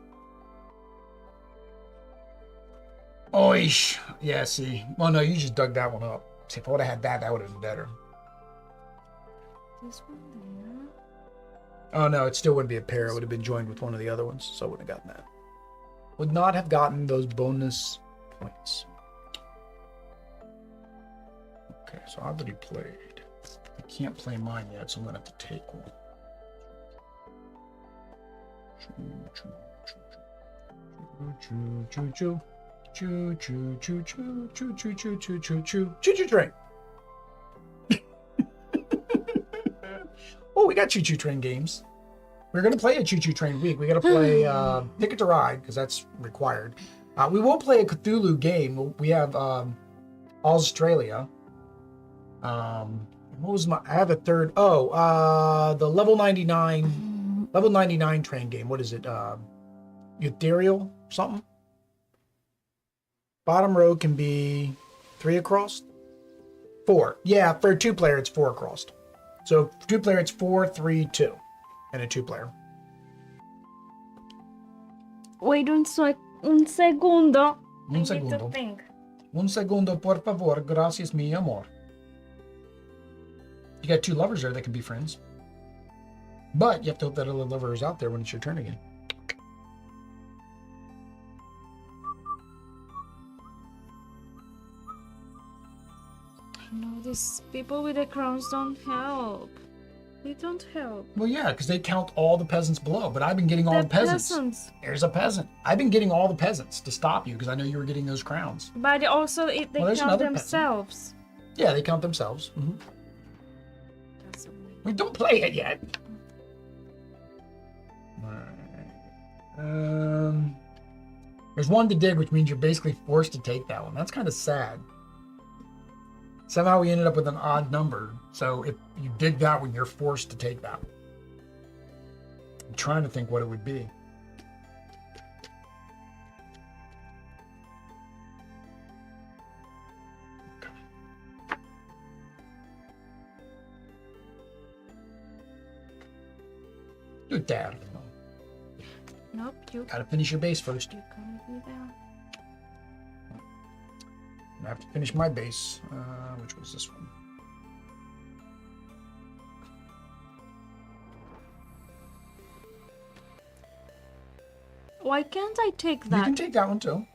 Oish. Yeah, see. Well, no, you just dug that one up. See, if I would have had that, that would have been better. This one there. Oh no, it still wouldn't be a pair. It would have been joined with one of the other ones, so I wouldn't have gotten that. Would not have gotten those bonus points. Okay, so I've already played. I can't play mine yet, so I'm gonna have to take one. Choo choo choo choo choo choo choo choo choo choo choo choo choo choo choo train. Oh, we got choo-choo train games. We're gonna play a choo-choo train week. We gotta play Ticket to Ride because that's required. We won't play a Cthulhu game. We have Australia. What was my? I have a third. Oh, the level 99 train game. What is it? Ethereal something. Bottom row can be 3 across. 4. Yeah, for a 2-player, it's 4 across. So 2-player, it's 4, 3, 2, and a 2-player. Wait un segundo. I need segundo. to think. Un segundo, por favor. Gracias, mi amor. You got 2 lovers there that can be friends. But you have to hope that other lover is out there when it's your turn again. No, these people with the crowns don't help. They don't help. Well, yeah, because they count all the peasants below, but I've been getting all the peasants. There's a peasant. I've been getting all the peasants to stop you because I know you were getting those crowns. But also, they there's count another themselves. Yeah, they count themselves. Mm-hmm. We don't play it yet. There's one to dig, which means you're basically forced to take that one. That's kind of sad. Somehow we ended up with an odd number. So if you dig that one, you're forced to take that one. I'm trying to think what it would be. Do that. Nope, you Gotta finish your base first. can't do that. I have to finish my base. Which was this one? Why can't I take You that? can take that one too.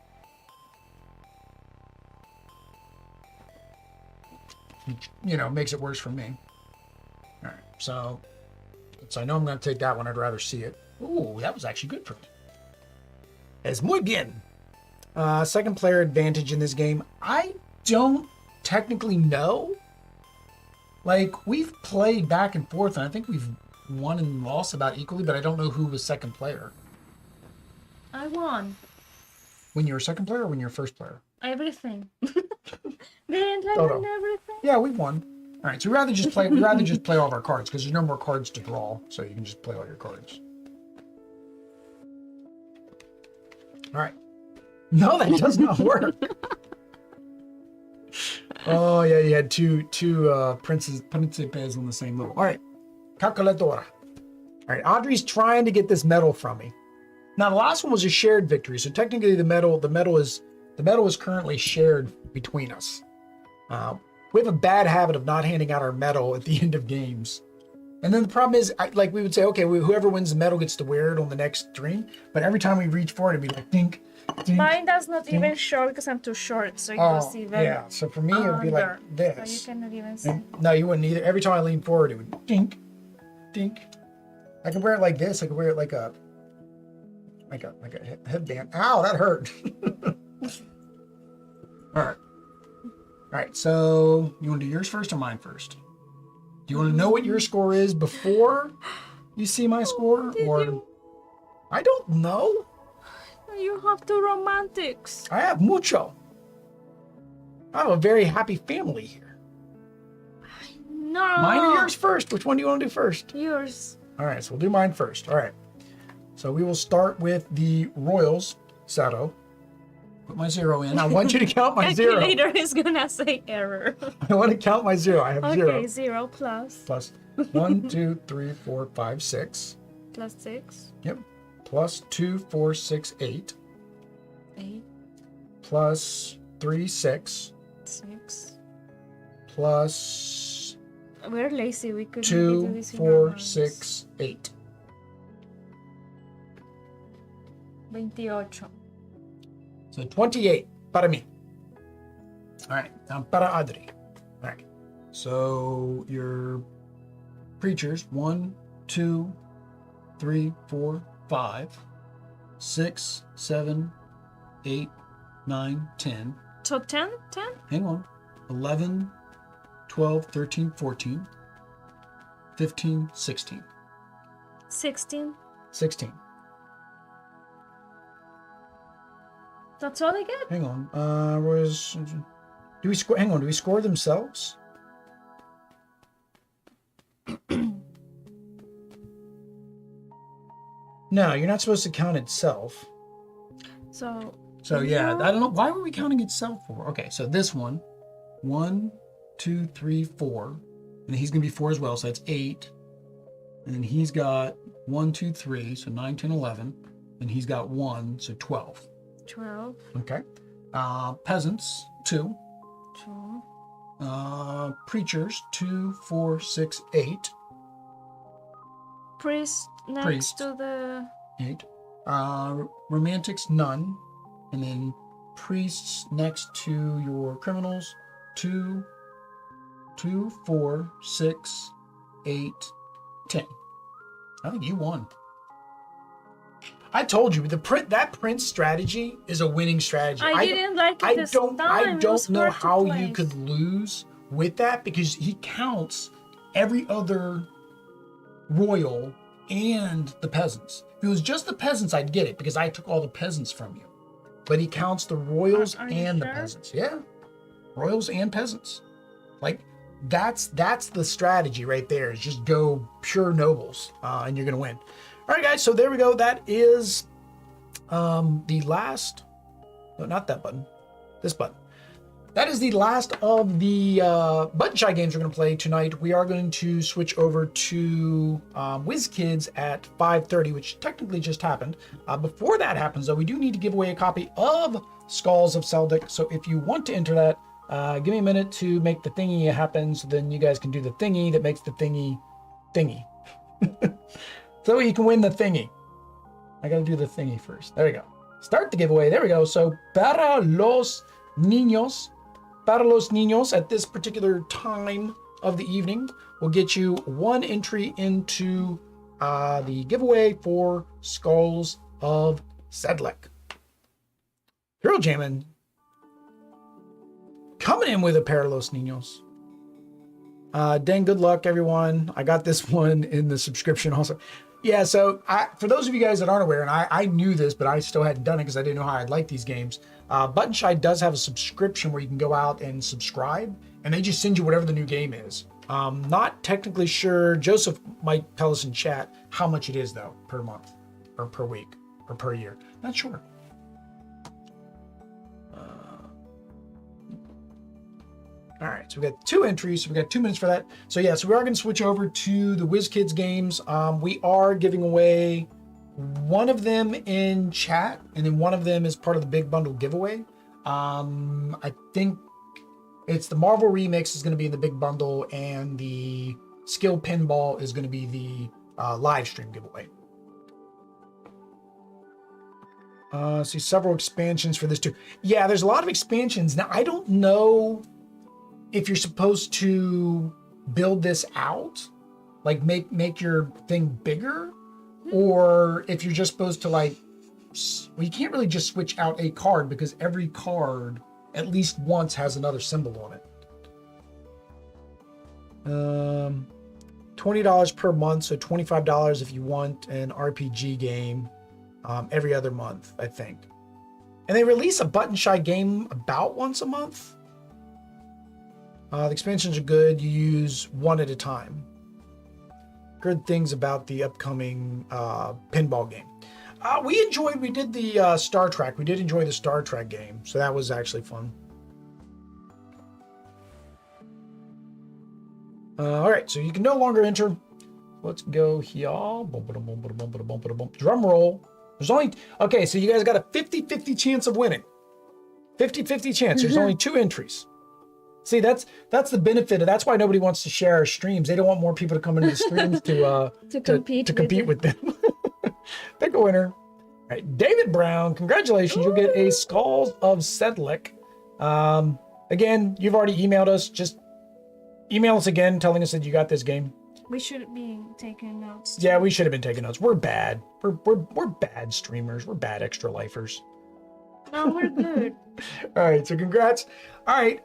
You know, makes it worse for me. All right, so I know I'm going to take that one. I'd rather see it. Ooh, that was actually good for me. Es muy bien. Second player advantage in this game. I don't technically know. Like, we've played back and forth, and I think we've won and lost about equally, but I don't know who was second player. I won When you were second player or when you were first player? everything. Didn't I Toto. win everything? Yeah, we won. All right, so we'd rather just play all of our cards because there's no more cards to draw, so you can just play all your cards. All right. No, that does not work. Oh yeah, you had two principes on the same level. All right, calculadora. All right, Audrey's trying to get this medal from me. Now the last one was a shared victory, so technically the medal is currently shared between us. We have a bad habit of not handing out our medal at the end of games. And then the problem is, like we would say, okay, whoever wins the medal gets to wear it on the next stream. But every time we reach for it, it'd be like, dink, dink. Mine does not dink. even show because I'm too short, so it Oh, goes even yeah. So for me, it would be like under. this. So you cannot even see. And, no, you wouldn't either. Every time I lean forward, it would dink, dink. I could wear it like this. I could wear it like a headband. Ow, that hurt. All right. All right. So you want to do yours first or mine first? Do you want to know what your score is before you see my score, or I don't know. You have two romantics. I have mucho. I have a very happy family here. No. Mine or yours first? Which one do you want to do first? Yours. All right, so we'll do mine first. All right. So we will start with the Royals, Sato. Put my 0 in. I want you to count my 0. Calculator is gonna say error. I want to count my 0. I have Okay, 0. 0 plus. Plus 1, 2, 3, 4, 5, 6. Plus 6. Yep. Plus 2, 4, 6, 8. 8. Plus 3, 6. 6. Plus We're lazy. We could 2, do this in 4, rounds. 6, 8. 28. So 28 para mí. All right, now para Adri. All right, so your preachers 1, 2, 3, 4, 5, 6, 7, 8, 9, 10. So 10? 10? Hang on. 11, 12, 13, 14, 15, 16. 16. 16. That's all I get? Hang on. Do we score? Hang on. Do we score themselves? No, you're not supposed to count itself. So Yeah, I don't know. Why were we counting itself for? Okay, so this one, 1, 2, 3, 4, and he's gonna be 4 as well, so that's 8. And then he's got 1, 2, 3, so 9, 10, 11, and he's got 1, so 12. 12. Okay. Peasants 2. 2. Preachers 2, 4, 6, 8. Priest next Priest. to the 8. Romantics none, and then priests next to your criminals 2, 2, 4, 6, 8, 10. I think you won. I told you that prince strategy is a winning strategy. I didn't like it I this don't time. It was know hard to how you place. could lose with that, because he counts every other royal and the peasants. If it was just the peasants, I'd get it because I took all the peasants from you. But he counts the royals Are you and the sure? peasants. Yeah, royals and peasants. Like that's the strategy right there. Is just go pure nobles, and you're gonna win. All right, guys. So there we go. That is the last. No, not that button. This button. That is the last of the button shy games we're going to play tonight. We are going to switch over to WizKids at 5:30, which technically just happened. Before that happens, though, we do need to give away a copy of Skulls of Sedlec. So if you want to enter that, give me a minute to make the thingy happen, so then you guys can do the thingy that makes the thingy. So you can win the thingy. I got to do the thingy first. There we go. Start the giveaway. There we go. So para los niños at this particular time of the evening will get you 1 entry into the giveaway for Skulls of Sedlec. Hero Jamming coming in with a pair of los niños. Dang, good luck, everyone. I got this one in the subscription also. Yeah, so for those of you guys that aren't aware, and I knew this, but I still hadn't done it because I didn't know how I'd like these games. Button Shy does have a subscription where you can go out and subscribe, and they just send you whatever the new game is. Not technically sure. Joseph might tell us in chat how much it is, though, per month, or per week, or per year. Not sure. All right, so we got 2 entries. So we got 2 minutes for that. So yeah, so we are going to switch over to the WizKids games. We are giving away one of them in chat, and then one of them is part of the big bundle giveaway. I think it's the Marvel Remix is going to be in the big bundle, and the skill pinball is going to be the live stream giveaway. See several expansions for this too. Yeah, there's a lot of expansions. Now, I don't know if you're supposed to build this out, like make your thing bigger, or if you're just supposed to like, well, you can't really just switch out a card because every card at least once has another symbol on it. $20 per month, so $25 if you want an RPG game every other month, I think. And they release a Button Shy game about once a month. The expansions are good. You use one at a time. Good things about the upcoming pinball game. We did the Star Trek. We did enjoy the Star Trek game, so that was actually fun. All right, so you can no longer enter. Let's go here. Drum roll. There's only, okay, so you guys got a 50-50 chance of winning. 50-50 chance. There's only 2 entries. See, that's the benefit. That's why nobody wants to share our streams. They don't want more people to come into the streams to compete with them. Pick a winner. All right, David Brown, congratulations. You'll get a Skulls of Sedlec. Again, you've already emailed us. Just email us again telling us that you got this game. We should be taking notes. Yeah, we should have been taking notes. We're bad. We're bad streamers. We're bad extra lifers. No, we're good. All right, so congrats. All right,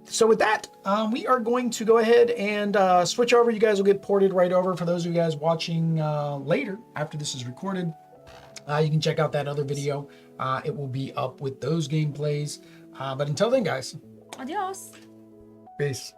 so with that, we are going to go ahead and switch over. You guys will get ported right over. For those of you guys watching later, after this is recorded, you can check out that other video. It will be up with those gameplays. But until then, guys. Adios. Peace.